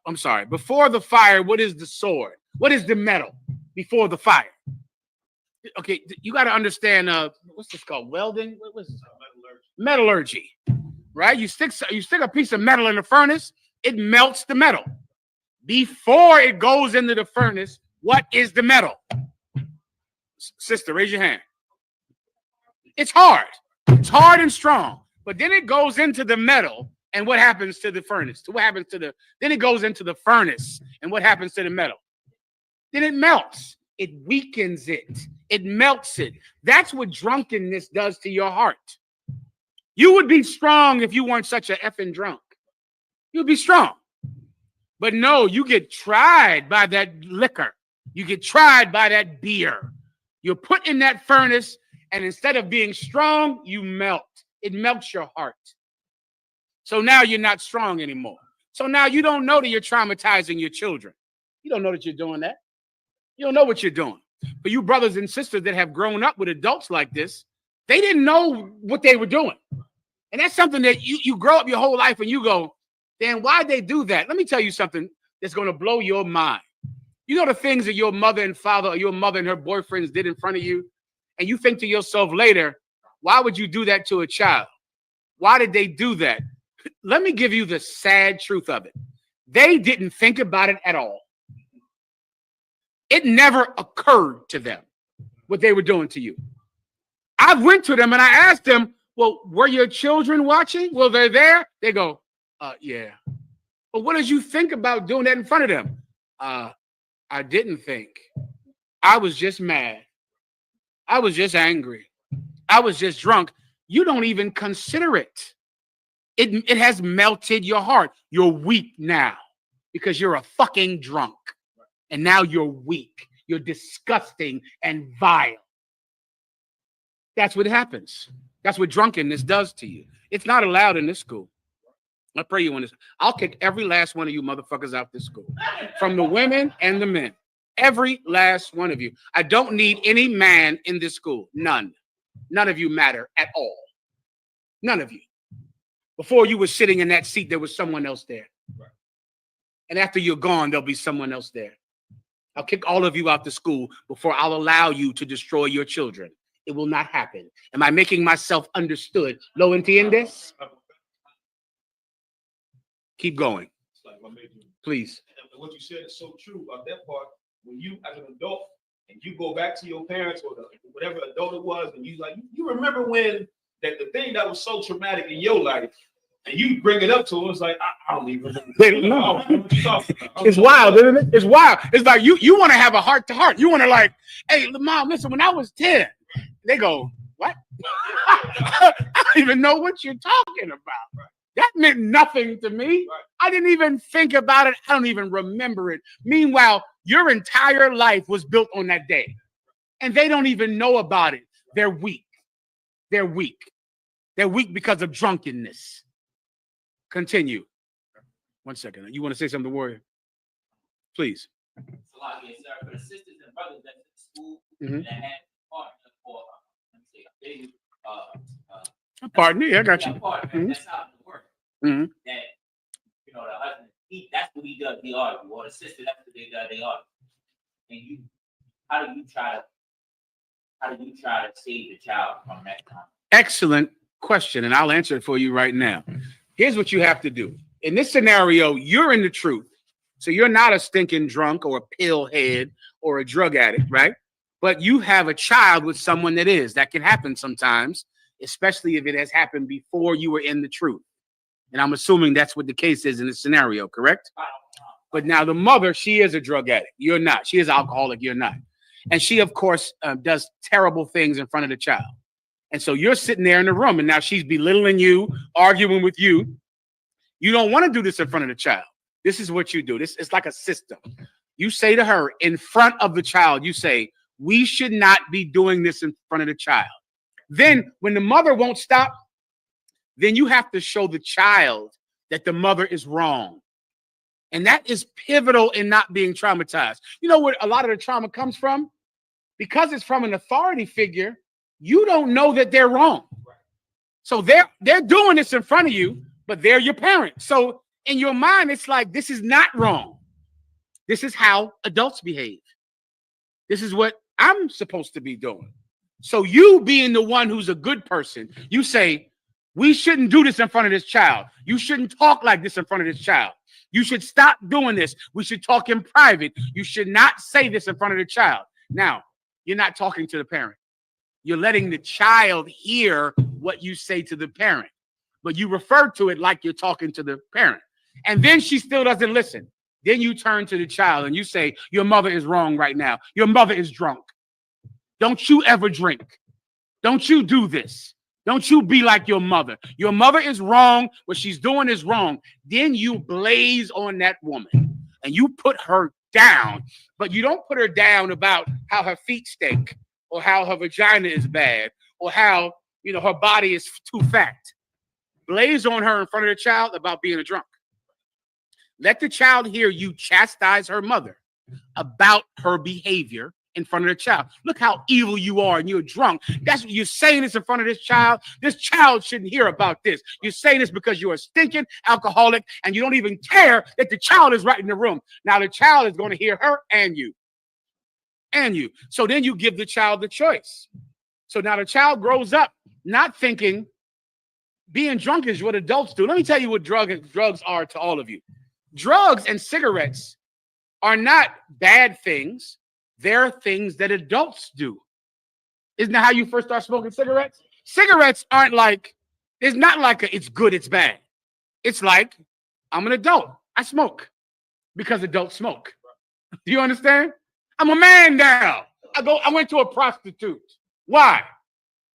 Speaker 4: I'm sorry. Before the fire, what is the sword? What is the metal before the fire? Okay, you got to understand. What's this called? Welding? What was this? Metallurgy, right? You stick a piece of metal in the furnace, it melts the metal. Before it goes into the furnace, what is the metal? Sister, raise your hand. It's hard. It's hard and strong. But then it goes into the metal, and what happens to the furnace? Then it goes into the furnace, and what happens to the metal? Then it melts. It weakens it. It melts it. That's what drunkenness does to your heart. You would be strong if you weren't such a effing drunk. You'd be strong. But no, you get tried by that liquor. You get tried by that beer. You're put in that furnace, and instead of being strong, you melt. It melts your heart. So now you're not strong anymore. So now you don't know that you're traumatizing your children. You don't know that you're doing that. You don't know what you're doing. For you brothers and sisters that have grown up with adults like this, they didn't know what they were doing. And that's something that you grow up your whole life and you go, Dan, why'd they do that? Let me tell you something that's going to blow your mind. You know the things that your mother and father or your mother and her boyfriends did in front of you? And you think to yourself later, why would you do that to a child? Why did they do that? Let me give you the sad truth of it. They didn't think about it at all. It never occurred to them what they were doing to you. I went to them and I asked them, well, were your children watching? Well, they're there. They go, yeah. But what did you think about doing that in front of them? I didn't think. I was just mad. I was just angry. I was just drunk. You don't even consider it. It has melted your heart. You're weak now because you're a fucking drunk. And now you're weak. You're disgusting and vile. That's what happens. That's what drunkenness does to you. It's not allowed in this school. I pray you understand. I'll kick every last one of you motherfuckers out this school. From the women and the men. Every last one of you. I don't need any man in this school. None. None of you matter at all. None of you. Before you were sitting in that seat, there was someone else there. And after you're gone, there'll be someone else there. I'll kick all of you out the school before I'll allow you to destroy your children. It will not happen. Am I making myself understood? ¿Lo entiendes? Keep going. Please.
Speaker 13: What you said is so true about that part. When you, as an adult, and you go back to your parents or whatever adult it was, and you remember when that the thing that was so traumatic in your life, and you bring it up to them, it's like, I don't even know.
Speaker 4: It's wild, isn't it? It's wild. It's like you want to have a heart to heart. You want to like, hey, Mom, listen, when I was 10, they go, what? I don't even know what you're talking about. That meant nothing to me. I didn't even think about it. I don't even remember it. Meanwhile, your entire life was built on that day. And they don't even know about it. They're weak. They're weak. They're weak because of drunkenness. Continue. 1 second. You want to say something, Warrior? Please.
Speaker 3: For the sisters and brothers that's in school that had partner for, let me say,
Speaker 4: a partner, yeah, I got you.
Speaker 3: Partner, that's how it works. That, you know, the husband, that's what he does, he argues. Or the sister, that's what they do, they argue. And how do you try to save the child from that time?
Speaker 4: Excellent question, and I'll answer it for you right now. Here's what you have to do. In this scenario, you're in the truth. So you're not a stinking drunk or a pill head or a drug addict, right? But you have a child with someone that is. That can happen sometimes, especially if it has happened before you were in the truth. And I'm assuming that's what the case is in this scenario, correct? But now the mother, she is a drug addict. You're not. She is alcoholic. You're not. And she, of course, does terrible things in front of the child. And so you're sitting there in the room, and now she's belittling you, arguing with you. You don't want to do this in front of the child. This is what you do. It's like a system. You say to her in front of the child, you say, we should not be doing this in front of the child. Then when the mother won't stop, then you have to show the child that the mother is wrong. And that is pivotal in not being traumatized. You know where a lot of the trauma comes from? Because it's from an authority figure, you don't know that they're wrong. So they're doing this in front of you, but they're your parents. So in your mind, it's like, this is not wrong. This is how adults behave. This is what I'm supposed to be doing. So you being the one who's a good person, you say, we shouldn't do this in front of this child. You shouldn't talk like this in front of this child. You should stop doing this. We should talk in private. You should not say this in front of the child. Now, you're not talking to the parent. You're letting the child hear what you say to the parent, but you refer to it like you're talking to the parent. And then she still doesn't listen. Then you turn to the child and you say, your mother is wrong right now. Your mother is drunk. Don't you ever drink. Don't you do this. Don't you be like your mother. Your mother is wrong. What she's doing is wrong. Then you blaze on that woman and you put her down, but you don't put her down about how her feet stink or how her vagina is bad or how, her body is too fat. Blaze on her in front of the child about being a drunk. Let the child hear you chastise her mother about her behavior in front of the child. Look how evil you are and you're drunk. That's what you're saying this in front of this child. This child shouldn't hear about this. You're saying this because you're a stinking alcoholic and you don't even care that the child is right in the room. Now the child is going to hear her and you. So then you give the child the choice. So now the child grows up not thinking being drunk is what adults do. Let me tell you what drugs are to all of you. Drugs and cigarettes are not bad things. They're things that adults do. Isn't that how you first start smoking cigarettes? Cigarettes aren't like, it's not like it's good, it's bad. It's like, I'm an adult. I smoke because adults smoke. Do you understand? I'm a man now. I went to a prostitute. Why?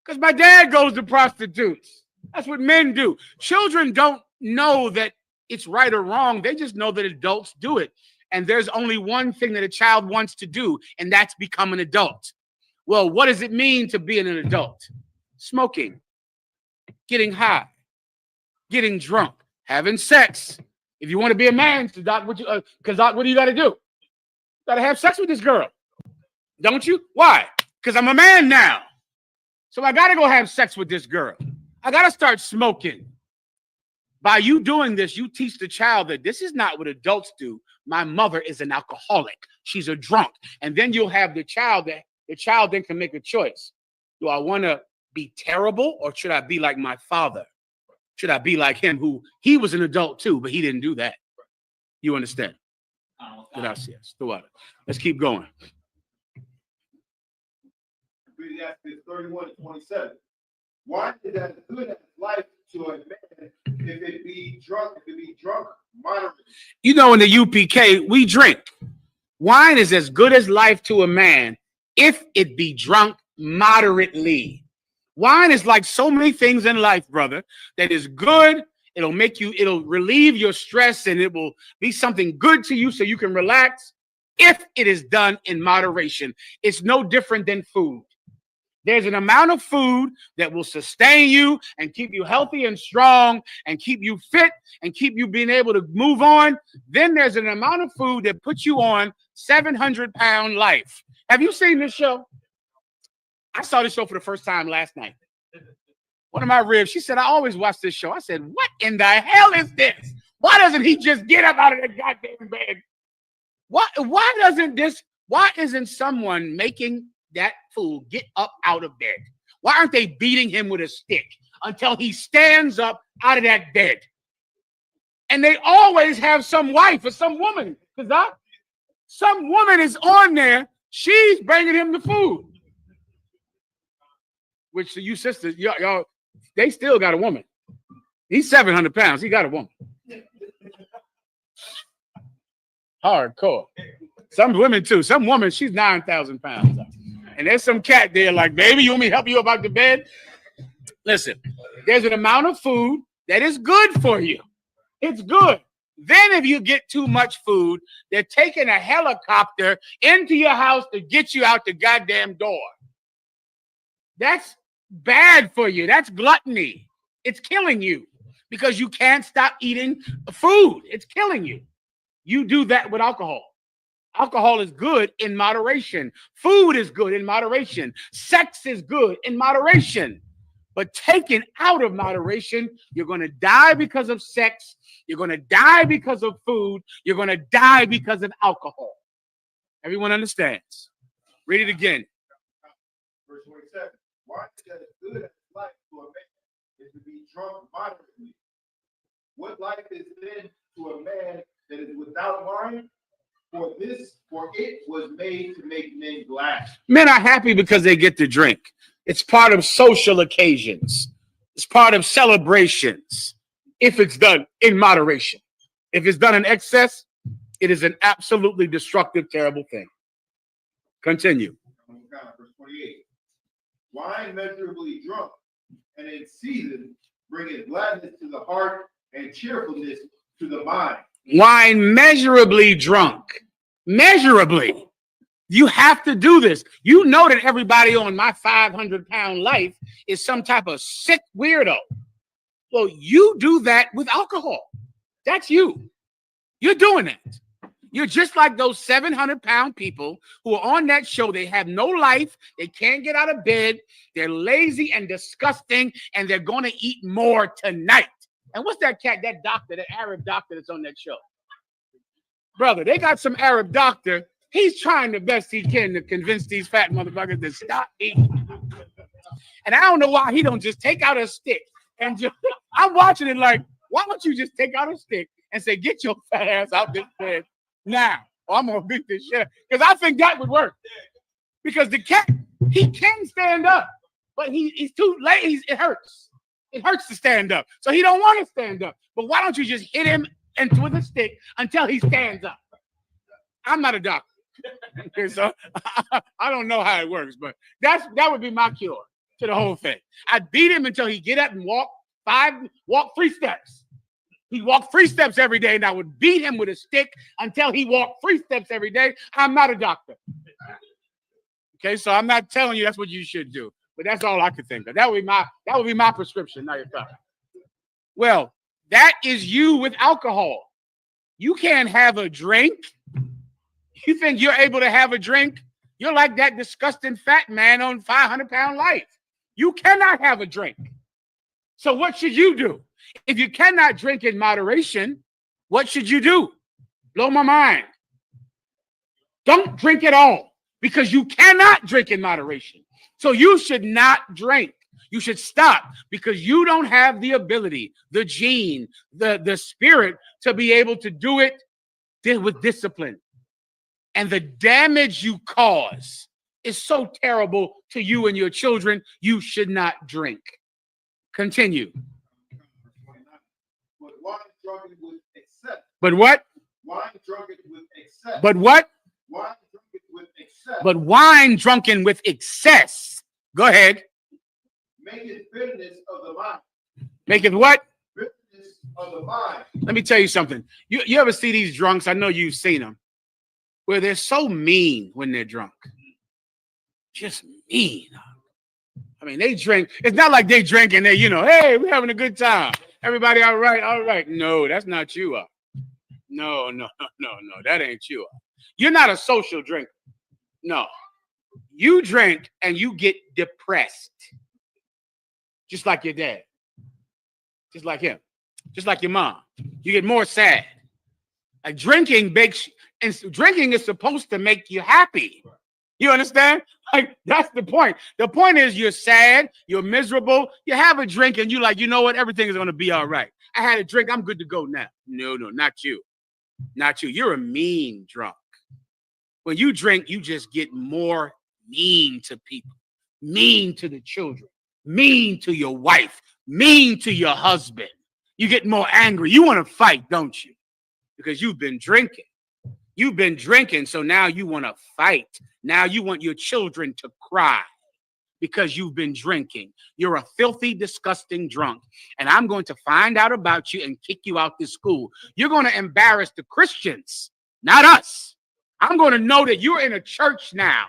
Speaker 4: Because my dad goes to prostitutes. That's what men do. Children don't know that it's right or wrong. They just know that adults do it. And there's only one thing that a child wants to do, and that's become an adult. Well, what does it mean to be an adult? Smoking, getting high, getting drunk, having sex. If you want to be a man, so Doc, what do you got to do? Got to have sex with this girl, don't you? Why? Because I'm a man now. So I got to go have sex with this girl. I got to start smoking. By you doing this, you teach the child that this is not what adults do. My mother is an alcoholic. She's a drunk. And then you'll have the child then can make a choice. Do I want to be terrible or should I be like my father? Should I be like him who he was an adult too, but he didn't do that? You understand? Gracias. Let's keep going.
Speaker 6: Ecclesiastes 31:27. Why is that good as life to a man if it be drunk moderately?
Speaker 4: In the UPK, we drink. Wine is as good as life to a man if it be drunk moderately. Wine is like so many things in life, brother, that is good. It'll relieve your stress and it will be something good to you so you can relax if it is done in moderation. It's no different than food. There's an amount of food that will sustain you and keep you healthy and strong and keep you fit and keep you being able to move on. Then there's an amount of food that puts you on 700-pound life. Have you seen this show? I saw this show for the first time last night. One of my ribs, she said, I always watch this show. I said, what in the hell is this? Why doesn't he just get up out of the goddamn bed? Why isn't someone making that fool get up out of bed? Why aren't they beating him with a stick until he stands up out of that bed? And they always have some wife or some woman, because some woman is on there. She's bringing him the food. Which you sisters, y'all, they still got a woman. He's 700 pounds. He got a woman. Hardcore. Some women too. Some woman, she's 9,000 pounds. And there's some cat there like, baby, you want me to help you up out the bed? Listen, there's an amount of food that is good for you. It's good. Then if you get too much food, they're taking a helicopter into your house to get you out the goddamn door. That's bad for you. That's gluttony. It's killing you because you can't stop eating food. It's killing you. You do that with alcohol. Alcohol is good in moderation. Food is good in moderation. Sex is good in moderation. But taken out of moderation, you're going to die because of sex. You're going to die because of food. You're going to die because of alcohol. Everyone understands. Read it again.
Speaker 6: Verse 27. Why is that as good as life to a man is to be drunk moderately? What life is then to a man that is without wine? For it was made to make men glad.
Speaker 4: Men are happy because they get to drink. It's part of social occasions. It's part of celebrations. If it's done in moderation. If it's done in excess, it is an absolutely destructive, terrible thing. Continue.
Speaker 6: Verse 28. Wine measurably drunk and in season bringeth gladness to the heart and cheerfulness to the mind.
Speaker 4: Wine measurably drunk. Measurably. You have to do this. You know that everybody on my 500-pound life is some type of sick weirdo. Well, you do that with alcohol. That's you. You're doing it. You're just like those 700-pound people who are on that show. They have no life. They can't get out of bed. They're lazy and disgusting, and they're going to eat more tonight. And what's that cat, that doctor, that Arab doctor that's on that show? Brother, they got some Arab doctor. He's trying the best he can to convince these fat motherfuckers to stop eating. And I don't know why he don't just take out a stick and just, I'm watching it like, why don't you just take out a stick and say, get your fat ass out this bed now, or I'm going to beat this shit. Because I think that would work. Because the cat, he can stand up, but he's too lazy. It hurts. It hurts to stand up. So he don't want to stand up. But why don't you just hit him and with a stick until he stands up? I'm not a doctor. Okay, so I don't know how it works, but that would be my cure to the whole thing. I'd beat him until he get up and walk 3 steps. He walked 3 steps every day, and I would beat him with a stick until he walked 3 steps every day. I'm not a doctor. Okay, so I'm not telling you that's what you should do, but that's all I could think of. That would be my prescription. Now you're talking. Well, that is you with alcohol. You can't have a drink. You think you're able to have a drink? You're like that disgusting fat man on 500-pound life. You cannot have a drink. So what should you do? If you cannot drink in moderation, what should you do? Blow my mind. Don't drink at all because you cannot drink in moderation. So you should not drink. You should stop because you don't have the ability, the gene, the spirit to be able to do it with discipline. And the damage you cause is so terrible to you and your children, you should not drink. Continue.
Speaker 6: But wine drunken with excess.
Speaker 4: But what?
Speaker 6: Wine drunken with excess.
Speaker 4: But what?
Speaker 6: Wine drunken with excess.
Speaker 4: But wine drunken with excess. Go ahead.
Speaker 6: Maketh bitterness of the mind.
Speaker 4: Maketh what?
Speaker 6: Bitterness of the mind.
Speaker 4: Let me tell you something. You ever see these drunks? I know you've seen them. Where they're so mean when they're drunk. Just mean. I mean, they drink. It's not like they drink and they, hey, we're having a good time. Everybody all right, all right. No, that's not you. No, that ain't you. You're not a social drinker. No. You drink and you get depressed. Just like your dad. Just like him. Just like your mom. You get more sad. Like drinking is supposed to make you happy. You understand? Like, that's the point. The point is you're sad, you're miserable, you have a drink and you're like, you know what? Everything is going to be all right. I had a drink. I'm good to go now. No, not you. Not you. You're a mean drunk. When you drink, you just get more mean to people, mean to the children, mean to your wife, mean to your husband. You get more angry. You want to fight, don't you? Because you've been drinking. You've been drinking, so now you want to fight. Now you want your children to cry because you've been drinking. You're a filthy, disgusting drunk, and I'm going to find out about you and kick you out this school. You're going to embarrass the Christians, not us. I'm going to know that you're in a church now.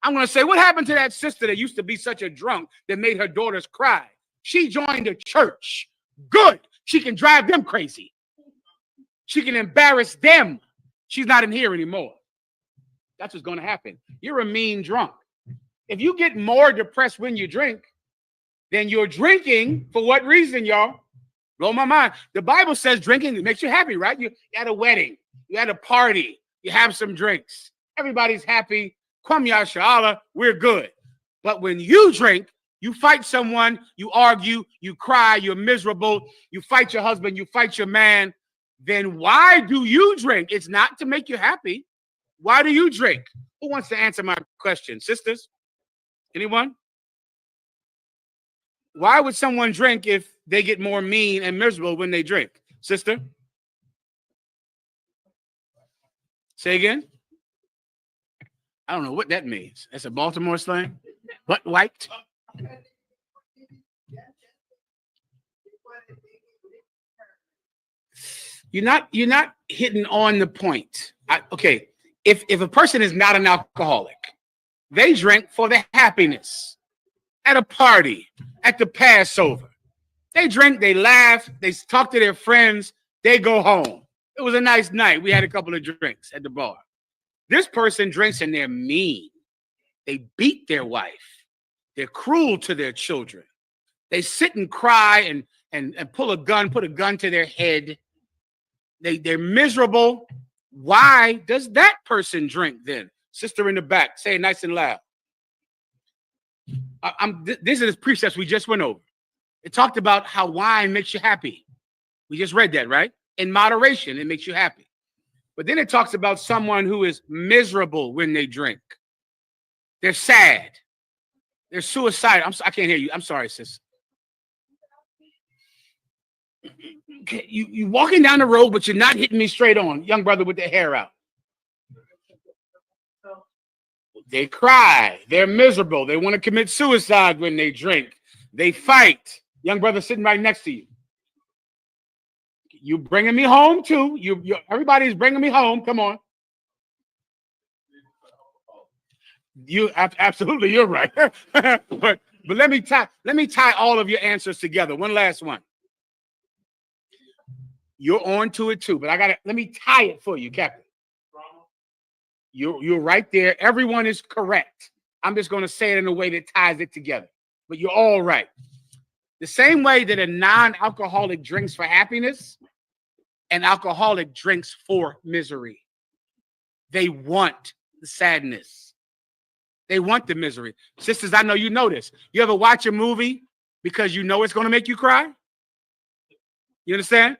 Speaker 4: I'm going to say, what happened to that sister that used to be such a drunk that made her daughters cry? She joined a church. Good. She can drive them crazy. She can embarrass them. She's not in here anymore. That's what's going to happen. You're a mean drunk. If you get more depressed when you drink, then you're drinking for what reason, y'all? Blow my mind. The Bible says drinking makes you happy, right? You at a wedding, you at a party, you have some drinks. Everybody's happy. Kwam Yashala, we're good. But when you drink, you fight someone, you argue, you cry, you're miserable, you fight your husband, you fight your man. Then why do you drink? It's not to make you happy. Why do you drink? Who wants to answer my question? Sisters? Anyone? Why would someone drink if they get more mean and miserable when they drink? Sister? Say again? I don't know what that means. That's a Baltimore slang? Butt wiped? You're not hitting on the point. Okay, if a person is not an alcoholic, they drink for the happiness at a party, at the Passover. They drink, they laugh, they talk to their friends, they go home. It was a nice night. We had a couple of drinks at the bar. This person drinks and they're mean. They beat their wife. They're cruel to their children. They sit and cry and pull a gun, put a gun to their head. They're miserable. Why does that person drink then? Sister in the back, say it nice and loud. These are the precepts we just went over. It talked about how wine makes you happy. We just read that, right? In moderation, it makes you happy. But then it talks about someone who is miserable when they drink. They're sad. They're suicidal. I can't hear you. I'm sorry, sis. Okay, you walking down the road, but you're not hitting me straight on. Young brother with the hair out. They cry. They're miserable. They want to commit suicide when they drink. They fight. Young brother sitting right next to you. You bringing me home too. Everybody's bringing me home. Come on. You absolutely, you're right. but let me tie all of your answers together. One last one. You're on to it too, but let me tie it for you, Captain. You're right there. Everyone is correct. I'm just going to say it in a way that ties it together. But you're all right. The same way that a non-alcoholic drinks for happiness, an alcoholic drinks for misery. They want the sadness. They want the misery. Sisters, I know you know this. You ever watch a movie because you know it's going to make you cry? You understand?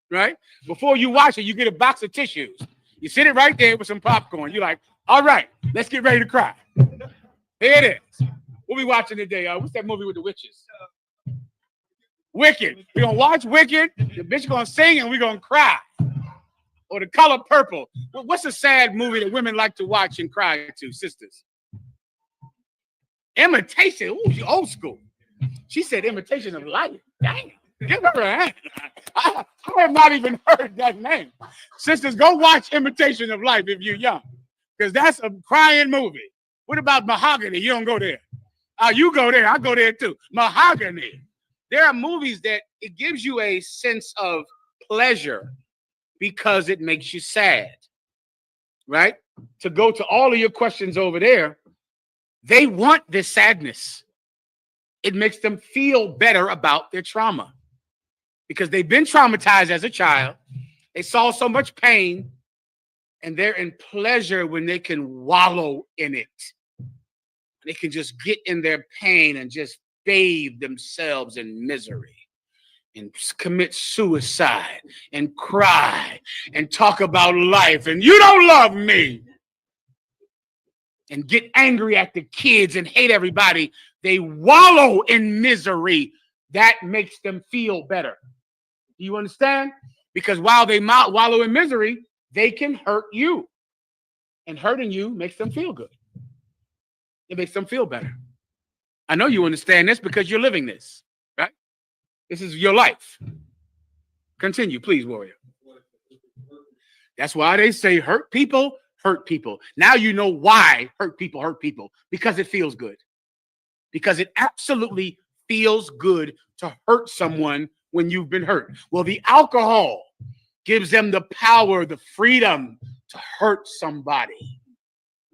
Speaker 4: Right? Before you watch it, you get a box of tissues. You sit it right there with some popcorn. You're like, all right, let's get ready to cry. Here it is. What we watching today? What's that movie with the witches? Wicked. We're going to watch Wicked. The bitch going to sing and we're going to cry. Or The Color Purple. What's a sad movie that women like to watch and cry to, sisters? Imitation. Ooh, she old school. She said Imitation of Life. Dang. Give her a hand. I have not even heard that name. Sisters, go watch Imitation of Life if you're young, because that's a crying movie. What about Mahogany? You don't go there. You go there. I go there too. Mahogany. There are movies that it gives you a sense of pleasure because it makes you sad, right? To go to all of your questions over there, they want this sadness. It makes them feel better about their trauma because they've been traumatized as a child. They saw so much pain, and they're in pleasure when they can wallow in it. They can just get in their pain and just bathe themselves in misery and commit suicide and cry and talk about life and you don't love me and get angry at the kids and hate everybody. They wallow in misery. That makes them feel better. Do you understand? Because while they wallow in misery, they can hurt you. And hurting you makes them feel good. It makes them feel better. I know you understand this because you're living this, right? This is your life. Continue, please, warrior. That's why they say hurt people hurt people. Now you know why hurt people, because it feels good. Because it absolutely feels good to hurt someone when you've been hurt. Well, the alcohol gives them the power, the freedom to hurt somebody.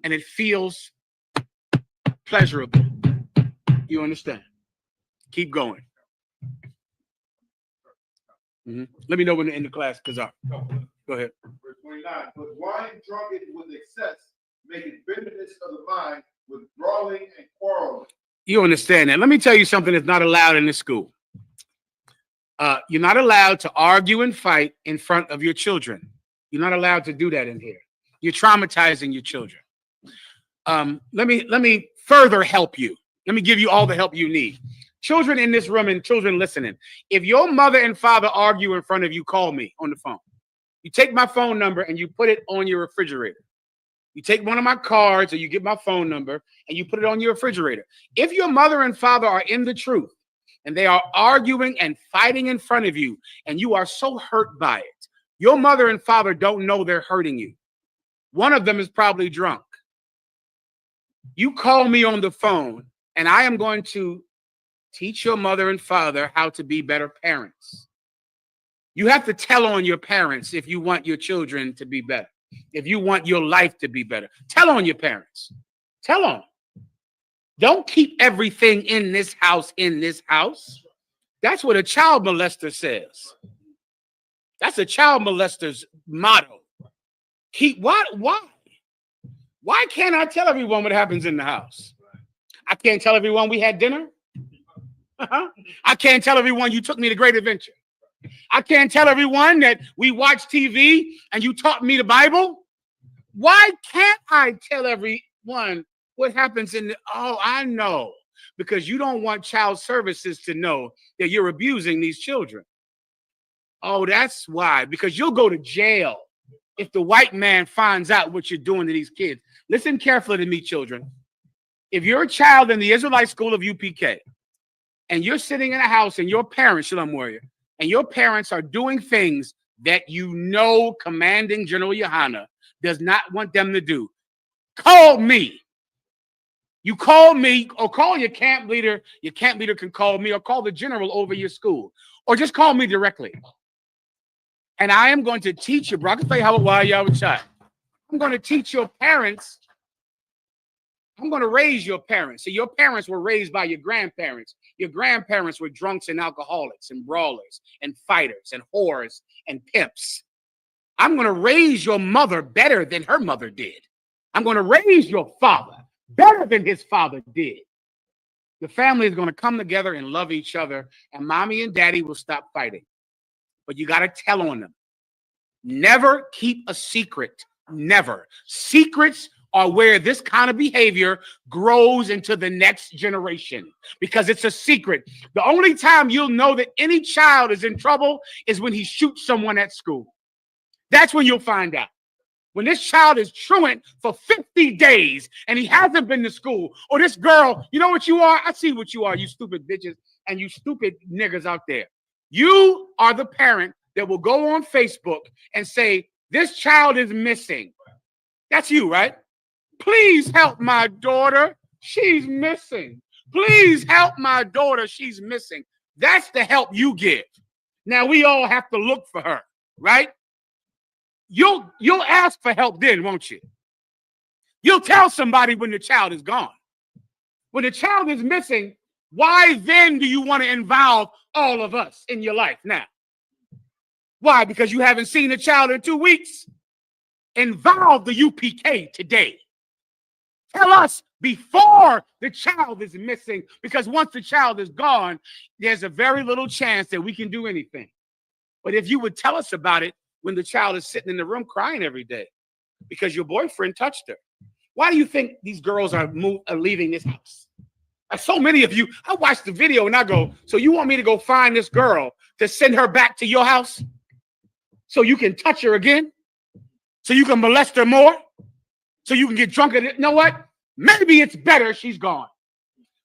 Speaker 4: And it feels pleasurable. You understand? Keep going. Let me know when to end the class, because go ahead.
Speaker 6: Verse 29. But wine drunken with excess maketh bitterness of the mind, with brawling and quarreling.
Speaker 4: You understand that? Let me tell you something that's not allowed in this school. You're not allowed to argue and fight in front of your children. You're not allowed to do that in here. You're traumatizing your children. Let me further help you. Let me give you all the help you need. Children in this room and children listening, if your mother and father argue in front of you, call me on the phone. You take my phone number and you put it on your refrigerator. You take one of my cards or you get my phone number and you put it on your refrigerator. If your mother and father are in the truth and they are arguing and fighting in front of you and you are so hurt by it, your mother and father don't know they're hurting you. One of them is probably drunk. You call me on the phone and I am going to teach your mother and father how to be better parents. You have to tell on your parents if you want your children to be better. If you want your life to be better, tell on your parents. Tell on. Don't keep everything in this house. That's what a child molester says. That's a child molester's motto. Keep what? Why can't I tell everyone what happens in the house? I can't tell everyone we had dinner. I can't tell everyone you took me to Great Adventure. I can't tell everyone that we watched TV and you taught me the Bible. Why can't I tell everyone what happens in the... Oh, I know. Because you don't want child services to know that you're abusing these children. Oh, that's why. Because you'll go to jail if the white man finds out what you're doing to these kids. Listen carefully to me, children. If you're a child in the Israelite school of UPK and you're sitting in a house and your parents, Shalom Warrior, and your parents are doing things that you know Commanding General Yohana does not want them to do, call me. You call me or call your camp leader. Your camp leader can call me or call the general over your school or just call me directly. And I am going to teach you, I'm going to teach your parents. I'm going to raise your parents. So your parents were raised by your grandparents. Your grandparents were drunks and alcoholics and brawlers and fighters and whores and pimps. I'm going to raise your mother better than her mother did. I'm going to raise your father better than his father did. The family is going to come together and love each other, and mommy and daddy will stop fighting. But you got to tell on them. Never keep a secret. Never. Secrets are where this kind of behavior grows into the next generation because it's a secret. The only time you'll know that any child is in trouble is when he shoots someone at school. That's when you'll find out. When this child is truant for 50 days and he hasn't been to school, or this girl, you know what you are? I see what you are, you stupid bitches and you stupid niggers out there. You are the parent that will go on Facebook and say, this child is missing. That's you, right? Please help my daughter. She's missing. Please help my daughter. She's missing. That's the help you give. Now we all have to look for her, right? You'll ask for help then, won't you? You'll tell somebody when the child is gone. When the child is missing, why then do you want to involve all of us in your life now? Why? Because you haven't seen the child in 2 weeks? Involve the UPK today. Tell us before the child is missing, because once the child is gone, there's a very little chance that we can do anything. But if you would tell us about it when the child is sitting in the room crying every day because your boyfriend touched her, why do you think these girls are leaving this house? So many of you, I watched the video and I go, so you want me to go find this girl to send her back to your house so you can touch her again? So you can molest her more? So you can get drunk? You know what? Maybe it's better she's gone.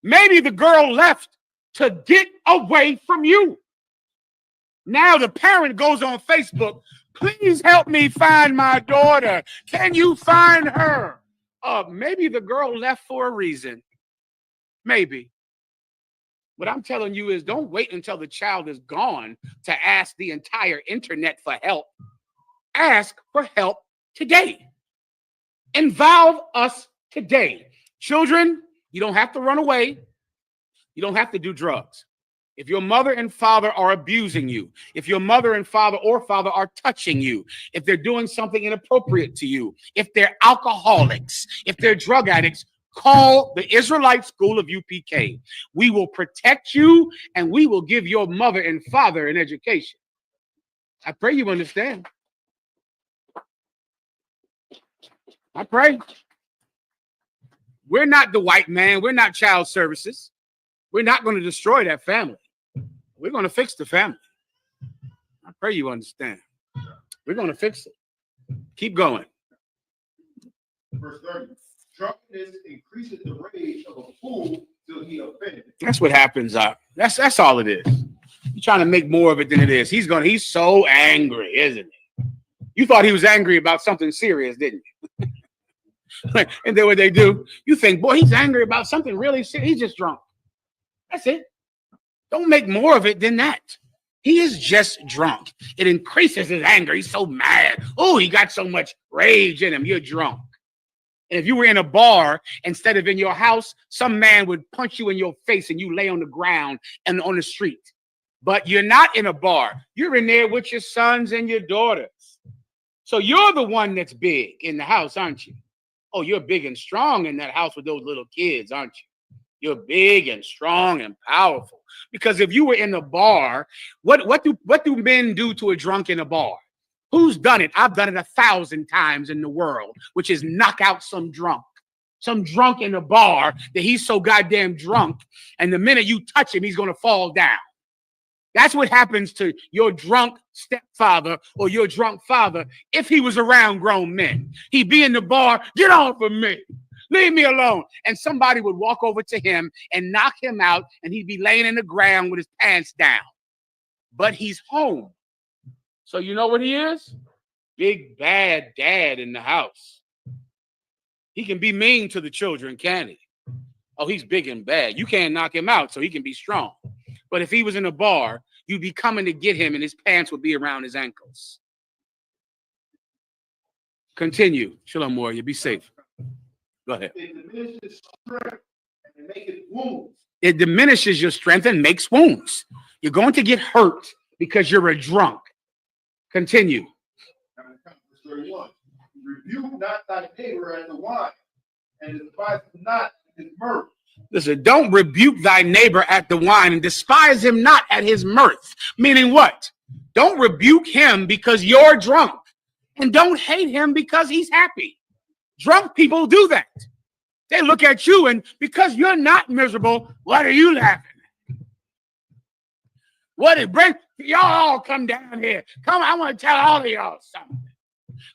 Speaker 4: Maybe the girl left to get away from you. Now the parent goes on Facebook Please help me find my daughter. Can you find her? Maybe the girl left for a reason. Maybe. What I'm telling you is don't wait until the child is gone to ask the entire internet for help. Ask for help today. Involve us today. Children, you don't have to run away. You don't have to do drugs. If your mother and father are abusing you, if your mother and father are touching you, if they're doing something inappropriate to you, if they're alcoholics, if they're drug addicts, call the Israelite School of UPK. We will protect you and we will give your mother and father an education. I pray you understand. I pray. We're not the white man. We're not child services. We're not going to destroy that family. We're going to fix the family. I pray you understand. We're going to fix it. Keep going.
Speaker 6: Verse 30. Drunkenness increases the rage of a fool till he offends.
Speaker 4: That's what happens. That's all it is. You're trying to make more of it than it is. He's so angry, isn't he? You thought he was angry about something serious, didn't you? And then what they do, you think, boy, he's angry about something really serious. He's just drunk. That's it. Don't make more of it than that. He is just drunk. It increases his anger. He's so mad. Oh, he got so much rage in him. You're drunk. And if you were in a bar instead of in your house, some man would punch you in your face and you lay on the ground and on the street. But you're not in a bar. You're in there with your sons and your daughters. So you're the one that's big in the house, aren't you? Oh, you're big and strong in that house with those little kids, aren't you? You're big and strong and powerful. Because if you were in the bar, what do men do to a drunk in a bar? Who's done it? I've done it 1,000 times in the world, which is knock out some drunk in a bar that he's so goddamn drunk. And the minute you touch him, he's going to fall down. That's what happens to your drunk stepfather or your drunk father if he was around grown men. He'd be in the bar, get off of me. Leave me alone. And somebody would walk over to him and knock him out, and he'd be laying in the ground with his pants down. But he's home. So you know what he is? Big bad dad in the house. He can be mean to the children, can't he? Oh, he's big and bad. You can't knock him out, so he can be strong. But if he was in a bar, you'd be coming to get him, and his pants would be around his ankles. Continue. Shalom, warrior. Be safe. Go ahead.
Speaker 6: It diminishes strength and makes wounds.
Speaker 4: It diminishes your strength and makes wounds. You're going to get hurt because you're a drunk. Continue.
Speaker 6: Verse 31. Rebuke not thy neighbor at the wine, and despise not his mirth.
Speaker 4: Listen, don't rebuke thy neighbor at the wine and despise him not at his mirth. Meaning what? Don't rebuke him because you're drunk, and don't hate him because he's happy. Drunk people do that. They look at you, and because you're not miserable, what are you laughing at? What is bring y'all all come down here? Come, I want to tell all of y'all something.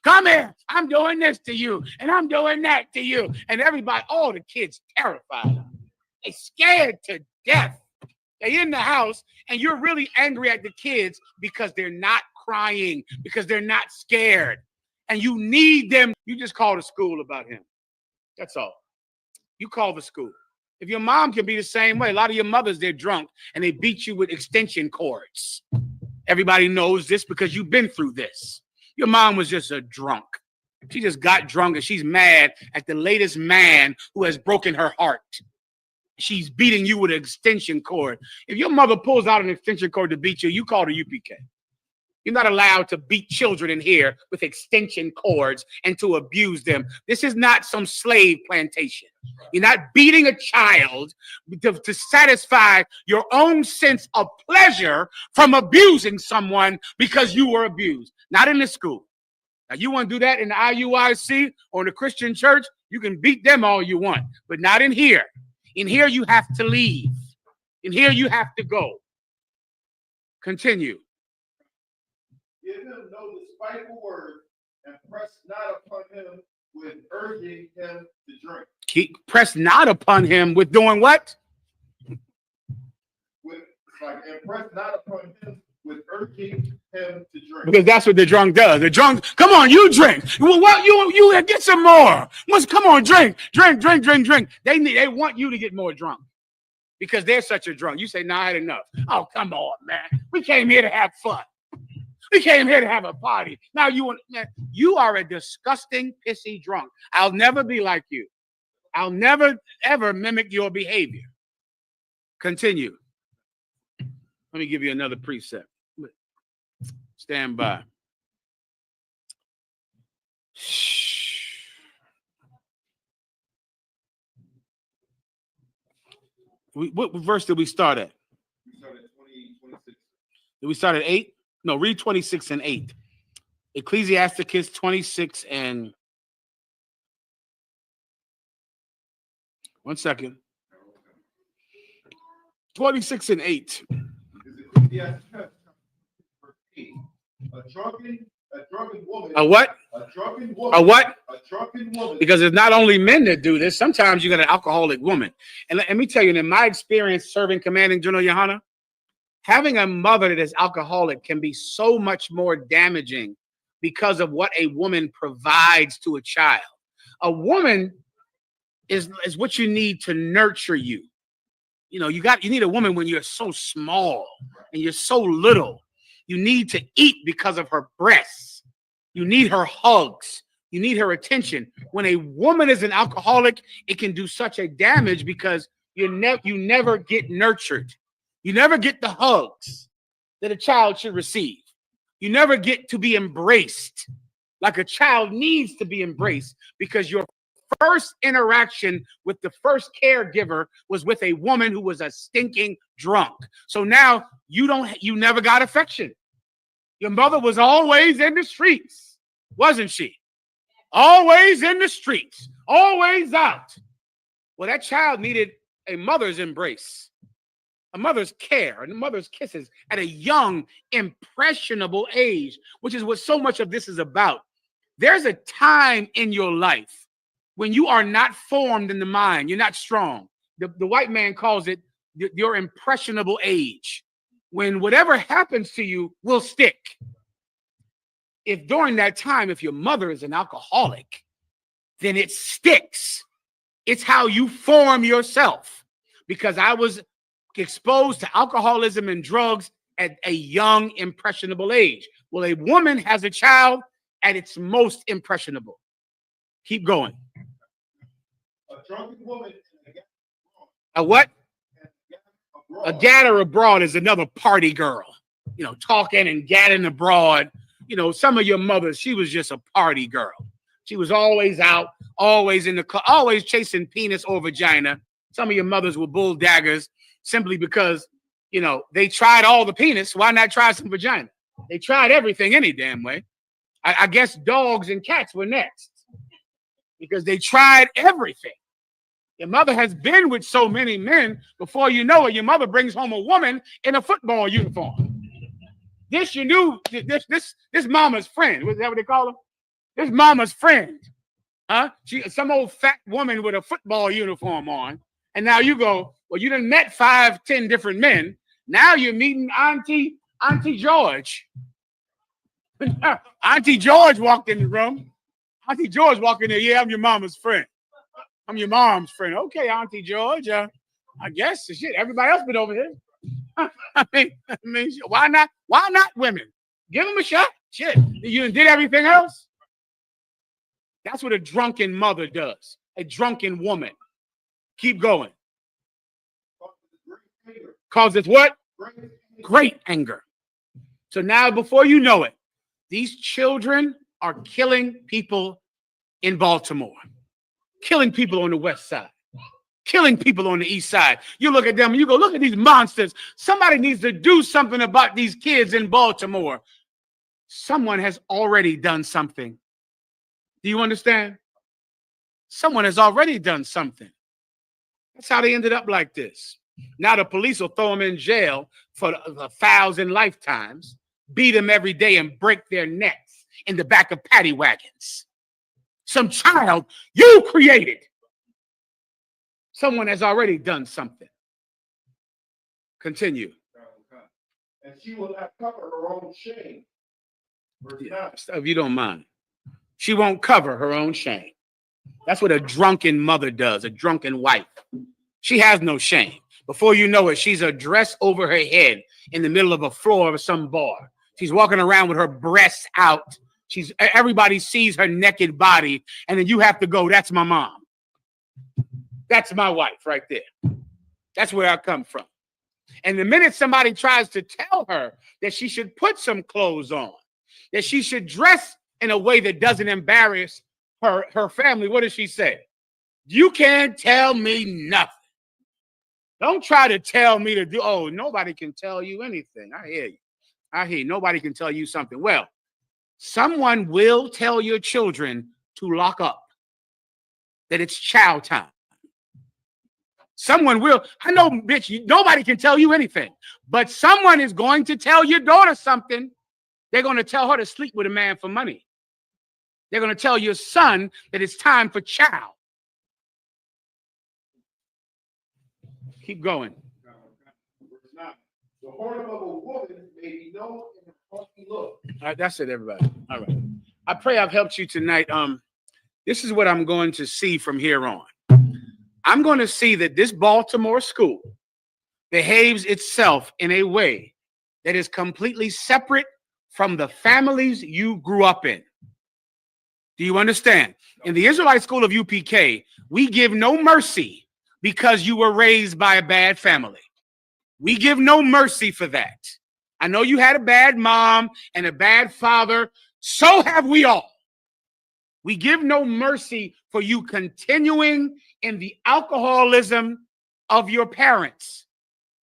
Speaker 4: Come here. I'm doing this to you, and I'm doing that to you. And everybody, all the kids terrified. They scared to death. They in the house, and you're really angry at the kids because they're not crying, because they're not scared. And you need them. You just call the school about him. That's all. You call the school. If your mom can be the same way, a lot of your mothers, they're drunk and they beat you with extension cords. Everybody knows this because you've been through this. Your mom was just a drunk. She just got drunk and she's mad at the latest man who has broken her heart. She's beating you with an extension cord. If your mother pulls out an extension cord to beat you, you call the UPK. You're not allowed to beat children in here with extension cords and to abuse them. This is not some slave plantation. You're not beating a child to satisfy your own sense of pleasure from abusing someone because you were abused. Not in this school. Now, you want to do that in the IUIC or in the Christian church, you can beat them all you want, but not in here. In here, you have to leave. In here, you have to go. Continue.
Speaker 6: Give him no despiteful word, and press not upon him with urging him to drink.
Speaker 4: Press not upon him with doing what?
Speaker 6: And press not upon him with urging him to drink.
Speaker 4: Because that's what the drunk does. The drunk, come on, you drink. Well, what you get some more. Come on, drink. They want you to get more drunk because they're such a drunk. You say, "Nah, I had enough." Oh, come on, man. We came here to have fun. We came here to have a party. Now you are a disgusting, pissy drunk. I'll never be like you. I'll never ever mimic your behavior. Continue. Let me give you another precept. Stand by. What verse did we start at?
Speaker 6: We started 26.
Speaker 4: Did we start at 8? No, read 26 and 8. Ecclesiasticus 26 and 1 second. 26 and 8.
Speaker 6: A drunken woman.
Speaker 4: A what?
Speaker 6: A drunken woman.
Speaker 4: A what?
Speaker 6: A drunken woman.
Speaker 4: Because it's not only men that do this. Sometimes you got an alcoholic woman. And let me tell you, in my experience serving Commanding General Yohana, having a mother that is alcoholic can be so much more damaging because of what a woman provides to a child. A woman is what you need to nurture you. You know, you need a woman when you're so small and you're so little. You need to eat because of her breasts. You need her hugs. You need her attention. When a woman is an alcoholic, it can do such a damage because you never get nurtured. You never get the hugs that a child should receive. You never get to be embraced like a child needs to be embraced because your first interaction with the first caregiver was with a woman who was a stinking drunk. So now you never got affection. Your mother was always in the streets, wasn't she? Always in the streets, always out. Well, that child needed a mother's embrace, a mother's care, and a mother's kisses at a young, impressionable age, which is what so much of this is about. There's a time in your life when you are not formed in the mind, you're not strong. The white man calls it your impressionable age, when whatever happens to you will stick. If during that time, if your mother is an alcoholic, then it sticks. It's how you form yourself. Because I was exposed to alcoholism and drugs at a young, impressionable age. Well, a woman has a child at its most impressionable. Keep going.
Speaker 6: A drunken woman.
Speaker 4: A what? A gatter abroad is another party girl. You know, talking and gadding abroad. You know, some of your mothers, she was just a party girl. She was always out, always in the club, always chasing penis or vagina. Some of your mothers were bull daggers simply because, you know, they tried all the penis. Why not try some vagina? They tried everything any damn way. I guess dogs and cats were next because they tried everything. Your mother has been with so many men. Before you know it, your mother brings home a woman in a football uniform. This you knew, this mama's friend. Was that what they call her? This mama's friend. Huh? Some old fat woman with a football uniform on. And now you go, well, you done met 5, 10 different men. Now you're meeting Auntie George. Auntie George walked in the room. Auntie George walked in there. Yeah, I'm your mama's friend. I'm your mom's friend. Okay, Auntie George. I guess shit. Everybody else been over here. I mean, why not? Why not women? Give them a shot. Shit. You did everything else. That's what a drunken mother does. A drunken woman. Keep going. Causes what? Great anger. So now, before you know it, these children are killing people in Baltimore, killing people on the west side, killing people on the east side. You look at them and you go, look at these monsters. Somebody needs to do something about these kids in Baltimore. Someone has already done something. Do you understand? Someone has already done something. That's how they ended up like this. Now the police will throw them in jail for 1,000 lifetimes, beat them every day and break their necks in the back of paddy wagons. Some child you created. Someone has already done something. Continue.
Speaker 6: and she will not cover her own shame. Verse 9.
Speaker 4: If you don't mind, she won't cover her own shame. That's what a drunken mother does, a drunken wife. She has no shame. Before you know it, she's a dress over her head in the middle of a floor of some bar. She's walking around with her breasts out. Everybody sees her naked body, and then you have to go, that's my mom. That's my wife right there. That's where I come from. And the minute somebody tries to tell her that she should put some clothes on, that she should dress in a way that doesn't embarrass her family, what does she say? You can't tell me nothing. Don't try to tell me to do. Oh, nobody can tell you anything. I hear you. I hear you. Nobody can tell you something. Well, someone will tell your children to lock up, that it's chow time. Someone will. I know, bitch, nobody can tell you anything, but someone is going to tell your daughter something. They're going to tell her to sleep with a man for money. They're going to tell your son that it's time for chow. Keep going.
Speaker 6: The whoredom of a woman may be known in a haughty look.
Speaker 4: All right, that's it, everybody. All right. I pray I've helped you tonight. This is what I'm going to see from here on. I'm going to see that this Baltimore school behaves itself in a way that is completely separate from the families you grew up in. Do you understand? In the Israelite school of UPK, we give no mercy because you were raised by a bad family. We give no mercy for that. I know you had a bad mom and a bad father. So have we all. We give no mercy for you continuing in the alcoholism of your parents,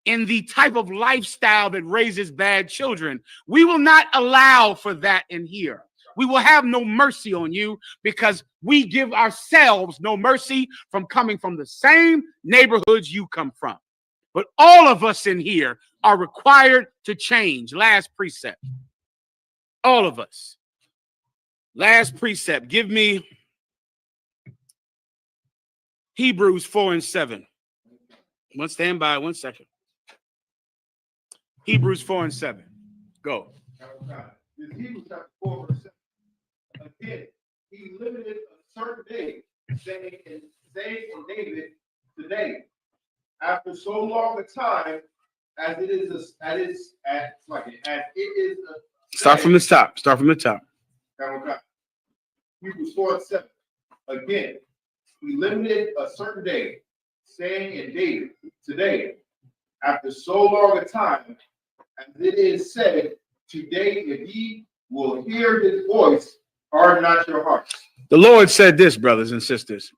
Speaker 4: in the type of lifestyle that raises bad children. We will not allow for that in here. We will have no mercy on you because we give ourselves no mercy from coming from the same neighborhoods you come from. But all of us in here are required to change. Last precept. All of us. Last precept. Give me Hebrews 4:7. One stand by 1 second. Hebrews 4:7. Go.
Speaker 6: This Hebrews chapter 4, verse 7. Again, he limited a certain day, saying in David today, after so long a time, as it is
Speaker 4: Start from the top. Start from the top.
Speaker 6: Hebrews 4:7. Again, he limited a certain day, saying in David today, after so long a time, as it is said, today, if ye will hear his voice, harden not your hearts.
Speaker 4: The Lord said this, brothers and sisters,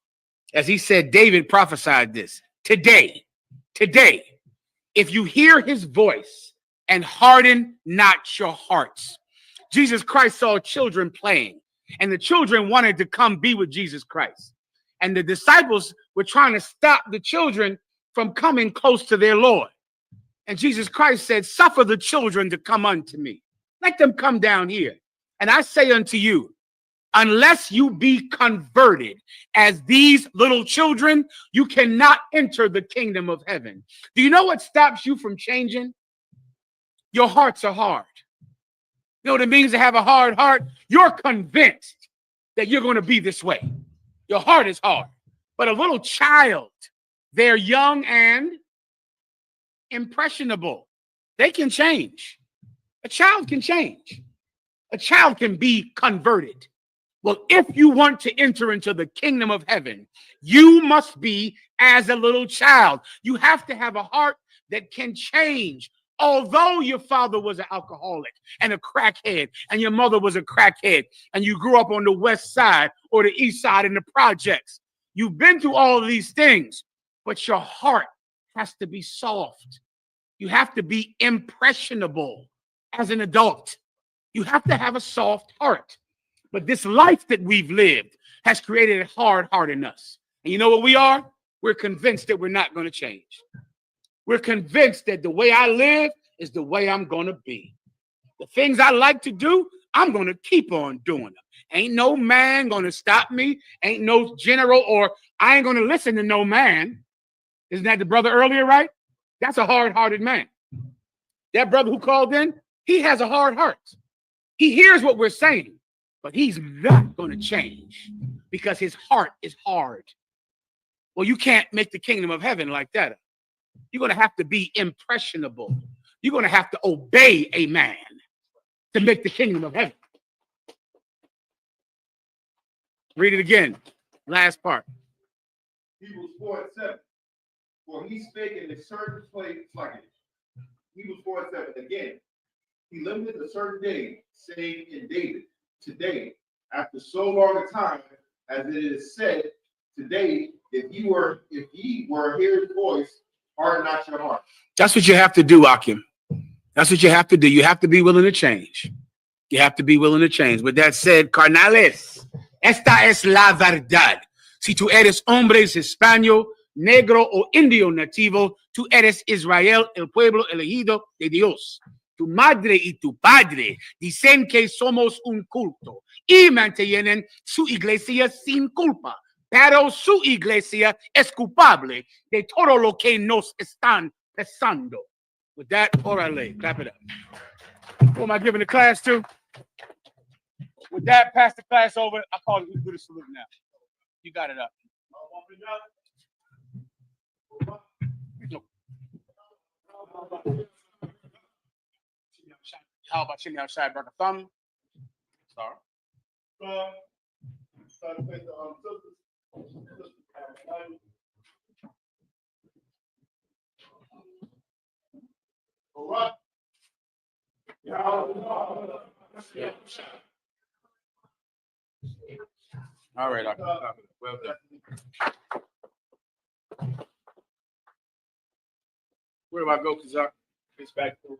Speaker 4: as he said, David prophesied this. Today, if you hear his voice and harden not your hearts. Jesus Christ saw children playing, and the children wanted to come be with Jesus Christ. And the disciples were trying to stop the children from coming close to their Lord. And Jesus Christ said, suffer the children to come unto me. Let them come down here. And I say unto you, unless you be converted as these little children, you cannot enter the kingdom of heaven. Do you know what stops you from changing? Your hearts are hard. You know what it means to have a hard heart? You're convinced that you're going to be this way. Your heart is hard. But a little child, they're young and impressionable. They can change. A child can change. A child can be converted. Well, if you want to enter into the kingdom of heaven, you must be as a little child. You have to have a heart that can change. Although your father was an alcoholic and a crackhead, and your mother was a crackhead, and you grew up on the west side or the east side in the projects, you've been through all of these things, but your heart has to be soft. You have to be impressionable as an adult. You have to have a soft heart. But this life that we've lived has created a hard heart in us. And you know what we are? We're convinced that we're not going to change. We're convinced that the way I live is the way I'm going to be. The things I like to do, I'm going to keep on doing them. Ain't no man going to stop me. Ain't no general, or I ain't going to listen to no man. Isn't that the brother earlier, right? That's a hard-hearted man. That brother who called in, he has a hard heart. He hears what we're saying, but he's not going to change because his heart is hard. Well, you can't make the kingdom of heaven like that. You're going to have to be impressionable. You're going to have to obey a man to make the kingdom of heaven. Read it again. Last part.
Speaker 6: Hebrews 4:7. For he spake in a certain place, like it. Hebrews 4:7. Again, he limited a certain day, saying in David, today, after so long a time, as it is said, today, if ye were hear his voice, harden not your heart.
Speaker 4: That's what you have to do, Akim. That's what you have to do. You have to be willing to change. You have to be willing to change. With that said, carnales, esta es la verdad. Si tú eres hombre, hispano, negro o indio nativo, tú eres Israel, el pueblo elegido de Dios. Tu madre y tu padre dicen que somos un culto y mantienen su iglesia sin culpa, pero su iglesia es culpable de todo lo que nos están pesando. With that, orale, clap it up. Who am I giving the class to? With that, pass the class over. I call it, we do the salute now. You got it up. How about chimney outside, brother? Thumb. Sorry. All right. Well done. Where do I go, Kazak? It's back to